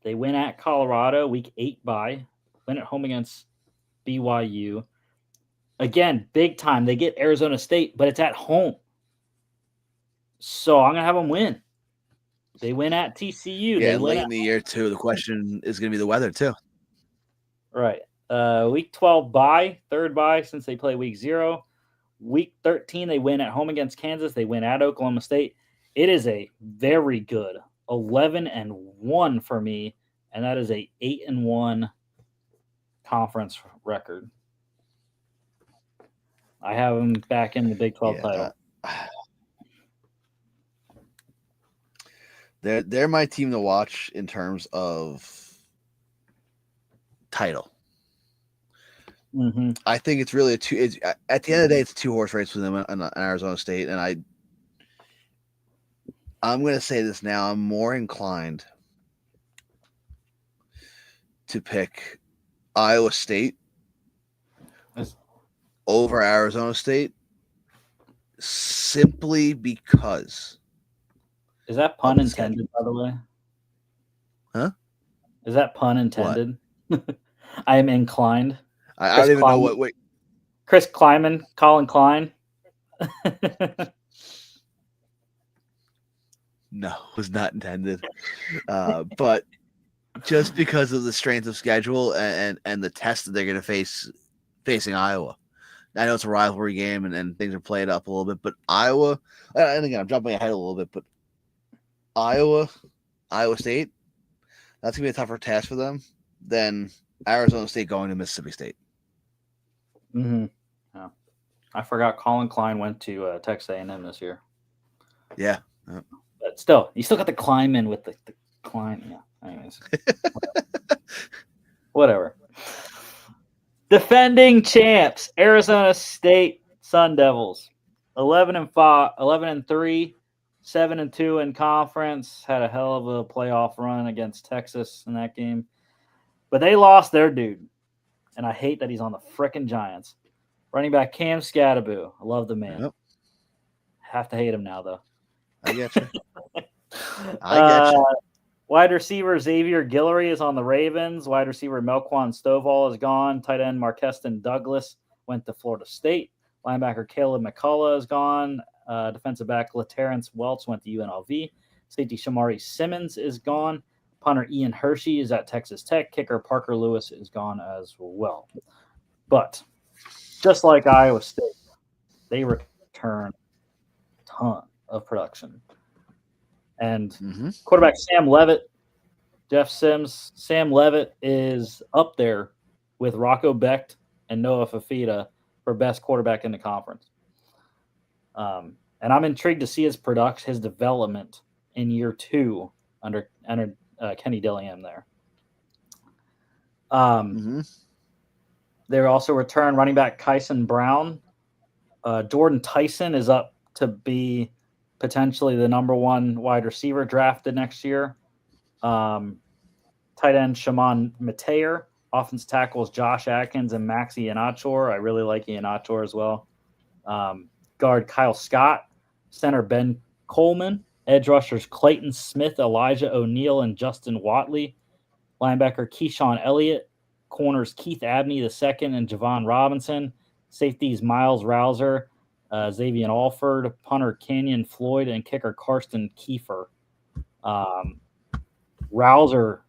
They win at Colorado, week 8 bye. Win at home against BYU. Again, big time. They get Arizona State, but it's at home. So I'm gonna have them win. They win at TCU. Yeah, late in the year too. The question is gonna be the weather too. Right. Week 12 bye, 3rd bye since they play week 0. Week 13 they win at home against Kansas. They win at Oklahoma State. It is a very good 11-1 for me, and that is a 8-1 conference record. I have them back in the Big 12 title. They're my team to watch in terms of title. Mm-hmm. I think it's really at the end of the day, it's a 2-horse race with them in Arizona State, and I'm going to say this now. I'm more inclined to pick Iowa State over Arizona State simply because. Is that pun intended, by the way? Huh? Is that pun intended? I am inclined. I don't even know what. Wait, Chris Kleiman, Colin Klein. No, it was not intended. But just because of the strength of schedule and the test that they're going to face facing Iowa. I know it's a rivalry game and things are played up a little bit, but Iowa, and again, I'm jumping ahead a little bit, but Iowa State, that's going to be a tougher task for them than Arizona State going to Mississippi State. Mm-hmm. Yeah. I forgot Colin Klein went to Texas A&M this year. Yeah. But still, you still got the Kleinman with the Klein. Yeah. Anyways. Whatever. Defending champs, Arizona State Sun Devils, 11-3, 7-2 in conference. Had a hell of a playoff run against Texas in that game, but they lost their dude, and I hate that he's on the frickin' Giants. Running back Cam Scattaboo, I love the man. Yep. Have to hate him now though. I get you. I get you. Wide receiver Xavier Guillory is on the Ravens. Wide receiver Melquan Stovall is gone. Tight end Marqueston Douglas went to Florida State. Linebacker Caleb McCullough is gone. Defensive back LaTerrence Welch went to UNLV. Safety Shamari Simmons is gone. Punter Ian Hershey is at Texas Tech. Kicker Parker Lewis is gone as well. But just like Iowa State, they return a ton of production. And quarterback Sam Levitt, Jeff Sims, Sam Levitt is up there with Rocco Becht and Noah Fafita for best quarterback in the conference. And I'm intrigued to see his development in year 2 under Kenny Dillingham there. They also return running back Kyson Brown. Jordan Tyson is up to be potentially the number 1 wide receiver drafted next year. Tight end Shimon Mateer. Offensive tackles Josh Atkins and Maxi Iheanacho. I really like Iheanacho as well. Guard Kyle Scott. Center Ben Coleman. Edge rushers Clayton Smith, Elijah O'Neal, and Justin Watley. Linebacker Keyshawn Elliott. Corners Keith Abney II and Javon Robinson. Safeties Miles Rouser, Xavier Alford, punter Kenyon Floyd, and kicker Karsten Kiefer. Rouser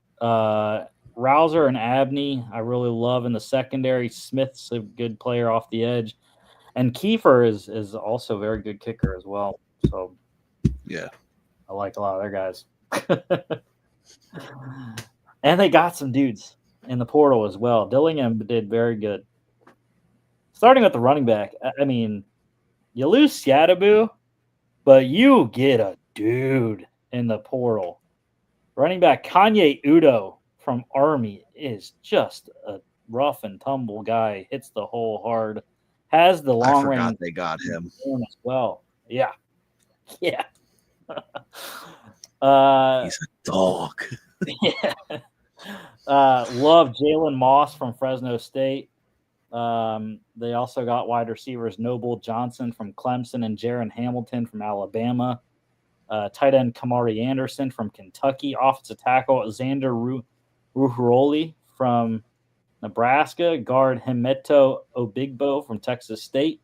and Abney, I really love in the secondary. Smith's a good player off the edge, and Kiefer is also a very good kicker as well. So, yeah, I like a lot of their guys. And they got some dudes in the portal as well. Dillingham did very good. Starting with the running back, I mean, you lose Scattaboo, but you get a dude in the portal. Running back Kanye Udo from Army is just a rough and tumble guy. Hits the hole hard. Has the long range. They got him as well. Yeah. Yeah. He's a dog. Yeah. Love Jalen Moss from Fresno State. They also got wide receivers Noble Johnson from Clemson and Jaron Hamilton from Alabama. Tight end Kamari Anderson from Kentucky. Offensive tackle Xander Ruhuroli from Nebraska. Guard Himeto Obigbo from Texas State.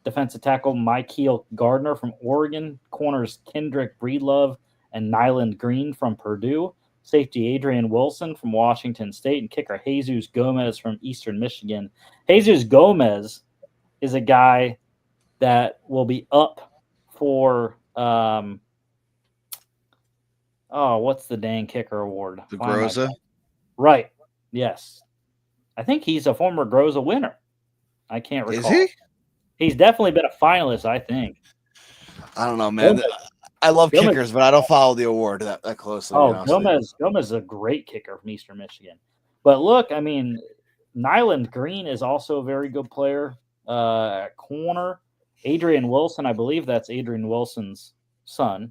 Defensive tackle Mykiel Gardner from Oregon. Corners Kendrick Breedlove and Nyland Green from Purdue. Safety Adrian Wilson from Washington State, and kicker Jesus Gomez from Eastern Michigan. Jesus Gomez is a guy that will be up for what's the dang kicker award? The Groza? Right. Yes. I think he's a former Groza winner. I can't recall. Is he? He's definitely been a finalist, I think. I don't know, man. I love kickers, but I don't follow the award that closely. Oh, Gomez is a great kicker from Eastern Michigan. But look, I mean, Nyland Green is also a very good player at corner. Adrian Wilson, I believe that's Adrian Wilson's son.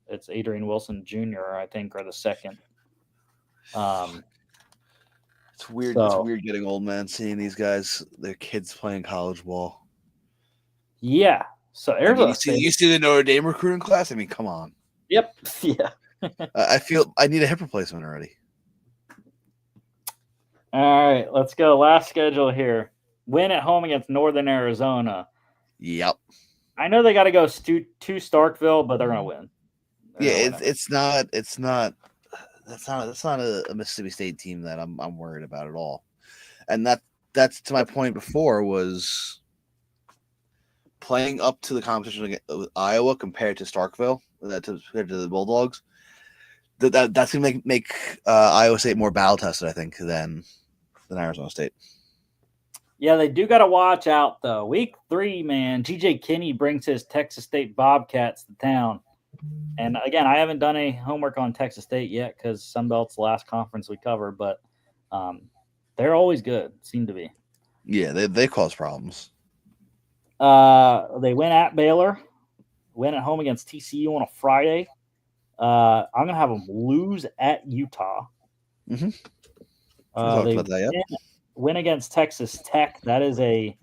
It's Adrian Wilson Jr., I think, or the second. It's weird. It's weird getting old, man, seeing these guys, their kids playing college ball. Yeah. So Arizona you see the Notre Dame recruiting class? I mean, come on. Yep. Yeah. I feel I need a hip replacement already. All right, let's go. Last schedule here. Win at home against Northern Arizona. Yep. I know they got to go to Starkville, but they're gonna win. Yeah, it's not that's not a Mississippi State team that I'm worried about at all. And that's to my point before, was playing up to the competition with Iowa compared to Starkville, compared to the Bulldogs. That's gonna make Iowa State more battle tested, I think, than Arizona State. Yeah, they do got to watch out though. Week 3, man, GJ Kinney brings his Texas State Bobcats to town. And again, I haven't done any homework on Texas State yet because Sunbelt's the last conference we covered, but they're always good, seem to be. Yeah, they cause problems. They win at Baylor, win at home against TCU on a Friday. I'm gonna have them lose at Utah. Mm-hmm. They win against Texas Tech. That is a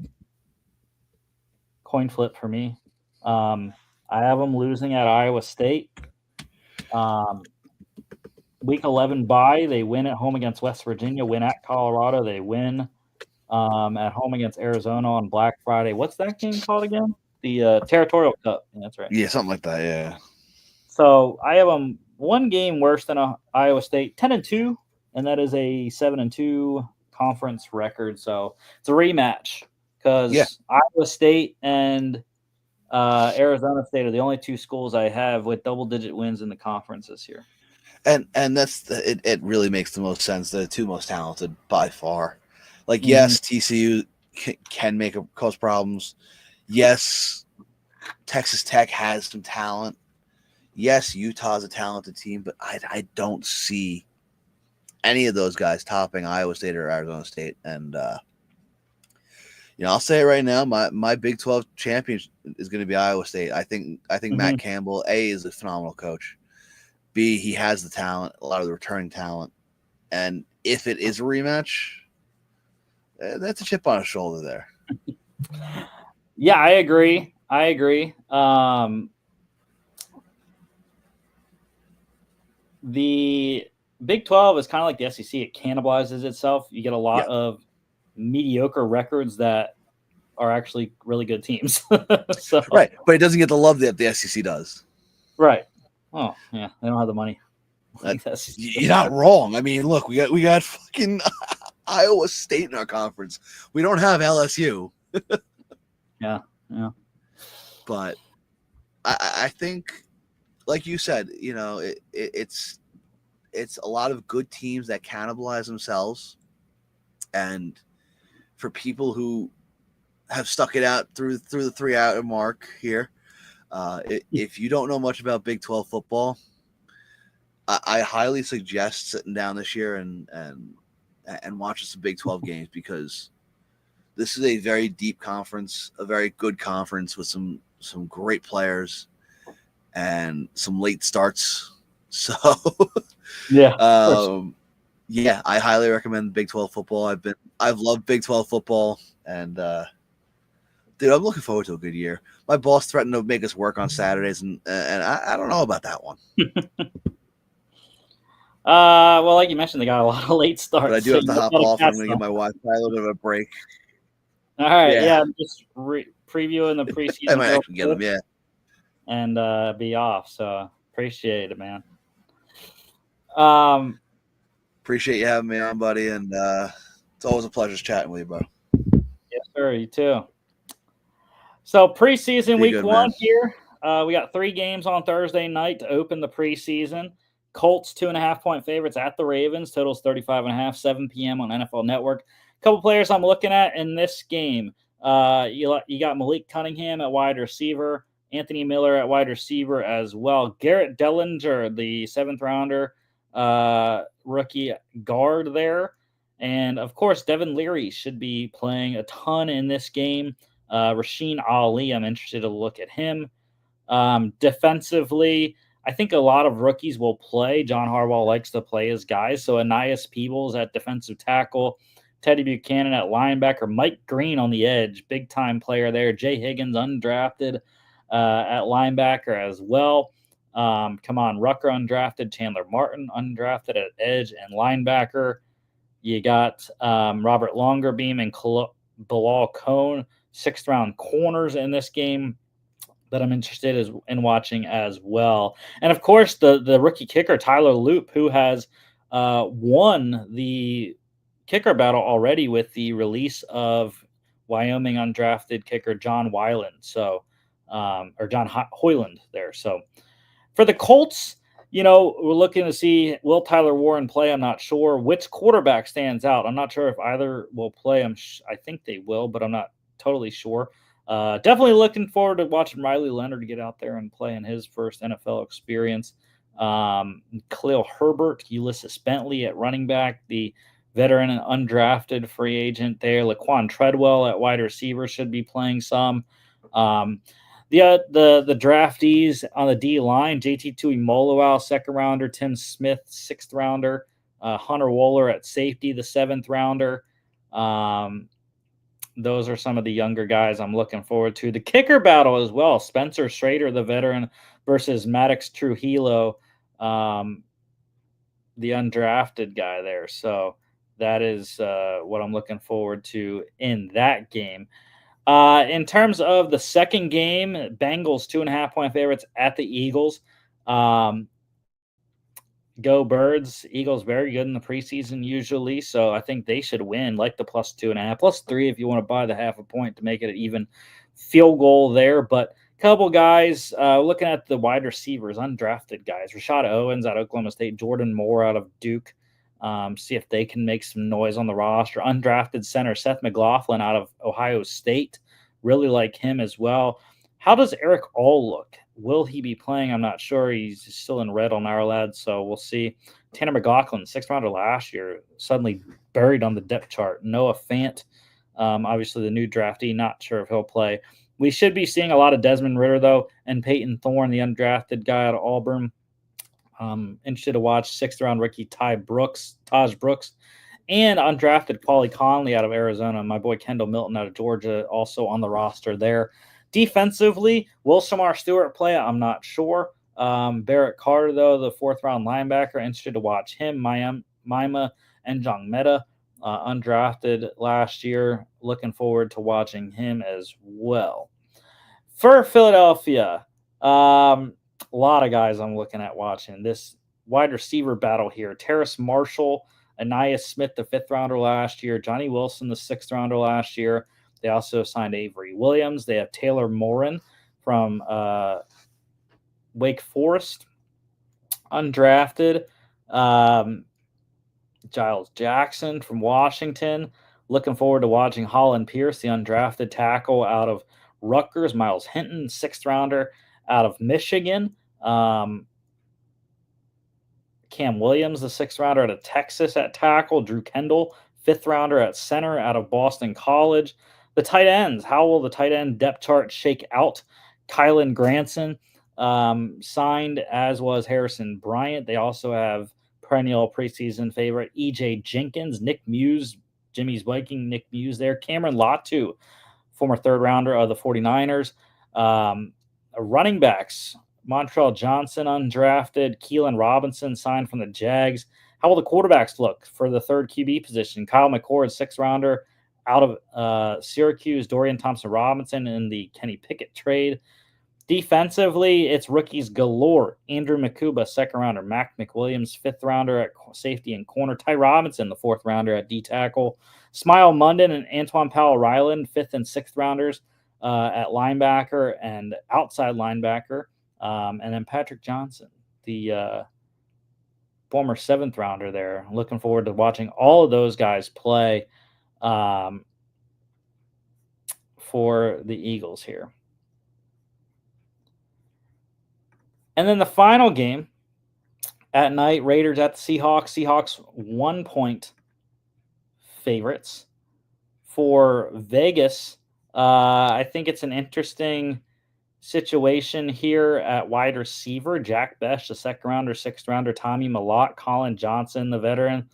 coin flip for me. I have them losing at Iowa State. Week 11 bye. They win at home against West Virginia, win at Colorado. They win at home against Arizona on Black Friday. What's that game called again? The Territorial Cup. Yeah, that's right. Yeah, something like that, yeah. So I have them one game worse than Iowa State, 10-2, and that is a 7-2 conference record. So it's a rematch because Iowa State and Arizona State are the only two schools I have with double-digit wins in the conference this year. And that's it really makes the most sense. They're the two most talented by far. Like, yes, TCU can cause problems. Yes, Texas Tech has some talent. Yes, Utah's a talented team, but I don't see any of those guys topping Iowa State or Arizona State. And I'll say it right now, my Big 12 champion is going to be Iowa State. I think Matt Campbell, A, is a phenomenal coach. B, he has the talent, a lot of the returning talent. And if it is a rematch, that's a chip on his shoulder there. Yeah, I agree. The Big 12 is kind of like the SEC. It cannibalizes itself. You get a lot of mediocre records that are actually really good teams. So, right, but it doesn't get the love that the SEC does. Right. Oh, yeah. They don't have the money. You're not wrong. I mean, look, we got fucking Iowa State in our conference. We don't have LSU. Yeah. But I think, like you said, it's a lot of good teams that cannibalize themselves. And for people who have stuck it out through the 3-hour mark here, if you don't know much about Big 12 football, I highly suggest sitting down this year and watching some Big 12 games, because this is a very deep conference, a very good conference with some great players and some late starts. So I highly recommend Big 12 football. I've loved Big 12 football, and dude, I'm looking forward to a good year. My boss threatened to make us work on Saturdays, and I don't know about that one. Well, like you mentioned, they got a lot of late starts. But I do have to hop off. I'm going to give my wife a little bit of a break. All right, just previewing the preseason. I might actually get them, and be off. So appreciate it, man. Appreciate you having me on, buddy, and it's always a pleasure chatting with you, bro. Yes, sir. You too. So preseason week 1 here. We got 3 games on Thursday night to open the preseason. Colts 2.5-point favorites at the Ravens. Totals 35.5. 7 p.m. on NFL Network. A couple players I'm looking at in this game. You got Malik Cunningham at wide receiver. Anthony Miller at wide receiver as well. Garrett Dellinger, the 7th rounder rookie guard there. And, of course, Devin Leary should be playing a ton in this game. Rasheen Ali, I'm interested to look at him. Defensively, I think a lot of rookies will play. John Harbaugh likes to play his guys. So Anais Peebles at defensive tackle. Teddy Buchanan at linebacker. Mike Green on the edge. Big-time player there. Jay Higgins, undrafted at linebacker as well. Rucker undrafted. Chandler Martin undrafted at edge and linebacker. You got Robert Longerbeam and Bilal Cone, 6th-round corners in this game that I'm interested in watching as well. And of course, the rookie kicker Tyler Loop, who has won the kicker battle already with the release of Wyoming undrafted kicker John Weiland. So, or John Hoyland there. So, for the Colts, we're looking to see, will Tyler Warren play? I'm not sure. Which quarterback stands out? I'm not sure if either will play. I think they will, but I'm not totally sure. Definitely looking forward to watching Riley Leonard get out there and play in his first NFL experience. Khalil Herbert, Ulysses Bentley at running back, the veteran and undrafted free agent there. Laquan Treadwell at wide receiver should be playing some. The draftees on the D line, JT Tuimoloau, 2nd-rounder, Tim Smith, 6th-rounder, Hunter Wohler at safety, the 7th-rounder. Those are some of the younger guys I'm looking forward to. The kicker battle as well, Spencer Schrader, the veteran, versus Maddox Trujillo, the undrafted guy there. So that is what I'm looking forward to in that game. In terms of the second game, Bengals 2.5-point favorites at the Eagles. Go Birds. Eagles very good in the preseason usually, so I think they should win, like the +2.5, +3 if you want to buy the 0.5 point to make it an even field goal there. But a couple guys, looking at the wide receivers, undrafted guys, Rashad Owens out of Oklahoma State, Jordan Moore out of Duke. See if they can make some noise on the roster. Undrafted center Seth McLaughlin out of Ohio State. Really like him as well. How does Eric All look? Will he be playing? I'm not sure. He's still in red on our lads, so we'll see. Tanner McLaughlin, 6th-rounder last year, suddenly buried on the depth chart. Noah Fant, obviously the new draftee, not sure if he'll play. We should be seeing a lot of Desmond Ridder, though, and Peyton Thorne, the undrafted guy out of Auburn. Interested to watch 6th-round rookie Taj Brooks, and undrafted Paulie Conley out of Arizona. My boy Kendall Milton out of Georgia also on the roster there. Defensively, will Shamar Stewart play? I'm not sure. Barrett Carter, though, the 4th-round linebacker, interested to watch him. Mima and Njongmeta, undrafted last year. Looking forward to watching him as well. For Philadelphia, a lot of guys I'm looking at watching. This wide receiver battle here. Terrace Marshall, Anais Smith, the 5th-rounder last year. Johnny Wilson, the 6th-rounder last year. They also signed Avery Williams. They have Taylor Morin from Wake Forest, undrafted. Giles Jackson from Washington. Looking forward to watching Holland Pierce, the undrafted tackle out of Rutgers. Miles Hinton, 6th-rounder out of Michigan. Cam Williams, the 6th-rounder out of Texas at tackle. Drew Kendall, 5th-rounder at center out of Boston College. The tight ends, how will the tight end depth chart shake out? Kylan Granson signed, as was Harrison Bryant. They also have perennial preseason favorite E.J. Jenkins, Nick Muse, Jimmy's Viking, Nick Muse there. Cameron Latu, former 3rd-rounder of the 49ers. Running backs, Montreal Johnson undrafted. Keelan Robinson signed from the Jags. How will the quarterbacks look for the 3rd QB position? Kyle McCord, 6th-rounder out of Syracuse. Dorian Thompson-Robinson in the Kenny Pickett trade. Defensively, it's rookies galore. Andrew Makuba, 2nd-rounder. Mac McWilliams, 5th-rounder at safety and corner. Ty Robinson, the 4th-rounder at D-tackle. Smile Munden and Antoine Powell-Ryland, 5th and 6th-rounders at linebacker and outside linebacker. And then Patrick Johnson, the former 7th-rounder there. Looking forward to watching all of those guys play for the Eagles here. And then the final game at night, Raiders at the Seahawks. Seahawks 1-point favorites. For Vegas, I think it's an interesting situation here at wide receiver. Jack Besh, the 2nd-rounder, 6th-rounder. Tommy Malott, Colin Johnson, the veteran.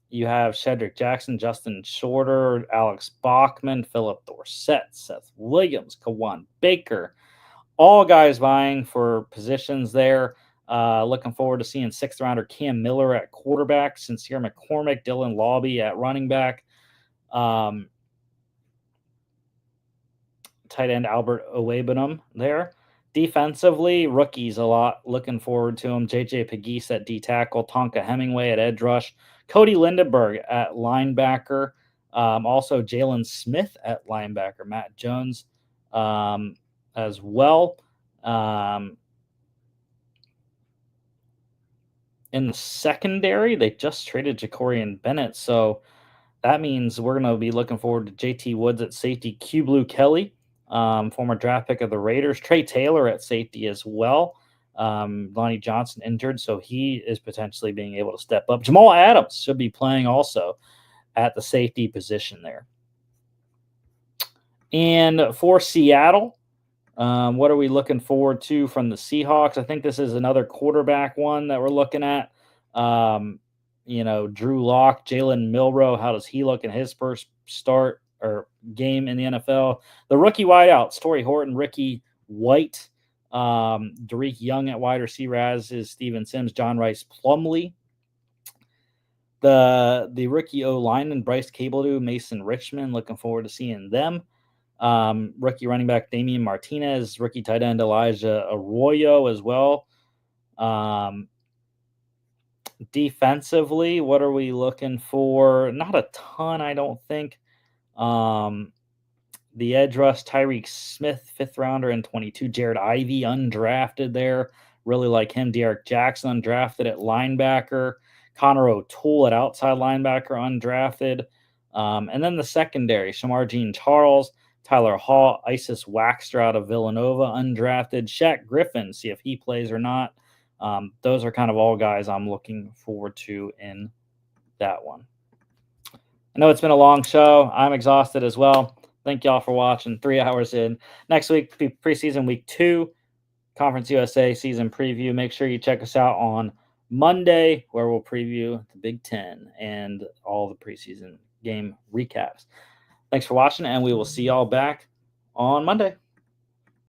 You have Shedrick Jackson, Justin Shorter, Alex Bachman, Philip Dorsett, Seth Williams, Kawan Baker. All guys vying for positions there. Looking forward to seeing 6th rounder Cam Miller at quarterback, Sincere McCormick, Dylan Lobby at running back, tight end Albert Owebenum there. Defensively, rookies a lot. Looking forward to them. J.J. Pegues at D tackle, Tonka Hemingway at edge rush, Cody Lindenberg at linebacker, also Jalen Smith at linebacker, Matt Jones as well. In the secondary, they just traded Jacorian Bennett, so that means we're going to be looking forward to J.T. Woods at safety, Q Blue Kelly, former draft pick of the Raiders, Trey Taylor at safety as well. Lonnie Johnson injured, so he is potentially being able to step up. Jamal Adams should be playing also at the safety position there. And for Seattle, what are we looking forward to from the Seahawks? I think this is another quarterback one that we're looking at. Drew Lock, Jalen Milroe, how does he look in his first start or game in the NFL? The rookie wideout, Story Horton, Ricky White, Derek Young at wide receiver, as is Steven Sims, John Rice Plumlee. The rookie O-lineman, Bryce Cabledew, Mason Richmond, looking forward to seeing them. Rookie running back Damian Martinez, rookie tight end Elijah Arroyo as well. Defensively, what are we looking for? Not a ton, I don't think. The edge rush, Tyreek Smith, 5th rounder in 22. Jared Ivey, undrafted there. Really like him. Derek Jackson, undrafted at linebacker. Connor O'Toole at outside linebacker, undrafted. And then the secondary, Shamar Jean-Charles, Tyler Hall, Isis Waxter out of Villanova, undrafted. Shaq Griffin, see if he plays or not. Those are kind of all guys I'm looking forward to in that one. I know it's been a long show. I'm exhausted as well. Thank y'all for watching. 3 hours in. Next week, preseason week 2, Conference USA season preview. Make sure you check us out on Monday, where we'll preview the Big Ten and all the preseason game recaps. Thanks for watching, and we will see y'all back on Monday.